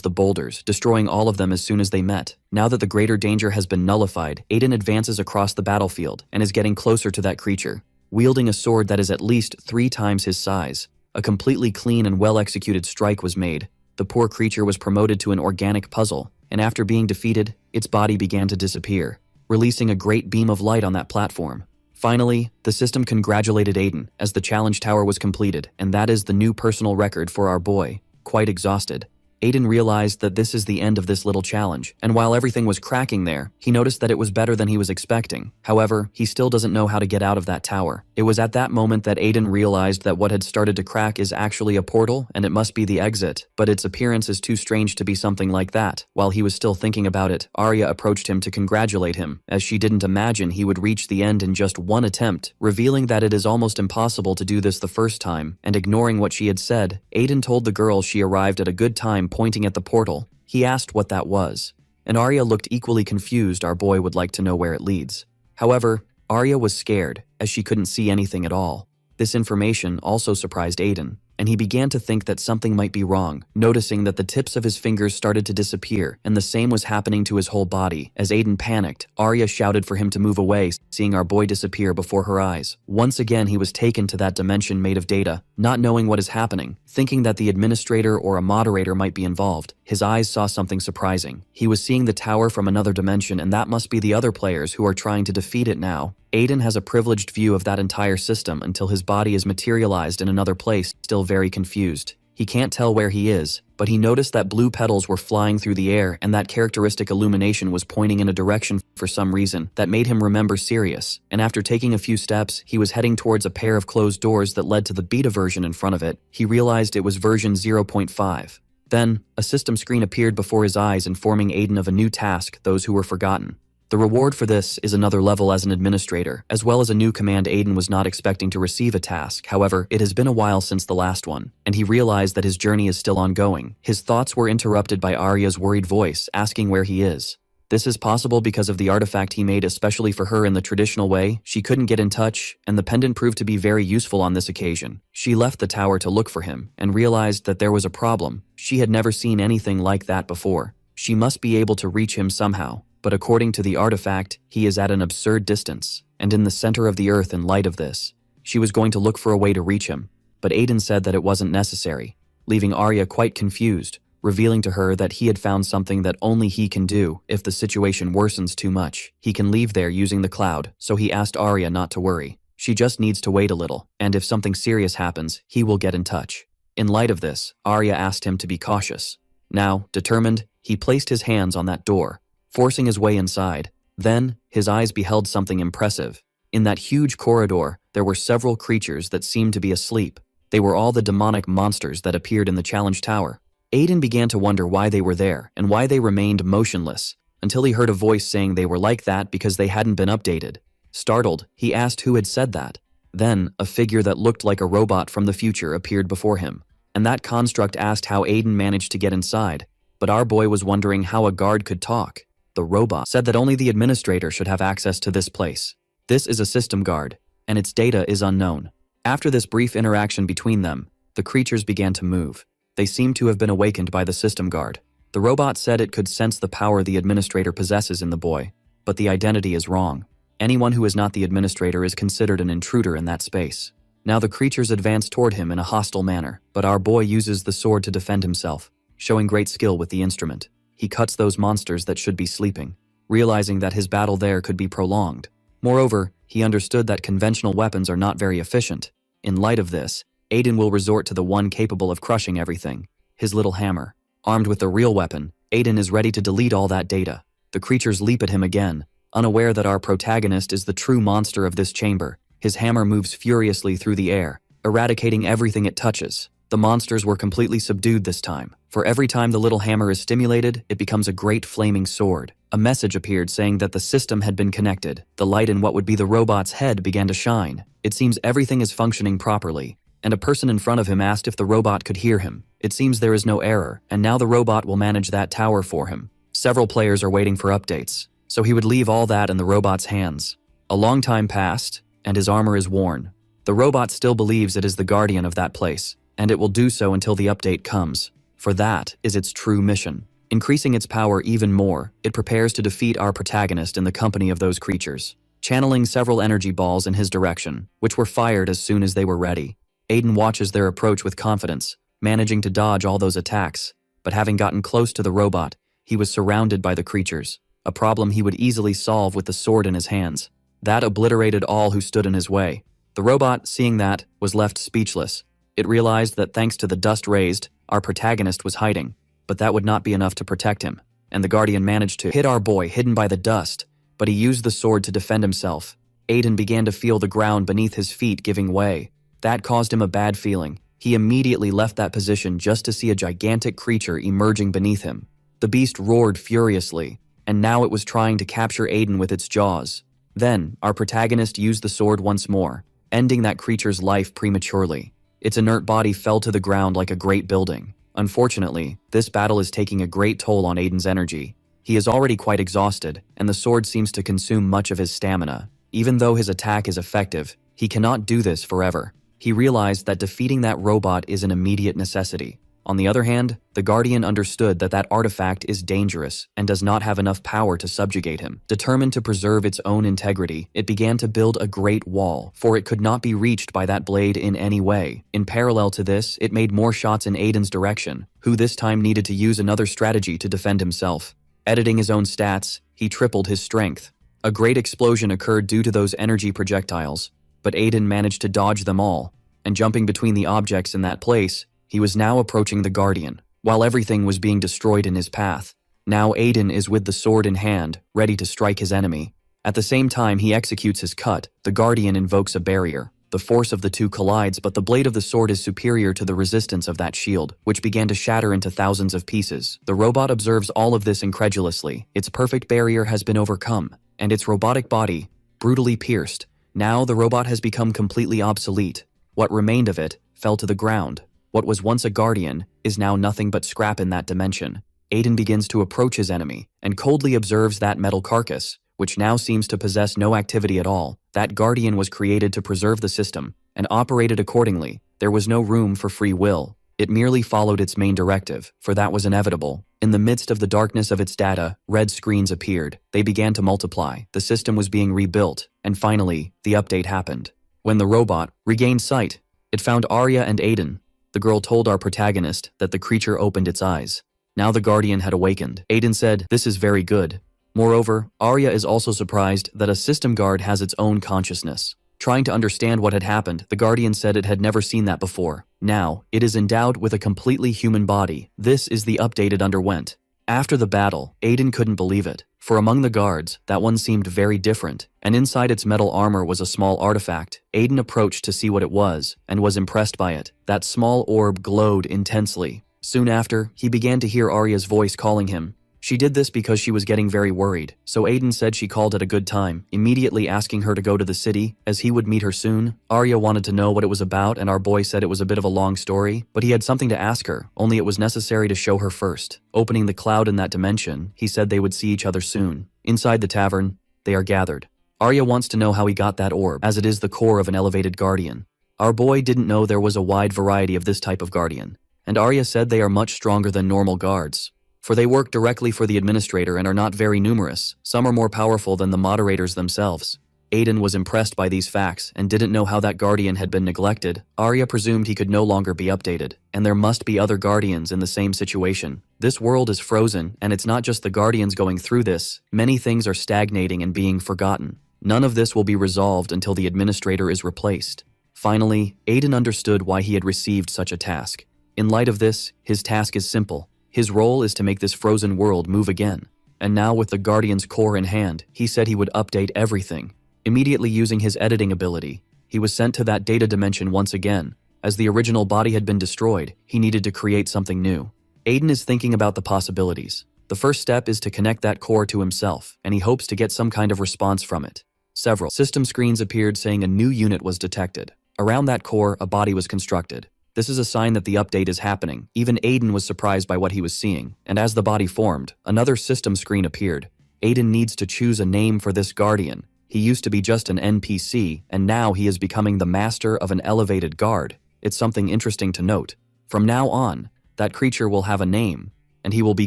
the boulders, destroying all of them as soon as they met. Now that the greater danger has been nullified, Aiden advances across the battlefield and is getting closer to that creature, wielding a sword that is at least 3 times his size. A completely clean and well-executed strike was made. The poor creature was promoted to an organic puzzle, and after being defeated, its body began to disappear, releasing a great beam of light on that platform. Finally, the system congratulated Aiden as the challenge tower was completed, and that is the new personal record for our boy. Quite exhausted, Aiden realized that this is the end of this little challenge, and while everything was cracking there, he noticed that it was better than he was expecting. However, he still doesn't know how to get out of that tower. It was at that moment that Aiden realized that what had started to crack is actually a portal, and it must be the exit, but its appearance is too strange to be something like that. While he was still thinking about it, Arya approached him to congratulate him, as she didn't imagine he would reach the end in just one attempt, revealing that it is almost impossible to do this the first time, and ignoring what she had said, Aiden told the girl she arrived at a good time, pointing at the portal. He asked what that was, and Arya looked equally confused. Our boy would like to know where it leads. However, Arya was scared, as she couldn't see anything at all. This information also surprised Aiden, and he began to think that something might be wrong, noticing that the tips of his fingers started to disappear, and the same was happening to his whole body. As Aiden panicked, Arya shouted for him to move away, seeing our boy disappear before her eyes. Once again, he was taken to that dimension made of data, not knowing what is happening, thinking that the administrator or a moderator might be involved. His eyes saw something surprising. He was seeing the tower from another dimension, and that must be the other players who are trying to defeat it now. Aiden has a privileged view of that entire system until his body is materialized in another place, still very confused. He can't tell where he is, but he noticed that blue petals were flying through the air and that characteristic illumination was pointing in a direction for some reason that made him remember Sirius. And after taking a few steps, he was heading towards a pair of closed doors that led to the beta version in front of it. He realized it was version 0.5. Then, a system screen appeared before his eyes, informing Aiden of a new task, those who were forgotten. The reward for this is another level as an administrator, as well as a new command. Aiden was not expecting to receive a task. However, it has been a while since the last one, and he realized that his journey is still ongoing. His thoughts were interrupted by Arya's worried voice, asking where he is. This is possible because of the artifact he made especially for her in the traditional way. She couldn't get in touch, and the pendant proved to be very useful on this occasion. She left the tower to look for him, and realized that there was a problem. She had never seen anything like that before. She must be able to reach him somehow. But according to the artifact, he is at an absurd distance, and in the center of the earth. In light of this, she was going to look for a way to reach him, but Aiden said that it wasn't necessary, leaving Arya quite confused, revealing to her that he had found something that only he can do. If the situation worsens too much, he can leave there using the cloud, so he asked Arya not to worry. She just needs to wait a little, and if something serious happens, he will get in touch. In light of this, Arya asked him to be cautious. Now, determined, he placed his hands on that door, forcing his way inside. Then, his eyes beheld something impressive. In that huge corridor, there were several creatures that seemed to be asleep. They were all the demonic monsters that appeared in the challenge tower. Aiden began to wonder why they were there and why they remained motionless, until he heard a voice saying they were like that because they hadn't been updated. Startled, he asked who had said that. Then, a figure that looked like a robot from the future appeared before him, and that construct asked how Aiden managed to get inside. But our boy was wondering how a guard could talk. The robot said that only the administrator should have access to this place. This is a system guard, and its data is unknown. After this brief interaction between them, the creatures began to move. They seemed to have been awakened by the system guard. The robot said it could sense the power the administrator possesses in the boy, but the identity is wrong. Anyone who is not the administrator is considered an intruder in that space. Now the creatures advance toward him in a hostile manner, but our boy uses the sword to defend himself, showing great skill with the instrument. He cuts those monsters that should be sleeping, realizing that his battle there could be prolonged. Moreover, he understood that conventional weapons are not very efficient. In light of this, Aiden will resort to the one capable of crushing everything, his little hammer. Armed with the real weapon, Aiden is ready to delete all that data. The creatures leap at him again, unaware that our protagonist is the true monster of this chamber. His hammer moves furiously through the air, eradicating everything it touches. The monsters were completely subdued this time. For every time the little hammer is stimulated, it becomes a great flaming sword. A message appeared saying that the system had been connected. The light in what would be the robot's head began to shine. It seems everything is functioning properly, and a person in front of him asked if the robot could hear him. It seems there is no error, and now the robot will manage that tower for him. Several players are waiting for updates, so he would leave all that in the robot's hands. A long time passed, and his armor is worn. The robot still believes it is the guardian of that place, and it will do so until the update comes, for that is its true mission. Increasing its power even more, it prepares to defeat our protagonist in the company of those creatures, channeling several energy balls in his direction, which were fired as soon as they were ready. Aiden watches their approach with confidence, managing to dodge all those attacks, but having gotten close to the robot, he was surrounded by the creatures, a problem he would easily solve with the sword in his hands. That obliterated all who stood in his way. The robot, seeing that, was left speechless. It realized that thanks to the dust raised, our protagonist was hiding. but that would not be enough to protect him, and the Guardian managed to hit our boy hidden by the dust, but he used the sword to defend himself. Aiden began to feel the ground beneath his feet giving way. That caused him a bad feeling. He immediately left that position just to see a gigantic creature emerging beneath him. The beast roared furiously, and now it was trying to capture Aiden with its jaws. Then, our protagonist used the sword once more, ending that creature's life prematurely. Its inert body fell to the ground like a great building. Unfortunately, this battle is taking a great toll on Aiden's energy. He is already quite exhausted, and the sword seems to consume much of his stamina. Even though his attack is effective, he cannot do this forever. He realized that defeating that robot is an immediate necessity. On the other hand, the Guardian understood that that artifact is dangerous and does not have enough power to subjugate him. Determined to preserve its own integrity, it began to build a great wall, for it could not be reached by that blade in any way. In parallel to this, it made more shots in Aiden's direction, who this time needed to use another strategy to defend himself. Editing his own stats, he tripled his strength. A great explosion occurred due to those energy projectiles, but Aiden managed to dodge them all, and jumping between the objects in that place, he was now approaching the Guardian, while everything was being destroyed in his path. Now Aiden is with the sword in hand, ready to strike his enemy. At the same time he executes his cut, the Guardian invokes a barrier. The force of the two collides, but the blade of the sword is superior to the resistance of that shield, which began to shatter into thousands of pieces. The robot observes all of this incredulously. Its perfect barrier has been overcome, and its robotic body, brutally pierced. Now the robot has become completely obsolete. What remained of it fell to the ground. What was once a Guardian is now nothing but scrap in that dimension. Aiden begins to approach his enemy and coldly observes that metal carcass, which now seems to possess no activity at all. That Guardian was created to preserve the system and operated accordingly. There was no room for free will. It merely followed its main directive, for that was inevitable. In the midst of the darkness of its data, red screens appeared. They began to multiply. The system was being rebuilt, and finally, the update happened. When the robot regained sight, it found Arya and Aiden. The girl told our protagonist that the creature opened its eyes. Now the Guardian had awakened. Aiden said, "This is very good." Moreover, Arya is also surprised that a system guard has its own consciousness. Trying to understand what had happened, the Guardian said it had never seen that before. Now, it is endowed with a completely human body. This is the update it underwent. After the battle, Aiden couldn't believe it, for among the guards, that one seemed very different, and inside its metal armor was a small artifact. Aiden approached to see what it was, and was impressed by it. That small orb glowed intensely. Soon after, he began to hear Arya's voice calling him. She did this because she was getting very worried, so Aiden said she called it a good time, immediately asking her to go to the city, as he would meet her soon. Arya wanted to know what it was about, and our boy said it was a bit of a long story, but he had something to ask her, only it was necessary to show her first. Opening the cloud in that dimension, he said they would see each other soon. Inside the tavern, they are gathered. Arya wants to know how he got that orb, as it is the core of an elevated Guardian. Our boy didn't know there was a wide variety of this type of Guardian, and Arya said they are much stronger than normal guards, for they work directly for the administrator and are not very numerous. Some are more powerful than the moderators themselves. Aiden was impressed by these facts and didn't know how that Guardian had been neglected. Arya presumed he could no longer be updated, and there must be other Guardians in the same situation. This world is frozen, and it's not just the Guardians going through this. Many things are stagnating and being forgotten. None of this will be resolved until the administrator is replaced. Finally, Aiden understood why he had received such a task. In light of this, his task is simple. His role is to make this frozen world move again. And now with the Guardian's core in hand, he said he would update everything. Immediately using his editing ability, he was sent to that data dimension once again. As the original body had been destroyed, he needed to create something new. Aiden is thinking about the possibilities. The first step is to connect that core to himself, and he hopes to get some kind of response from it. Several system screens appeared saying a new unit was detected. Around that core, a body was constructed. This is a sign that the update is happening. Even Aiden was surprised by what he was seeing, and as the body formed, another system screen appeared. Aiden needs to choose a name for this Guardian. He used to be just an NPC, and now he is becoming the master of an elevated guard. It's something interesting to note. From now on, that creature will have a name, and he will be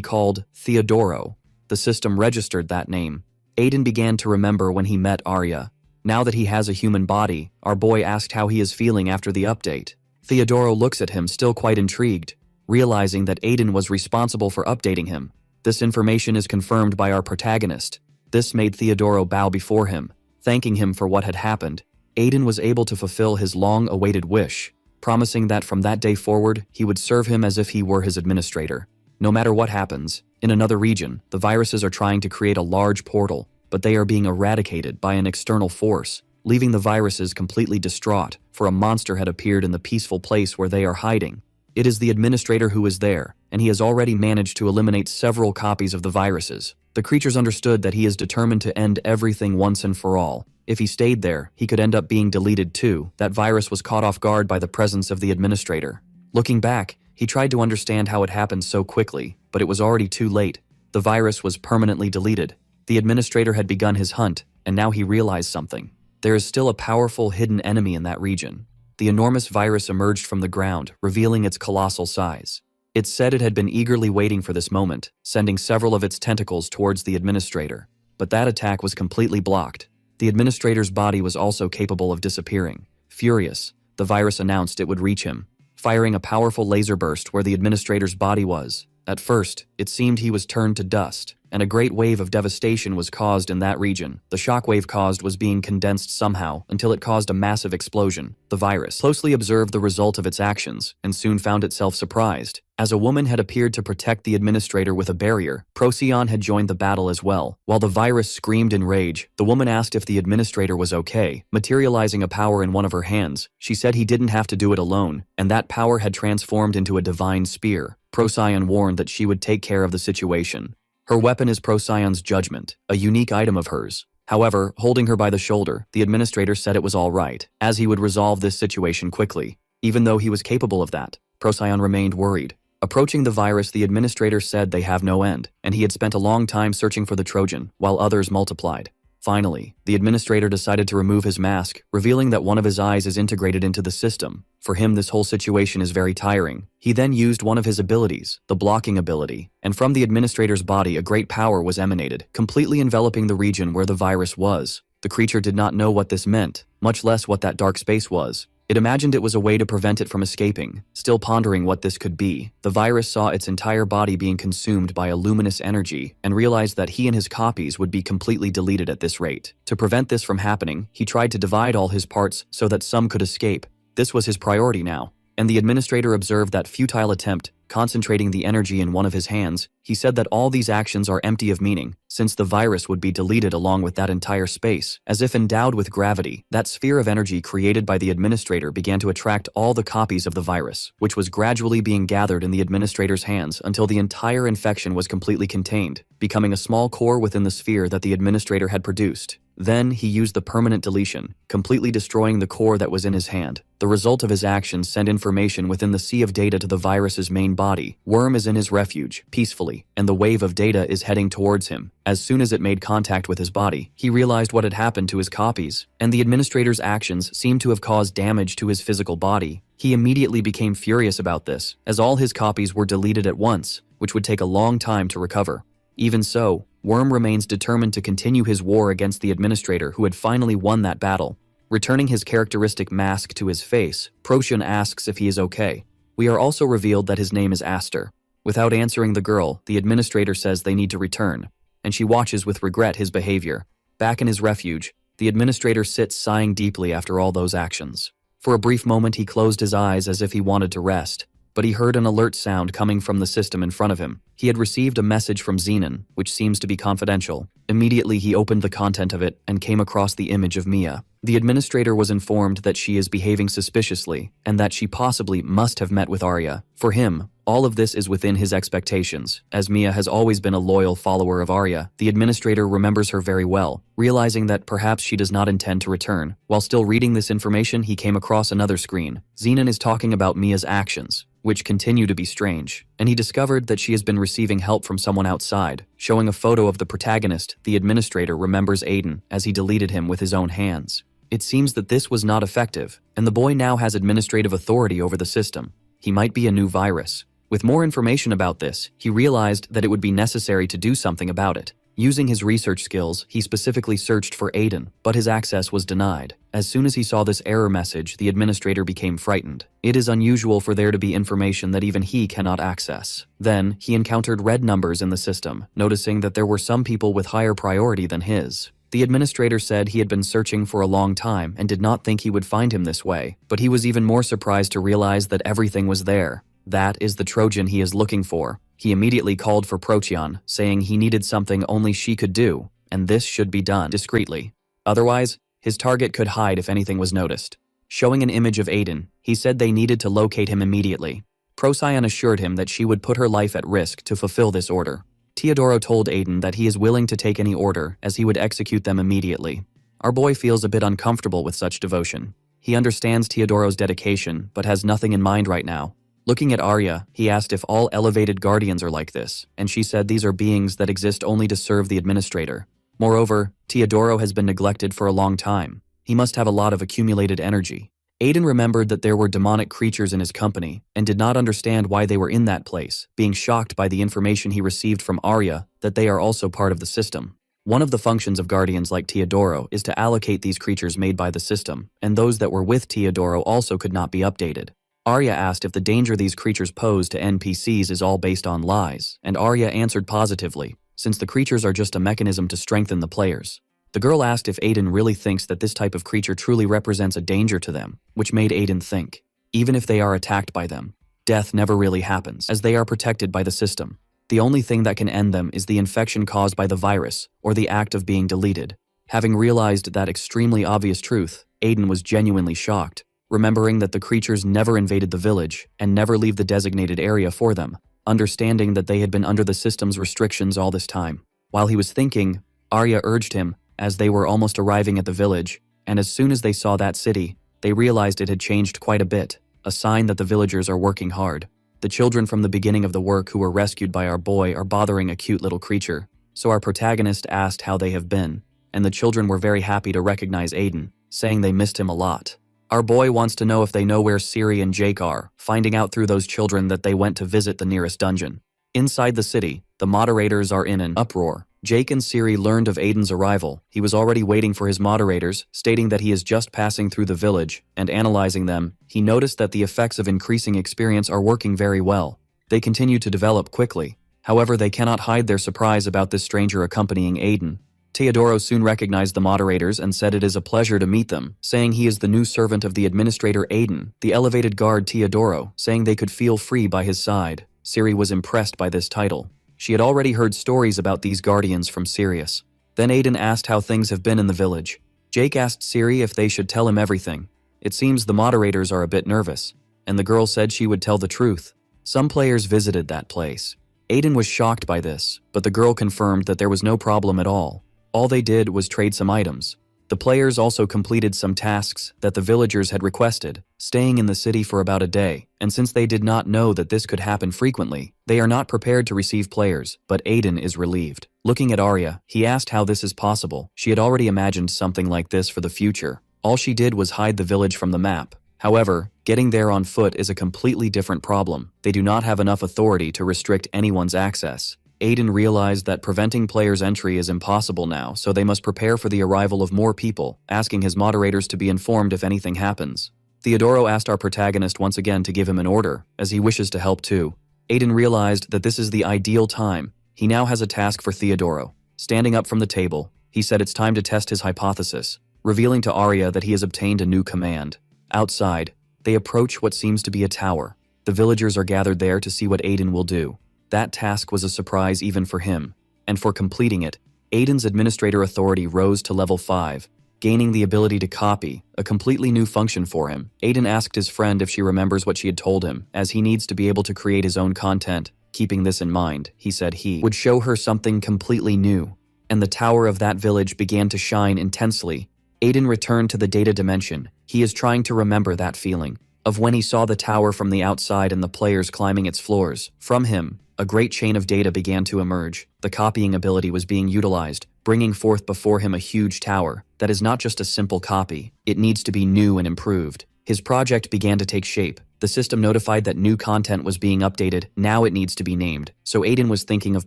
called Theodoro. The system registered that name. Aiden began to remember when he met Arya. Now that he has a human body, our boy asked how he is feeling after the update. Theodoro looks at him, still quite intrigued, realizing that Aiden was responsible for updating him. This information is confirmed by our protagonist. This made Theodoro bow before him, thanking him for what had happened. Aiden was able to fulfill his long-awaited wish, promising that from that day forward, he would serve him as if he were his administrator. No matter what happens, in another region, the viruses are trying to create a large portal, but they are being eradicated by an external force, leaving the viruses completely distraught, for a monster had appeared in the peaceful place where they are hiding. It is the administrator who is there, and he has already managed to eliminate several copies of the viruses. The creatures understood that he is determined to end everything once and for all. If he stayed there, he could end up being deleted too. That virus was caught off guard by the presence of the administrator. Looking back, he tried to understand how it happened so quickly, but it was already too late. The virus was permanently deleted. The administrator had begun his hunt, and now he realized something. There is still a powerful hidden enemy in that region. The enormous virus emerged from the ground, revealing its colossal size. It said it had been eagerly waiting for this moment, sending several of its tentacles towards the administrator. But that attack was completely blocked. The administrator's body was also capable of disappearing. Furious, the virus announced it would reach him, firing a powerful laser burst where the administrator's body was. At first, it seemed he was turned to dust, and a great wave of devastation was caused in that region. The shockwave caused was being condensed somehow until it caused a massive explosion. The virus closely observed the result of its actions and soon found itself surprised. As a woman had appeared to protect the administrator with a barrier, Procyon had joined the battle as well. While the virus screamed in rage, the woman asked if the administrator was okay. Materializing a power in one of her hands, she said he didn't have to do it alone, and that power had transformed into a divine spear. Procyon warned that she would take care of the situation. Her weapon is Procyon's judgment, a unique item of hers. However, holding her by the shoulder, the administrator said it was all right, as he would resolve this situation quickly. Even though he was capable of that, Procyon remained worried. Approaching the virus, the administrator said they have no end, and he had spent a long time searching for the Trojan, while others multiplied. Finally, the administrator decided to remove his mask, revealing that one of his eyes is integrated into the system. For him, this whole situation is very tiring. He then used one of his abilities, the blocking ability, and from the administrator's body a great power was emanated, completely enveloping the region where the virus was. The creature did not know what this meant, much less what that dark space was. It imagined it was a way to prevent it from escaping. Still pondering what this could be, the virus saw its entire body being consumed by a luminous energy and realized that he and his copies would be completely deleted at this rate. To prevent this from happening, he tried to divide all his parts so that some could escape. This was his priority now, and the administrator observed that futile attempt. Concentrating the energy in one of his hands, he said that all these actions are empty of meaning, since the virus would be deleted along with that entire space. As if endowed with gravity, that sphere of energy created by the administrator began to attract all the copies of the virus, which was gradually being gathered in the administrator's hands until the entire infection was completely contained, becoming a small core within the sphere that the administrator had produced. Then, he used the permanent deletion, completely destroying the core that was in his hand. The result of his actions sent information within the sea of data to the virus's main body. Worm is in his refuge, peacefully, and the wave of data is heading towards him. As soon as it made contact with his body, he realized what had happened to his copies, and the administrator's actions seemed to have caused damage to his physical body. He immediately became furious about this, as all his copies were deleted at once, which would take a long time to recover. Even so, Worm remains determined to continue his war against the administrator who had finally won that battle. Returning his characteristic mask to his face, Procyon asks if he is okay. We are also revealed that his name is Aster. Without answering the girl, the administrator says they need to return, and she watches with regret his behavior. Back in his refuge, the administrator sits sighing deeply after all those actions. For a brief moment he closed his eyes as if he wanted to rest, but he heard an alert sound coming from the system in front of him. He had received a message from Zenon, which seems to be confidential. Immediately he opened the content of it and came across the image of Mia. The administrator was informed that she is behaving suspiciously and that she possibly must have met with Arya. For him, all of this is within his expectations. As Mia has always been a loyal follower of Arya, the administrator remembers her very well, realizing that perhaps she does not intend to return. While still reading this information, he came across another screen. Zenon is talking about Mia's actions, which continue to be strange, and he discovered that she has been receiving help from someone outside. Showing a photo of the protagonist, the administrator remembers Aiden as he deleted him with his own hands. It seems that this was not effective, and the boy now has administrative authority over the system. He might be a new virus. With more information about this, he realized that it would be necessary to do something about it. Using his research skills, he specifically searched for Aiden, but his access was denied. As soon as he saw this error message, the administrator became frightened. It is unusual for there to be information that even he cannot access. Then, he encountered red numbers in the system, noticing that there were some people with higher priority than his. The administrator said he had been searching for a long time and did not think he would find him this way, but he was even more surprised to realize that everything was there. That is the Trojan he is looking for. He immediately called for Procyon, saying he needed something only she could do, and this should be done discreetly. Otherwise, his target could hide if anything was noticed. Showing an image of Aiden, he said they needed to locate him immediately. Procyon assured him that she would put her life at risk to fulfill this order. Teodoro told Aiden that he is willing to take any order as he would execute them immediately. Our boy feels a bit uncomfortable with such devotion. He understands Teodoro's dedication, but has nothing in mind right now. Looking at Arya, he asked if all elevated guardians are like this, and she said these are beings that exist only to serve the administrator. Moreover, Teodoro has been neglected for a long time. He must have a lot of accumulated energy. Aiden remembered that there were demonic creatures in his company, and did not understand why they were in that place, being shocked by the information he received from Arya that they are also part of the system. One of the functions of guardians like Teodoro is to allocate these creatures made by the system, and those that were with Teodoro also could not be updated. Arya asked if the danger these creatures pose to NPCs is all based on lies, and Arya answered positively, since the creatures are just a mechanism to strengthen the players. The girl asked if Aiden really thinks that this type of creature truly represents a danger to them, which made Aiden think, even if they are attacked by them, death never really happens, as they are protected by the system. The only thing that can end them is the infection caused by the virus, or the act of being deleted. Having realized that extremely obvious truth, Aiden was genuinely shocked, remembering that the creatures never invaded the village, and never leave the designated area for them, understanding that they had been under the system's restrictions all this time. While he was thinking, Arya urged him, as they were almost arriving at the village, and as soon as they saw that city, they realized it had changed quite a bit, a sign that the villagers are working hard. The children from the beginning of the work who were rescued by our boy are bothering a cute little creature, so our protagonist asked how they have been, and the children were very happy to recognize Aiden, saying they missed him a lot. Our boy wants to know if they know where Siri and Jake are, finding out through those children that they went to visit the nearest dungeon. Inside the city, the moderators are in an uproar. Jake and Siri learned of Aiden's arrival. He was already waiting for his moderators, stating that he is just passing through the village, and analyzing them, he noticed that the effects of increasing experience are working very well. They continue to develop quickly. However, they cannot hide their surprise about this stranger accompanying Aiden. Teodoro soon recognized the moderators and said it is a pleasure to meet them, saying he is the new servant of the administrator Aiden, the elevated guard Teodoro, saying they could feel free by his side. Siri was impressed by this title. She had already heard stories about these guardians from Sirius. Then Aiden asked how things have been in the village. Jake asked Siri if they should tell him everything. It seems the moderators are a bit nervous, and the girl said she would tell the truth. Some players visited that place. Aiden was shocked by this, but the girl confirmed that there was no problem at all. All they did was trade some items. The players also completed some tasks that the villagers had requested, staying in the city for about a day, and since they did not know that this could happen frequently, they are not prepared to receive players, but Aiden is relieved. Looking at Arya, he asked how this is possible. She had already imagined something like this for the future. All she did was hide the village from the map. However, getting there on foot is a completely different problem. They do not have enough authority to restrict anyone's access. Aiden realized that preventing players' entry is impossible now, so they must prepare for the arrival of more people, asking his moderators to be informed if anything happens. Teodoro asked our protagonist once again to give him an order, as he wishes to help too. Aiden realized that this is the ideal time. He now has a task for Teodoro. Standing up from the table, he said it's time to test his hypothesis, revealing to Arya that he has obtained a new command. Outside, they approach what seems to be a tower. The villagers are gathered there to see what Aiden will do. That task was a surprise even for him, and for completing it, Aiden's administrator authority rose to level 5, gaining the ability to copy, a completely new function for him. Aiden asked his friend if she remembers what she had told him, as he needs to be able to create his own content. Keeping this in mind, he said he would show her something completely new, and the tower of that village began to shine intensely. Aiden returned to the data dimension. He is trying to remember that feeling of when he saw the tower from the outside and the players climbing its floors. From him, a great chain of data began to emerge. The copying ability was being utilized, bringing forth before him a huge tower that is not just a simple copy. It needs to be new and improved. His project began to take shape. The system notified that new content was being updated. Now it needs to be named. So Aiden was thinking of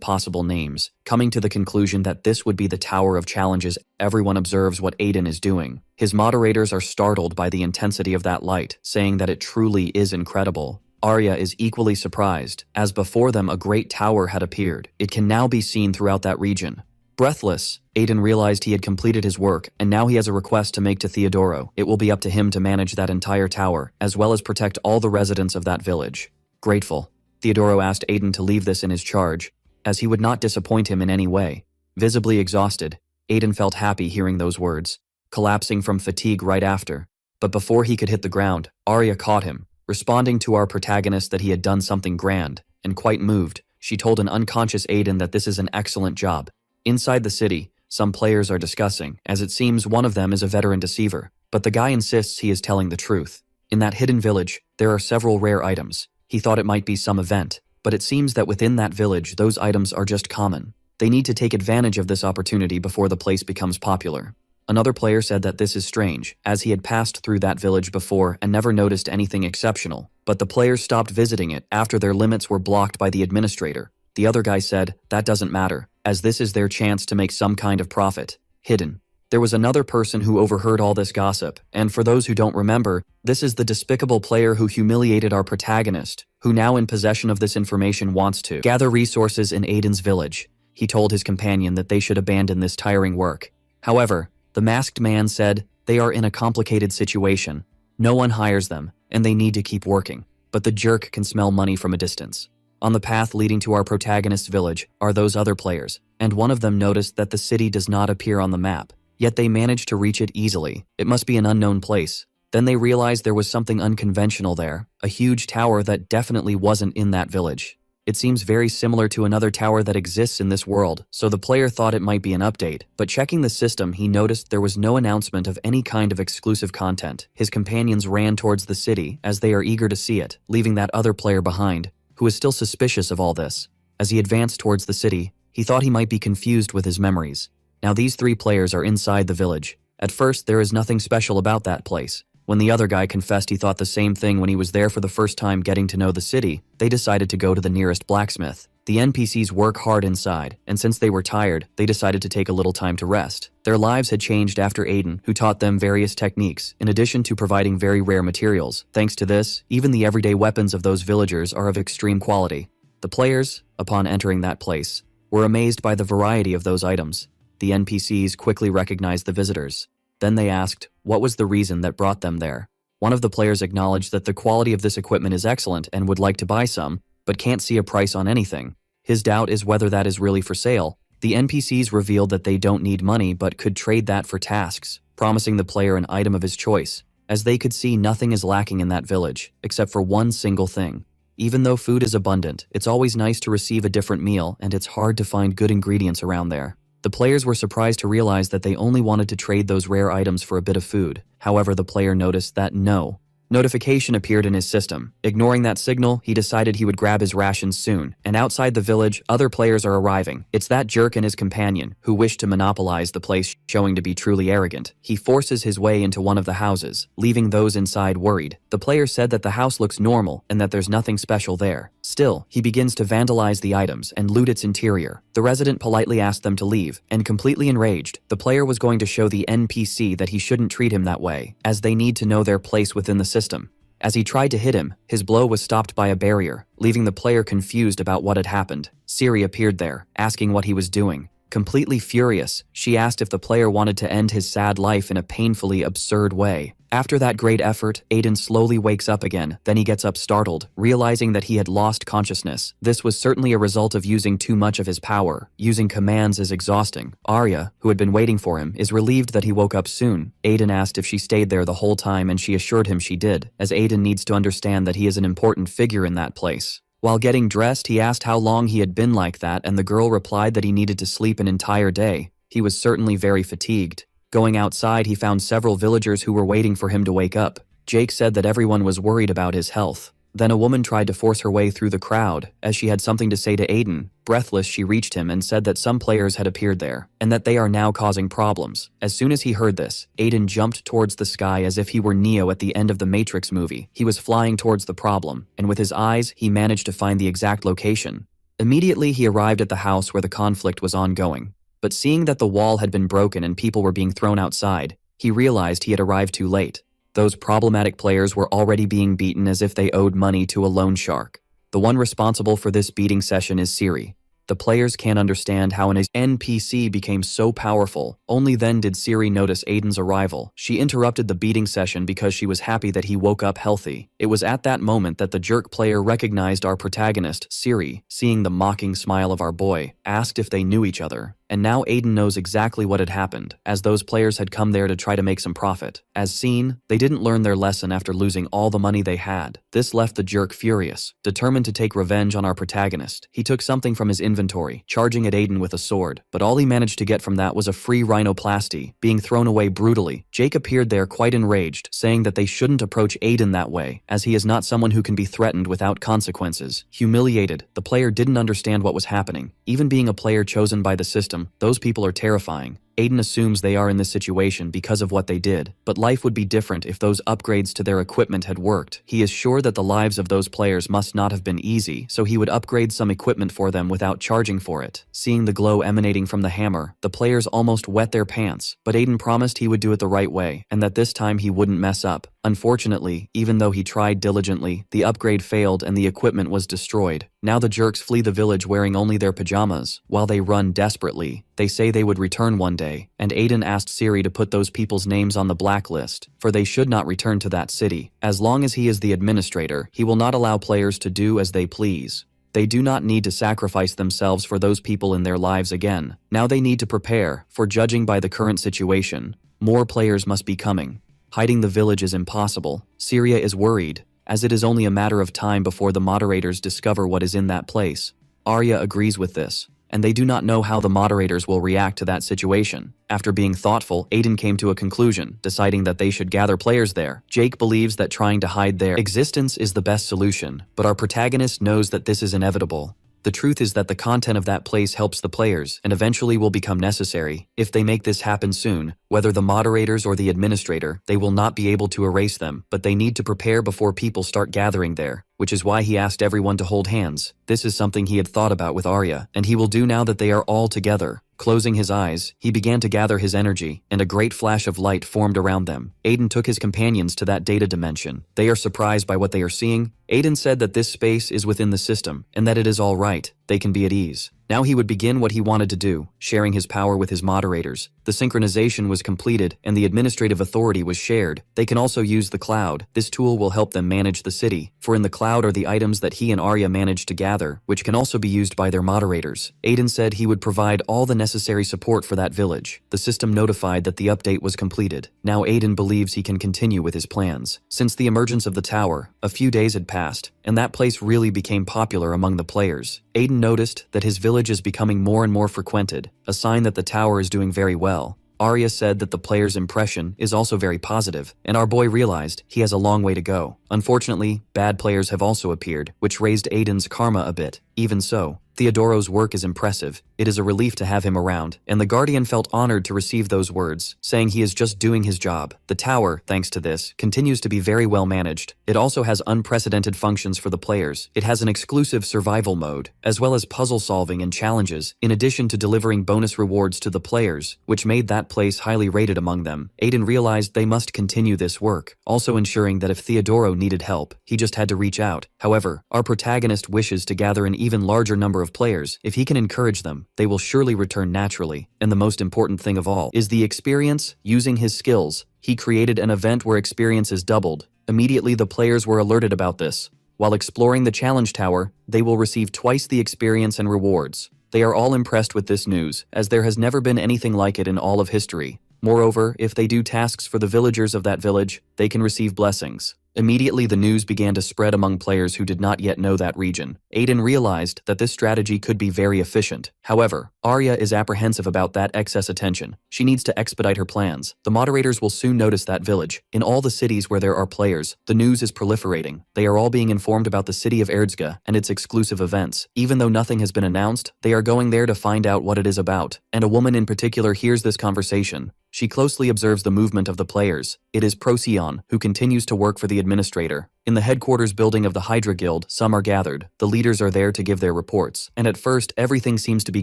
possible names, coming to the conclusion that this would be the Tower of Challenges. Everyone observes what Aiden is doing. His moderators are startled by the intensity of that light, saying that it truly is incredible. Arya is equally surprised, as before them a great tower had appeared. It can now be seen throughout that region. Breathless, Aiden realized he had completed his work, and now he has a request to make to Teodoro. It will be up to him to manage that entire tower, as well as protect all the residents of that village. Grateful. Theodoro asked Aiden to leave this in his charge, as he would not disappoint him in any way. Visibly exhausted, Aiden felt happy hearing those words, collapsing from fatigue right after. But before he could hit the ground, Arya caught him, responding to our protagonist that he had done something grand, and quite moved, she told an unconscious Aiden that this is an excellent job. Inside the city, some players are discussing, as it seems one of them is a veteran deceiver, but the guy insists he is telling the truth. In that hidden village, there are several rare items. He thought it might be some event, but it seems that within that village those items are just common. They need to take advantage of this opportunity before the place becomes popular. Another player said that this is strange, as he had passed through that village before and never noticed anything exceptional, but the players stopped visiting it after their limits were blocked by the administrator. The other guy said, that doesn't matter, as this is their chance to make some kind of profit. Hidden. There was another person who overheard all this gossip, and for those who don't remember, this is the despicable player who humiliated our protagonist, who now in possession of this information wants to gather resources in Aiden's village. He told his companion that they should abandon this tiring work. However, the masked man said they are in a complicated situation. No one hires them, and they need to keep working. But the jerk can smell money from a distance. On the path leading to our protagonist's village are those other players, and one of them noticed that the city does not appear on the map, yet they managed to reach it easily. It must be an unknown place. Then they realized there was something unconventional there, a huge tower that definitely wasn't in that village. It seems very similar to another tower that exists in this world, so the player thought it might be an update, but checking the system he noticed there was no announcement of any kind of exclusive content. His companions ran towards the city as they are eager to see it, leaving that other player behind, who is still suspicious of all this. As he advanced towards the city, he thought he might be confused with his memories. Now these three players are inside the village. At first there is nothing special about that place. When the other guy confessed he thought the same thing when he was there for the first time getting to know the city, they decided to go to the nearest blacksmith. The NPCs work hard inside, and since they were tired, they decided to take a little time to rest. Their lives had changed after Aiden, who taught them various techniques, in addition to providing very rare materials. Thanks to this, even the everyday weapons of those villagers are of extreme quality. The players, upon entering that place, were amazed by the variety of those items. The NPCs quickly recognized the visitors. Then they asked, what was the reason that brought them there? One of the players acknowledged that the quality of this equipment is excellent and would like to buy some, but can't see a price on anything. His doubt is whether that is really for sale. The NPCs revealed that they don't need money but could trade that for tasks, promising the player an item of his choice. As they could see, nothing is lacking in that village, except for one single thing. Even though food is abundant, it's always nice to receive a different meal, and it's hard to find good ingredients around there. The players were surprised to realize that they only wanted to trade those rare items for a bit of food. However, the player noticed that no notification appeared in his system. Ignoring that signal, he decided he would grab his rations soon, and outside the village, other players are arriving. It's that jerk and his companion, who wish to monopolize the place, showing to be truly arrogant. He forces his way into one of the houses, leaving those inside worried. The player said that the house looks normal and that there's nothing special there. Still, he begins to vandalize the items and loot its interior. The resident politely asked them to leave, and completely enraged, the player was going to show the NPC that he shouldn't treat him that way, as they need to know their place within the system. As he tried to hit him, his blow was stopped by a barrier, leaving the player confused about what had happened. Siri appeared there, asking what he was doing. Completely furious, she asked if the player wanted to end his sad life in a painfully absurd way. After that great effort, Aiden slowly wakes up again, then he gets up startled, realizing that he had lost consciousness. This was certainly a result of using too much of his power. Using commands is exhausting. Arya, who had been waiting for him, is relieved that he woke up soon. Aiden asked if she stayed there the whole time and she assured him she did, as Aiden needs to understand that he is an important figure in that place. While getting dressed, he asked how long he had been like that, and the girl replied that he needed to sleep an entire day. He was certainly very fatigued. Going outside, he found several villagers who were waiting for him to wake up. Jake said that everyone was worried about his health. Then a woman tried to force her way through the crowd, as she had something to say to Aiden. Breathless, she reached him and said that some players had appeared there, and that they are now causing problems. As soon as he heard this, Aiden jumped towards the sky as if he were Neo at the end of the Matrix movie. He was flying towards the problem, and with his eyes, he managed to find the exact location. Immediately, he arrived at the house where the conflict was ongoing. But seeing that the wall had been broken and people were being thrown outside, he realized he had arrived too late. Those problematic players were already being beaten as if they owed money to a loan shark. The one responsible for this beating session is Siri. The players can't understand how an NPC became so powerful. Only then did Siri notice Aiden's arrival. She interrupted the beating session because she was happy that he woke up healthy. It was at that moment that the jerk player recognized our protagonist, Siri. Seeing the mocking smile of our boy, asked if they knew each other. And now Aiden knows exactly what had happened, as those players had come there to try to make some profit. As seen, they didn't learn their lesson after losing all the money they had. This left the jerk furious, determined to take revenge on our protagonist. He took something from his inventory, charging at Aiden with a sword, but all he managed to get from that was a free rhinoplasty, being thrown away brutally. Jake appeared there quite enraged, saying that they shouldn't approach Aiden that way, as he is not someone who can be threatened without consequences. Humiliated, the player didn't understand what was happening. Even being a player chosen by the system, those people are terrifying. Aiden assumes they are in this situation because of what they did, but life would be different if those upgrades to their equipment had worked. He is sure that the lives of those players must not have been easy, so he would upgrade some equipment for them without charging for it. Seeing the glow emanating from the hammer, the players almost wet their pants, but Aiden promised he would do it the right way, and that this time he wouldn't mess up. Unfortunately, even though he tried diligently, the upgrade failed and the equipment was destroyed. Now the jerks flee the village wearing only their pajamas, while they run desperately. They say they would return one day, and Aiden asked Siri to put those people's names on the blacklist, for they should not return to that city. As long as he is the administrator, he will not allow players to do as they please. They do not need to sacrifice themselves for those people in their lives again. Now they need to prepare, for judging by the current situation, more players must be coming. Hiding the village is impossible. Syria is worried, as it is only a matter of time before the moderators discover what is in that place. Arya agrees with this, and they do not know how the moderators will react to that situation. After being thoughtful, Aiden came to a conclusion, deciding that they should gather players there. Jake believes that trying to hide their existence is the best solution, but our protagonist knows that this is inevitable. The truth is that the content of that place helps the players and eventually will become necessary. If they make this happen soon, whether the moderators or the administrator, they will not be able to erase them, but they need to prepare before people start gathering there, which is why he asked everyone to hold hands. This is something he had thought about with Arya, and he will do now that they are all together. Closing his eyes, he began to gather his energy, and a great flash of light formed around them. Aiden took his companions to that data dimension. They are surprised by what they are seeing. Aiden said that this space is within the system, and that it is all right. They can be at ease. Now he would begin what he wanted to do, sharing his power with his moderators. The synchronization was completed, and the administrative authority was shared. They can also use the cloud. This tool will help them manage the city, for in the cloud are the items that he and Arya managed to gather, which can also be used by their moderators. Aiden said he would provide all the necessary support for that village. The system notified that the update was completed. Now Aiden believes he can continue with his plans. Since the emergence of the tower, a few days had passed, and that place really became popular among the players. Aiden noticed that his village is becoming more and more frequented, a sign that the tower is doing very well. Arya said that the player's impression is also very positive, and our boy realized he has a long way to go. Unfortunately, bad players have also appeared, which raised Aiden's karma a bit. Even so, Theodoro's work is impressive. It is a relief to have him around, and the Guardian felt honored to receive those words, saying he is just doing his job. The tower, thanks to this, continues to be very well managed. It also has unprecedented functions for the players. It has an exclusive survival mode, as well as puzzle solving and challenges, in addition to delivering bonus rewards to the players, which made that place highly rated among them. Aiden realized they must continue this work, also ensuring that if Theodoro needed help, he just had to reach out. However, our protagonist wishes to gather an even larger number of players. If he can encourage them, they will surely return naturally. And the most important thing of all is the experience. Using his skills, he created an event where experience is doubled. Immediately the players were alerted about this. While exploring the challenge tower, they will receive twice the experience and rewards. They are all impressed with this news, as there has never been anything like it in all of history. Moreover, if they do tasks for the villagers of that village, they can receive blessings. Immediately the news began to spread among players who did not yet know that region. Aiden realized that this strategy could be very efficient. However, Arya is apprehensive about that excess attention. She needs to expedite her plans. The moderators will soon notice that village. In all the cities where there are players, the news is proliferating. They are all being informed about the city of Erdzga and its exclusive events. Even though nothing has been announced, they are going there to find out what it is about. And a woman in particular hears this conversation. She closely observes the movement of the players. It is Procyon, who continues to work for the administrator. In the headquarters building of the Hydra Guild, some are gathered. The leaders are there to give their reports, and at first everything seems to be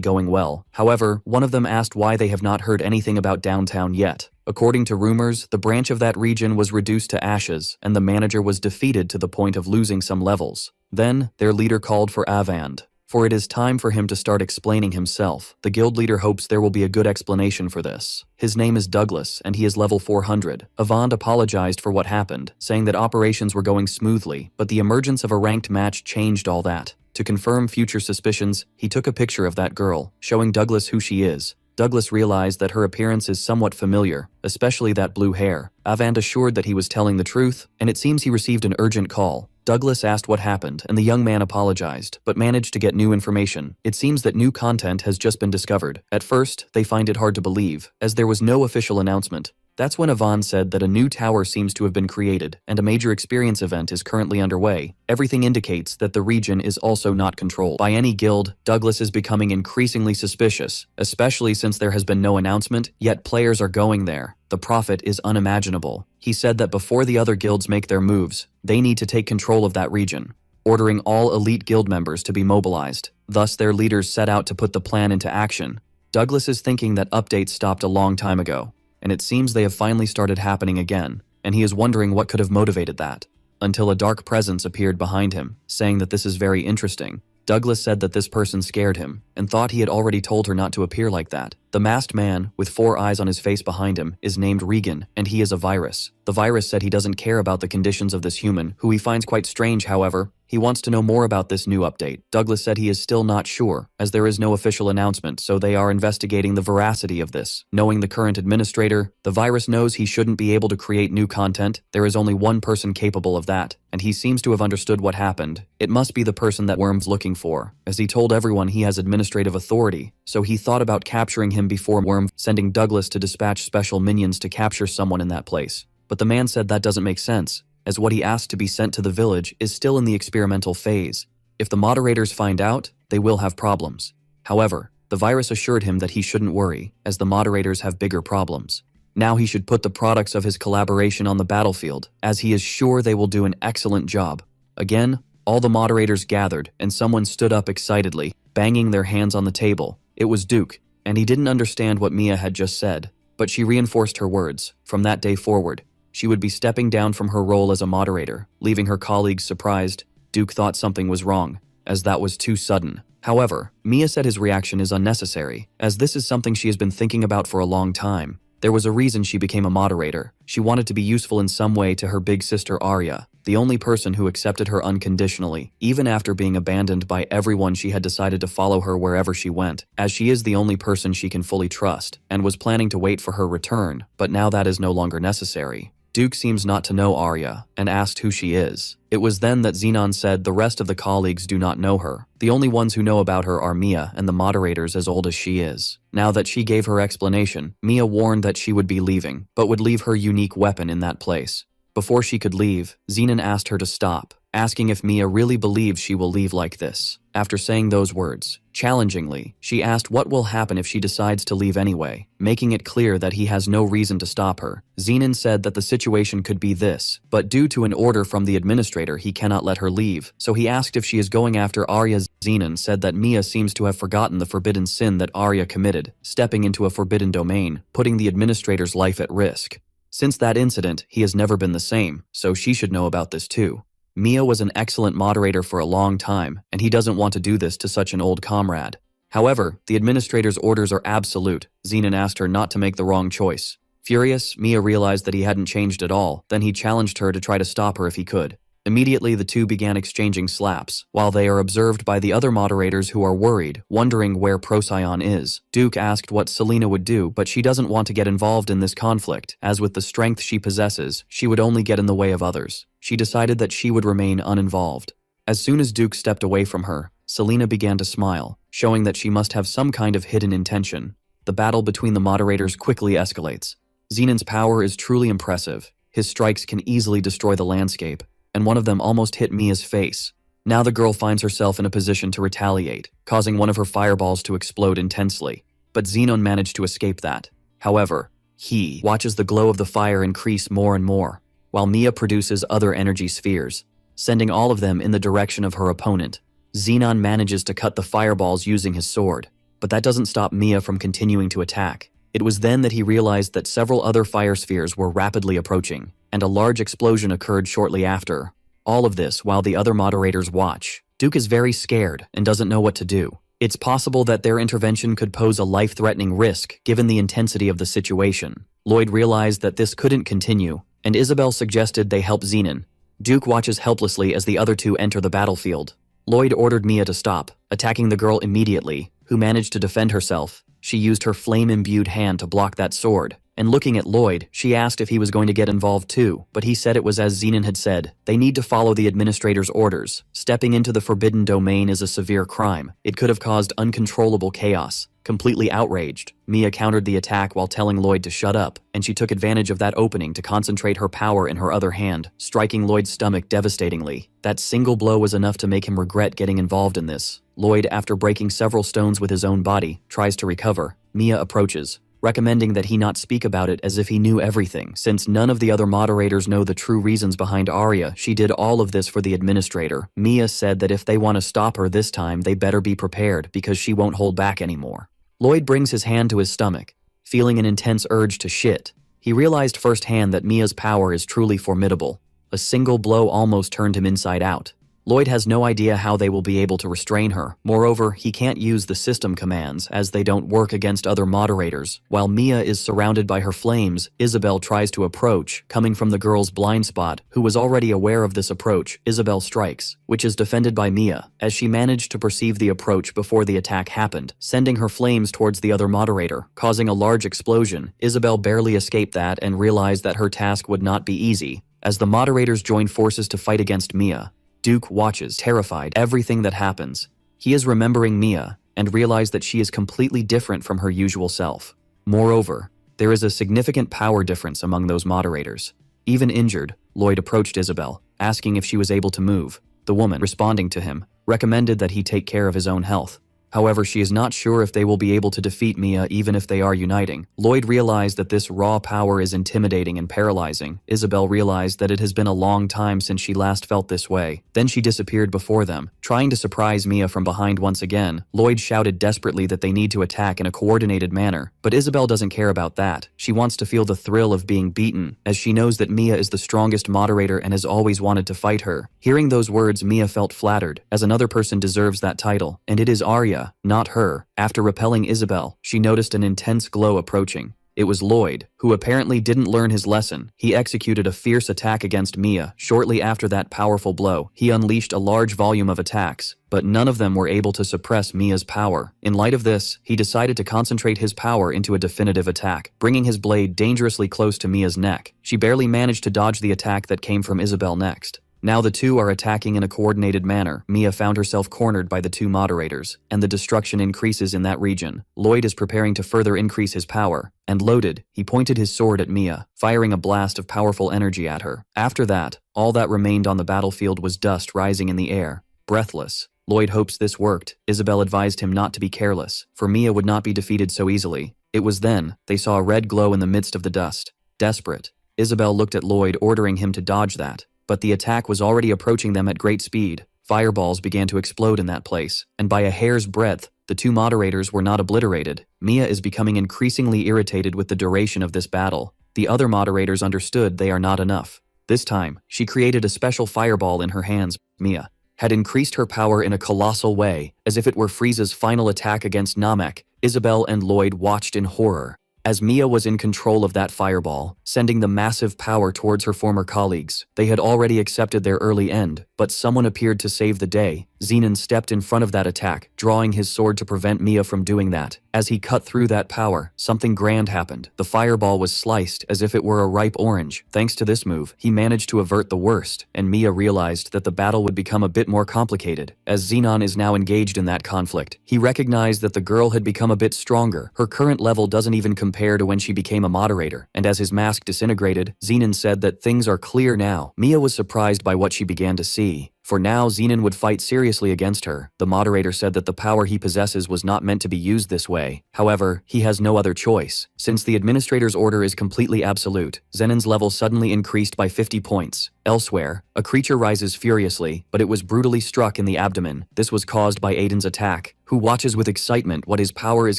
going well. However, one of them asked why they have not heard anything about downtown yet. According to rumors, the branch of that region was reduced to ashes, and the manager was defeated to the point of losing some levels. Then, their leader called for Avand. for it is time for him to start explaining himself. The guild leader hopes there will be a good explanation for this. His name is Douglas, and he is level 400. Avant apologized for what happened, saying that operations were going smoothly, but the emergence of a ranked match changed all that. To confirm future suspicions, he took a picture of that girl, showing Douglas who she is. Douglas realized that her appearance is somewhat familiar, especially that blue hair. Avant assured that he was telling the truth, and it seems he received an urgent call. Douglas asked what happened, and the young man apologized, but managed to get new information. It seems that new content has just been discovered. At first, they find it hard to believe, as there was no official announcement. That's when Avant said that a new tower seems to have been created, and a major experience event is currently underway. Everything indicates that the region is also not controlled by any guild. Douglas is becoming increasingly suspicious, especially since there has been no announcement, yet players are going there. The profit is unimaginable. He said that before the other guilds make their moves, they need to take control of that region, ordering all elite guild members to be mobilized. Thus, their leaders set out to put the plan into action. Douglas is thinking that updates stopped a long time ago, and it seems they have finally started happening again, and he is wondering what could have motivated that. Until a dark presence appeared behind him, saying that this is very interesting. Douglas said that this person scared him, and thought he had already told her not to appear like that. The masked man, with 4 eyes on his face behind him, is named Regan, and he is a virus. The virus said he doesn't care about the conditions of this human, who he finds quite strange. However, he wants to know more about this new update. Douglas said he is still not sure, as there is no official announcement, so they are investigating the veracity of this. Knowing the current administrator, the virus knows he shouldn't be able to create new content. There is only one person capable of that, and he seems to have understood what happened. It must be the person that Worm's looking for, as he told everyone he has administrative authority, so he thought about capturing him before Worm, sending Douglas to dispatch special minions to capture someone in that place. But the man said that doesn't make sense, as what he asked to be sent to the village is still in the experimental phase. If the moderators find out, they will have problems. However, the virus assured him that he shouldn't worry, as the moderators have bigger problems. Now he should put the products of his collaboration on the battlefield, as he is sure they will do an excellent job. Again, all the moderators gathered, and someone stood up excitedly, banging their hands on the table. It was Duke, and he didn't understand what Mia had just said, but she reinforced her words. From that day forward, she would be stepping down from her role as a moderator, leaving her colleagues surprised. Duke thought something was wrong, as that was too sudden. However, Mia said his reaction is unnecessary, as this is something she has been thinking about for a long time. There was a reason she became a moderator. She wanted to be useful in some way to her big sister Arya, the only person who accepted her unconditionally, even after being abandoned by everyone. She had decided to follow her wherever she went, as she is the only person she can fully trust, and was planning to wait for her return, but now that is no longer necessary. Duke seems not to know Arya, and asked who she is. It was then that Xenon said the rest of the colleagues do not know her. The only ones who know about her are Mia and the moderators as old as she is. Now that she gave her explanation, Mia warned that she would be leaving, but would leave her unique weapon in that place. Before she could leave, Xenon asked her to stop, asking if Mia really believes she will leave like this. After saying those words, challengingly, she asked what will happen if she decides to leave anyway, making it clear that he has no reason to stop her. Xenon said that the situation could be this, but due to an order from the administrator he cannot let her leave, so he asked if she is going after Arya. Xenon said that Mia seems to have forgotten the forbidden sin that Arya committed, stepping into a forbidden domain, putting the administrator's life at risk. Since that incident, he has never been the same, so she should know about this too. Mia was an excellent moderator for a long time, and he doesn't want to do this to such an old comrade. However, the administrator's orders are absolute. Xenon asked her not to make the wrong choice. Furious, Mia realized that he hadn't changed at all, then he challenged her to try to stop her if he could. Immediately, the two began exchanging slaps, while they are observed by the other moderators who are worried, wondering where Procyon is. Duke asked what Selena would do, but she doesn't want to get involved in this conflict, as with the strength she possesses, she would only get in the way of others. She decided that she would remain uninvolved. As soon as Duke stepped away from her, Selena began to smile, showing that she must have some kind of hidden intention. The battle between the moderators quickly escalates. Xenon's power is truly impressive. His strikes can easily destroy the landscape, and one of them almost hit Mia's face. Now the girl finds herself in a position to retaliate, causing one of her fireballs to explode intensely. But Xenon managed to escape that. However, he watches the glow of the fire increase more and more, while Mia produces other energy spheres, sending all of them in the direction of her opponent. Xenon manages to cut the fireballs using his sword, but that doesn't stop Mia from continuing to attack. It was then that he realized that several other fire spheres were rapidly approaching, and a large explosion occurred shortly after. All of this while the other moderators watch. Duke is very scared and doesn't know what to do. It's possible that their intervention could pose a life-threatening risk given the intensity of the situation. Lloyd realized that this couldn't continue, and Isabel suggested they help Zenon. Duke watches helplessly as the other two enter the battlefield. Lloyd ordered Mia to stop, attacking the girl immediately, who managed to defend herself. She used her flame-imbued hand to block that sword, and looking at Lloyd, she asked if he was going to get involved too, but he said it was as Zenon had said. They need to follow the administrator's orders. Stepping into the forbidden domain is a severe crime. It could have caused uncontrollable chaos. Completely outraged, Mia countered the attack while telling Lloyd to shut up, and she took advantage of that opening to concentrate her power in her other hand, striking Lloyd's stomach devastatingly. That single blow was enough to make him regret getting involved in this. Lloyd, after breaking several stones with his own body, tries to recover. Mia approaches, recommending that he not speak about it as if he knew everything. Since none of the other moderators know the true reasons behind Arya, she did all of this for the administrator. Mia said that if they want to stop her this time, they better be prepared because she won't hold back anymore. Lloyd brings his hand to his stomach, feeling an intense urge to shit. He realized firsthand that Mia's power is truly formidable. A single blow almost turned him inside out. Lloyd has no idea how they will be able to restrain her. Moreover, he can't use the system commands as they don't work against other moderators. While Mia is surrounded by her flames, Isabel tries to approach, coming from the girl's blind spot, who was already aware of this approach. Isabel strikes, which is defended by Mia, as she managed to perceive the approach before the attack happened, sending her flames towards the other moderator, causing a large explosion. Isabel barely escaped that and realized that her task would not be easy, as the moderators join forces to fight against Mia. Duke watches, terrified, everything that happens. He is remembering Mia, and realized that she is completely different from her usual self. Moreover, there is a significant power difference among those moderators. Even injured, Lloyd approached Isabel, asking if she was able to move. The woman, responding to him, recommended that he take care of his own health. However, she is not sure if they will be able to defeat Mia even if they are uniting. Lloyd realized that this raw power is intimidating and paralyzing. Isabel realized that it has been a long time since she last felt this way. Then she disappeared before them, trying to surprise Mia from behind once again. Lloyd shouted desperately that they need to attack in a coordinated manner, but Isabel doesn't care about that. She wants to feel the thrill of being beaten, as she knows that Mia is the strongest moderator and has always wanted to fight her. Hearing those words, Mia felt flattered, as another person deserves that title, and it is Arya, not her. After repelling Isabel, she noticed an intense glow approaching. It was Lloyd, who apparently didn't learn his lesson. He executed a fierce attack against Mia. Shortly after that powerful blow, he unleashed a large volume of attacks, but none of them were able to suppress Mia's power. In light of this, he decided to concentrate his power into a definitive attack, bringing his blade dangerously close to Mia's neck. She barely managed to dodge the attack that came from Isabel next. Now the two are attacking in a coordinated manner. Mia found herself cornered by the two moderators, and the destruction increases in that region. Lloyd is preparing to further increase his power, and loaded, he pointed his sword at Mia, firing a blast of powerful energy at her. After that, all that remained on the battlefield was dust rising in the air. Breathless, Lloyd hopes this worked. Isabel advised him not to be careless, for Mia would not be defeated so easily. It was then they saw a red glow in the midst of the dust. Desperate, Isabel looked at Lloyd, ordering him to dodge that. But the attack was already approaching them at great speed. Fireballs began to explode in that place, and by a hair's breadth, the two moderators were not obliterated. Mia is becoming increasingly irritated with the duration of this battle. The other moderators understood they are not enough. This time, she created a special fireball in her hands. Mia had increased her power in a colossal way, as if it were Frieza's final attack against Namek. Isabel and Lloyd watched in horror, as Mia was in control of that fireball, sending the massive power towards her former colleagues. They had already accepted their early end, but someone appeared to save the day. Zenon stepped in front of that attack, drawing his sword to prevent Mia from doing that. As he cut through that power, something grand happened. The fireball was sliced as if it were a ripe orange. Thanks to this move, he managed to avert the worst, and Mia realized that the battle would become a bit more complicated. As Zenon is now engaged in that conflict, he recognized that the girl had become a bit stronger. Her current level doesn't even compare to when she became a moderator, and as his mask disintegrated, Zenon said that things are clear now. Mia was surprised by what she began to see. For now, Zenon would fight seriously against her. The moderator said that the power he possesses was not meant to be used this way. However, he has no other choice. Since the administrator's order is completely absolute, Zenon's level suddenly increased by 50 points. Elsewhere, a creature rises furiously, but it was brutally struck in the abdomen. This was caused by Aiden's attack, who watches with excitement what his power is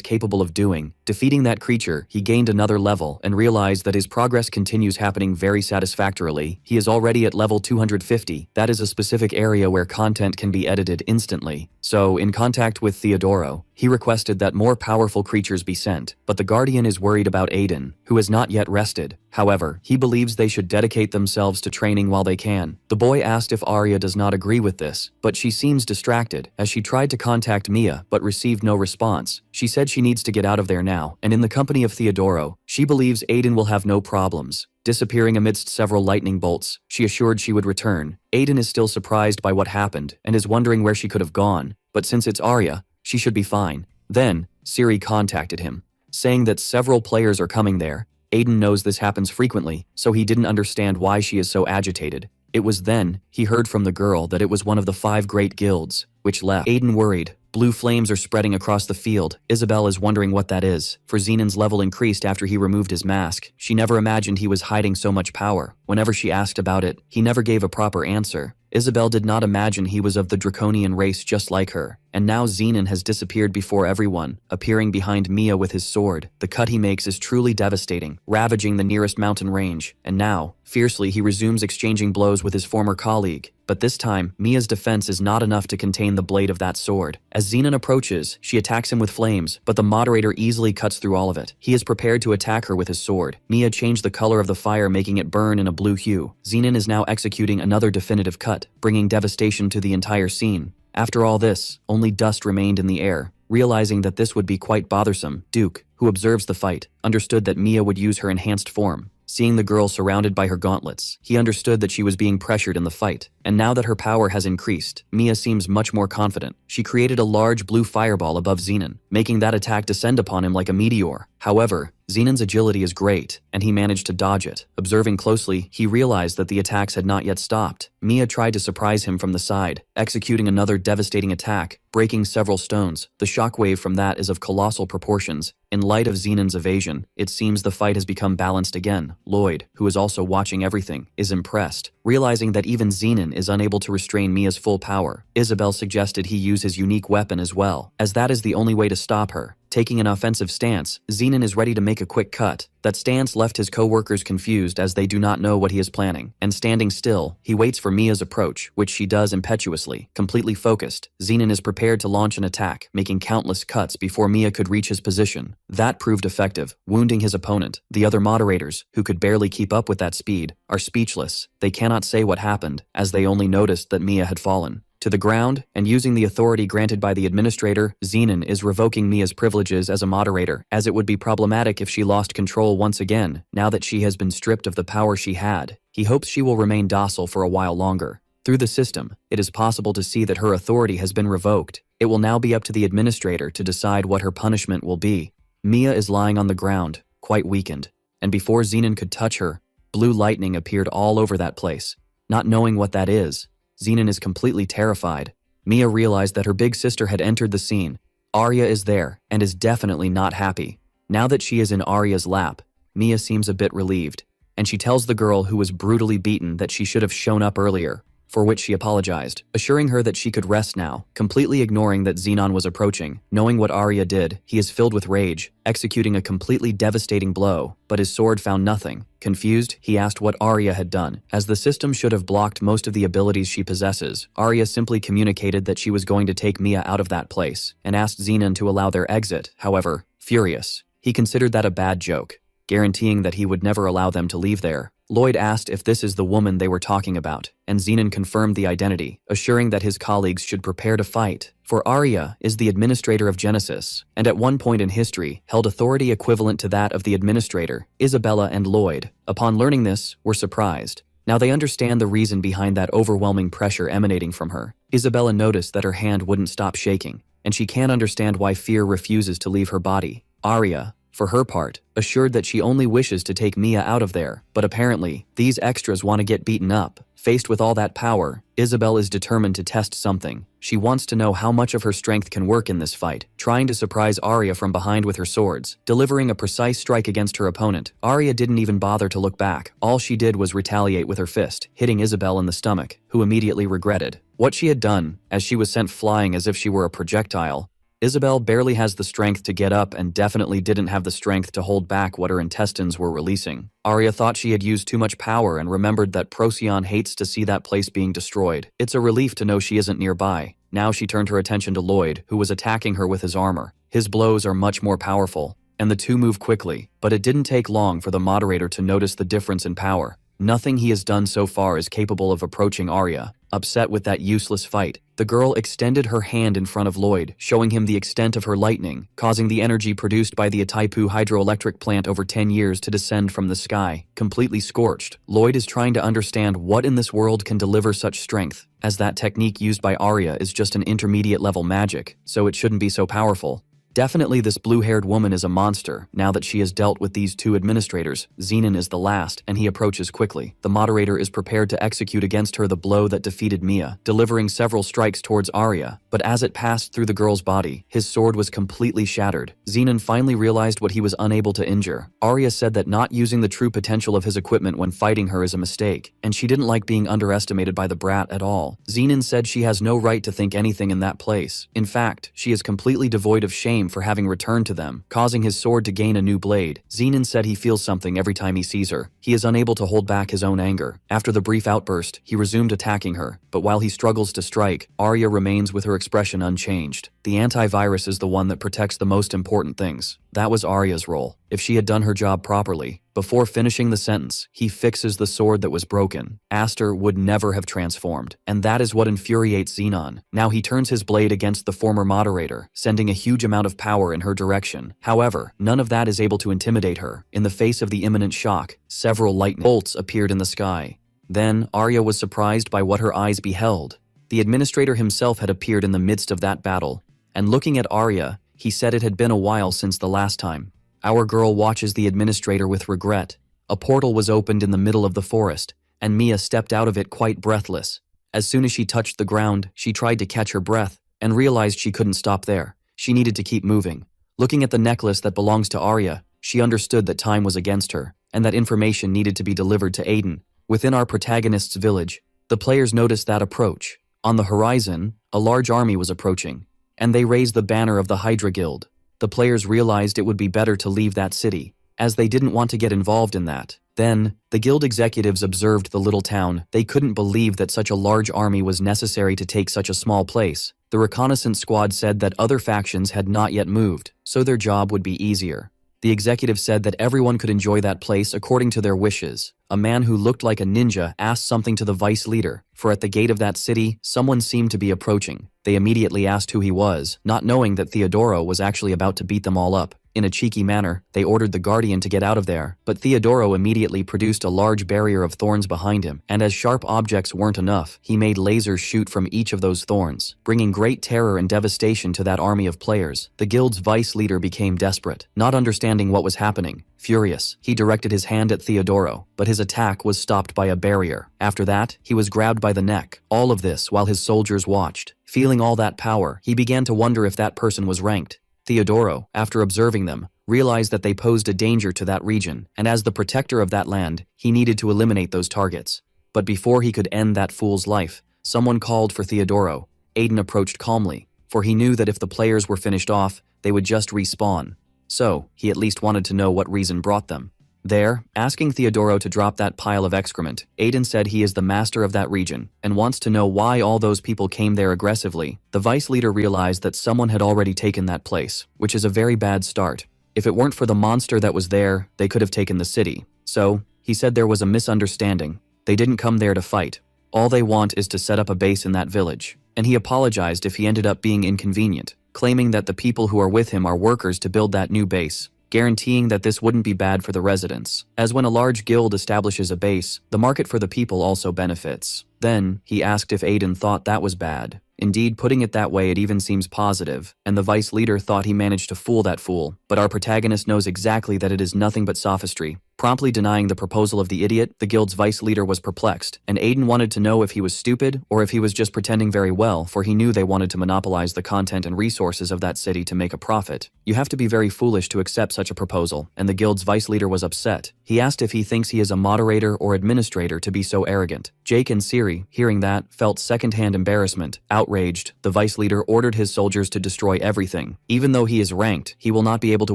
capable of doing. Defeating that creature, he gained another level and realized that his progress continues happening very satisfactorily. He is already at level 250. That is a specific area where content can be edited instantly. So, in contact with Theodoro, he requested that more powerful creatures be sent, but the Guardian is worried about Aiden, who has not yet rested. However, he believes they should dedicate themselves to training while they can. The boy asked if Arya does not agree with this, but she seems distracted, as she tried to contact Mia but received no response. She said she needs to get out of there now, and in the company of Theodoro, she believes Aiden will have no problems. Disappearing amidst several lightning bolts, she assured she would return. Aiden is still surprised by what happened and is wondering where she could have gone, but since it's Arya, she should be fine. Then, Siri contacted him, saying that several players are coming there. Aiden knows this happens frequently, so he didn't understand why she is so agitated. It was then he heard from the girl that it was one of the 5 great guilds, which left Aiden worried. Blue flames are spreading across the field. Isabel is wondering what that is, for Zenon's level increased after he removed his mask. She never imagined he was hiding so much power. Whenever she asked about it, he never gave a proper answer. Isabel did not imagine he was of the draconian race just like her. And now Zenon has disappeared before everyone, appearing behind Mia with his sword. The cut he makes is truly devastating, ravaging the nearest mountain range. And now, fiercely he resumes exchanging blows with his former colleague. But this time, Mia's defense is not enough to contain the blade of that sword. As Zenon approaches, she attacks him with flames, but the moderator easily cuts through all of it. He is prepared to attack her with his sword. Mia changed the color of the fire, making it burn in a blue hue. Zenon is now executing another definitive cut, bringing devastation to the entire scene. After all this, only dust remained in the air. Realizing that this would be quite bothersome, Duke, who observes the fight, understood that Mia would use her enhanced form. Seeing the girl surrounded by her gauntlets, he understood that she was being pressured in the fight. And now that her power has increased, Mia seems much more confident. She created a large blue fireball above Zenon, making that attack descend upon him like a meteor. However, Zenon's agility is great, and he managed to dodge it. Observing closely, he realized that the attacks had not yet stopped. Mia tried to surprise him from the side, executing another devastating attack, breaking several stones. The shockwave from that is of colossal proportions. In light of Zenon's evasion, it seems the fight has become balanced again. Lloyd, who is also watching everything, is impressed. Realizing that even Zenon is unable to restrain Mia's full power, Isabel suggested he use his unique weapon as well, as that is the only way to stop her. Taking an offensive stance, Zenon is ready to make a quick cut. That stance left his co-workers confused as they do not know what he is planning. And standing still, he waits for Mia's approach, which she does impetuously. Completely focused, Zenon is prepared to launch an attack, making countless cuts before Mia could reach his position. That proved effective, wounding his opponent. The other moderators, who could barely keep up with that speed, are speechless. They cannot say what happened, as they only noticed that Mia had fallen to the ground, and using the authority granted by the administrator, Zenon is revoking Mia's privileges as a moderator, as it would be problematic if she lost control once again, now that she has been stripped of the power she had. He hopes she will remain docile for a while longer. Through the system, it is possible to see that her authority has been revoked. It will now be up to the administrator to decide what her punishment will be. Mia is lying on the ground, quite weakened, and before Zenon could touch her, blue lightning appeared all over that place. Not knowing what that is, Zenon is completely terrified. Mia realized that her big sister had entered the scene. Arya is there, and is definitely not happy. Now that she is in Arya's lap, Mia seems a bit relieved, and she tells the girl who was brutally beaten that she should have shown up earlier, for which she apologized, assuring her that she could rest now, completely ignoring that Zenon was approaching. Knowing what Arya did, he is filled with rage, executing a completely devastating blow, but his sword found nothing. Confused, he asked what Arya had done. As the system should have blocked most of the abilities she possesses, Arya simply communicated that she was going to take Mia out of that place, and asked Zenon to allow their exit. However, furious, he considered that a bad joke, guaranteeing that he would never allow them to leave there. Lloyd asked if this is the woman they were talking about, and Zenon confirmed the identity, assuring that his colleagues should prepare to fight. For Arya is the administrator of Genesis, and at one point in history held authority equivalent to that of the administrator. Isabella and Lloyd, upon learning this, were surprised. Now they understand the reason behind that overwhelming pressure emanating from her. Isabella noticed that her hand wouldn't stop shaking, and she can't understand why fear refuses to leave her body. Arya, for her part, assured that she only wishes to take Mia out of there, but apparently, these extras want to get beaten up. Faced with all that power, Isabel is determined to test something. She wants to know how much of her strength can work in this fight, trying to surprise Arya from behind with her swords, delivering a precise strike against her opponent. Arya didn't even bother to look back. All she did was retaliate with her fist, hitting Isabel in the stomach, who immediately regretted what she had done, as she was sent flying as if she were a projectile. Isabel barely has the strength to get up and definitely didn't have the strength to hold back what her intestines were releasing. Arya thought she had used too much power and remembered that Procyon hates to see that place being destroyed. It's a relief to know she isn't nearby. Now she turned her attention to Lloyd, who was attacking her with his armor. His blows are much more powerful, and the two move quickly, but it didn't take long for the moderator to notice the difference in power. Nothing he has done so far is capable of approaching Arya. Upset with that useless fight, the girl extended her hand in front of Lloyd, showing him the extent of her lightning, causing the energy produced by the Itaipu hydroelectric plant over 10 years to descend from the sky, completely scorched. Lloyd is trying to understand what in this world can deliver such strength, as that technique used by Arya is just an intermediate level magic, so it shouldn't be so powerful. Definitely this blue-haired woman is a monster. Now that she has dealt with these two administrators, Zenon is the last, and he approaches quickly. The moderator is prepared to execute against her the blow that defeated Mia, delivering several strikes towards Arya, but as it passed through the girl's body, his sword was completely shattered. Zenon finally realized what he was unable to injure. Arya said that not using the true potential of his equipment when fighting her is a mistake, and she didn't like being underestimated by the brat at all. Zenon said she has no right to think anything in that place. In fact, she is completely devoid of shame for having returned to them, causing his sword to gain a new blade. Zenon said he feels something every time he sees her. He is unable to hold back his own anger. After the brief outburst, he resumed attacking her, but while he struggles to strike, Arya remains with her expression unchanged. The antivirus is the one that protects the most important things. That was Arya's role. If she had done her job properly, before finishing the sentence, he fixes the sword that was broken. Aster would never have transformed, and that is what infuriates Zenon. Now he turns his blade against the former moderator, sending a huge amount of power in her direction. However, none of that is able to intimidate her. In the face of the imminent shock, several lightning bolts appeared in the sky. Then, Arya was surprised by what her eyes beheld. The administrator himself had appeared in the midst of that battle, and looking at Arya, he said it had been a while since the last time. Our girl watches the administrator with regret. A portal was opened in the middle of the forest, and Mia stepped out of it quite breathless. As soon as she touched the ground, she tried to catch her breath, and realized she couldn't stop there. She needed to keep moving. Looking at the necklace that belongs to Arya, she understood that time was against her, and that information needed to be delivered to Aiden. Within our protagonist's village, the players noticed that approach. On the horizon, a large army was approaching, and they raised the banner of the Hydra Guild. The players realized it would be better to leave that city, as they didn't want to get involved in that. Then, the guild executives observed the little town. They couldn't believe that such a large army was necessary to take such a small place. The reconnaissance squad said that other factions had not yet moved, so their job would be easier. The executive said that everyone could enjoy that place according to their wishes. A man who looked like a ninja asked something to the vice leader, for at the gate of that city, someone seemed to be approaching. They immediately asked who he was, not knowing that Theodoro was actually about to beat them all up. In a cheeky manner, they ordered the guardian to get out of there, but Theodoro immediately produced a large barrier of thorns behind him, and as sharp objects weren't enough, he made lasers shoot from each of those thorns, bringing great terror and devastation to that army of players. The guild's vice leader became desperate, not understanding what was happening. Furious, he directed his hand at Theodoro, but his attack was stopped by a barrier. After that, he was grabbed by the neck. All of this while his soldiers watched. Feeling all that power, he began to wonder if that person was ranked. Theodoro, after observing them, realized that they posed a danger to that region, and as the protector of that land, he needed to eliminate those targets. But before he could end that fool's life, someone called for Theodoro. Aiden approached calmly, for he knew that if the players were finished off, they would just respawn. So, he at least wanted to know what reason brought them. There, asking Theodoro to drop that pile of excrement, Aiden said he is the master of that region, and wants to know why all those people came there aggressively. The vice leader realized that someone had already taken that place, which is a very bad start. If it weren't for the monster that was there, they could have taken the city. So, he said there was a misunderstanding. They didn't come there to fight. All they want is to set up a base in that village. And he apologized if he ended up being inconvenient, claiming that the people who are with him are workers to build that new base, guaranteeing that this wouldn't be bad for the residents, as when a large guild establishes a base, the market for the people also benefits. Then, he asked if Aiden thought that was bad. Indeed, putting it that way, it even seems positive, and the vice leader thought he managed to fool that fool, but our protagonist knows exactly that it is nothing but sophistry. Promptly denying the proposal of the idiot, the guild's vice leader was perplexed, and Aiden wanted to know if he was stupid or if he was just pretending very well, for he knew they wanted to monopolize the content and resources of that city to make a profit. You have to be very foolish to accept such a proposal, and the guild's vice leader was upset. He asked if he thinks he is a moderator or administrator to be so arrogant. Jake and Siri, hearing that, felt secondhand embarrassment. Outraged, the vice leader ordered his soldiers to destroy everything. Even though he is ranked, he will not be able to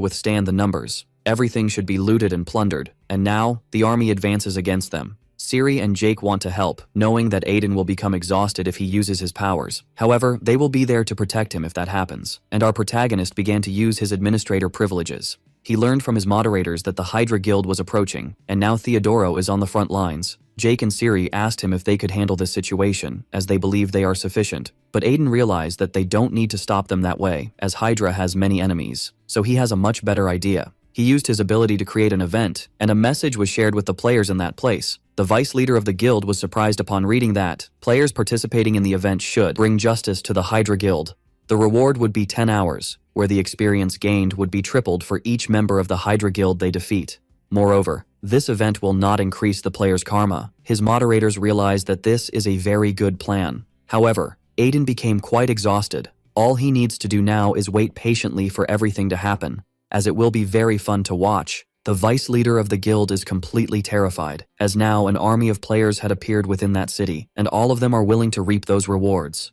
withstand the numbers. Everything should be looted and plundered, and now, the army advances against them. Siri and Jake want to help, knowing that Aiden will become exhausted if he uses his powers. However, they will be there to protect him if that happens, and our protagonist began to use his administrator privileges. He learned from his moderators that the Hydra Guild was approaching, and now Theodoro is on the front lines. Jake and Siri asked him if they could handle this situation, as they believe they are sufficient. But Aiden realized that they don't need to stop them that way, as Hydra has many enemies, so he has a much better idea. He used his ability to create an event, and a message was shared with the players in that place. The vice leader of the guild was surprised upon reading that players participating in the event should bring justice to the Hydra Guild. The reward would be 10 hours, where the experience gained would be tripled for each member of the Hydra Guild they defeat. Moreover, this event will not increase the player's karma. His moderators realized that this is a very good plan. However, Aiden became quite exhausted. All he needs to do now is wait patiently for everything to happen, as it will be very fun to watch. The vice leader of the guild is completely terrified, as now an army of players had appeared within that city, and all of them are willing to reap those rewards.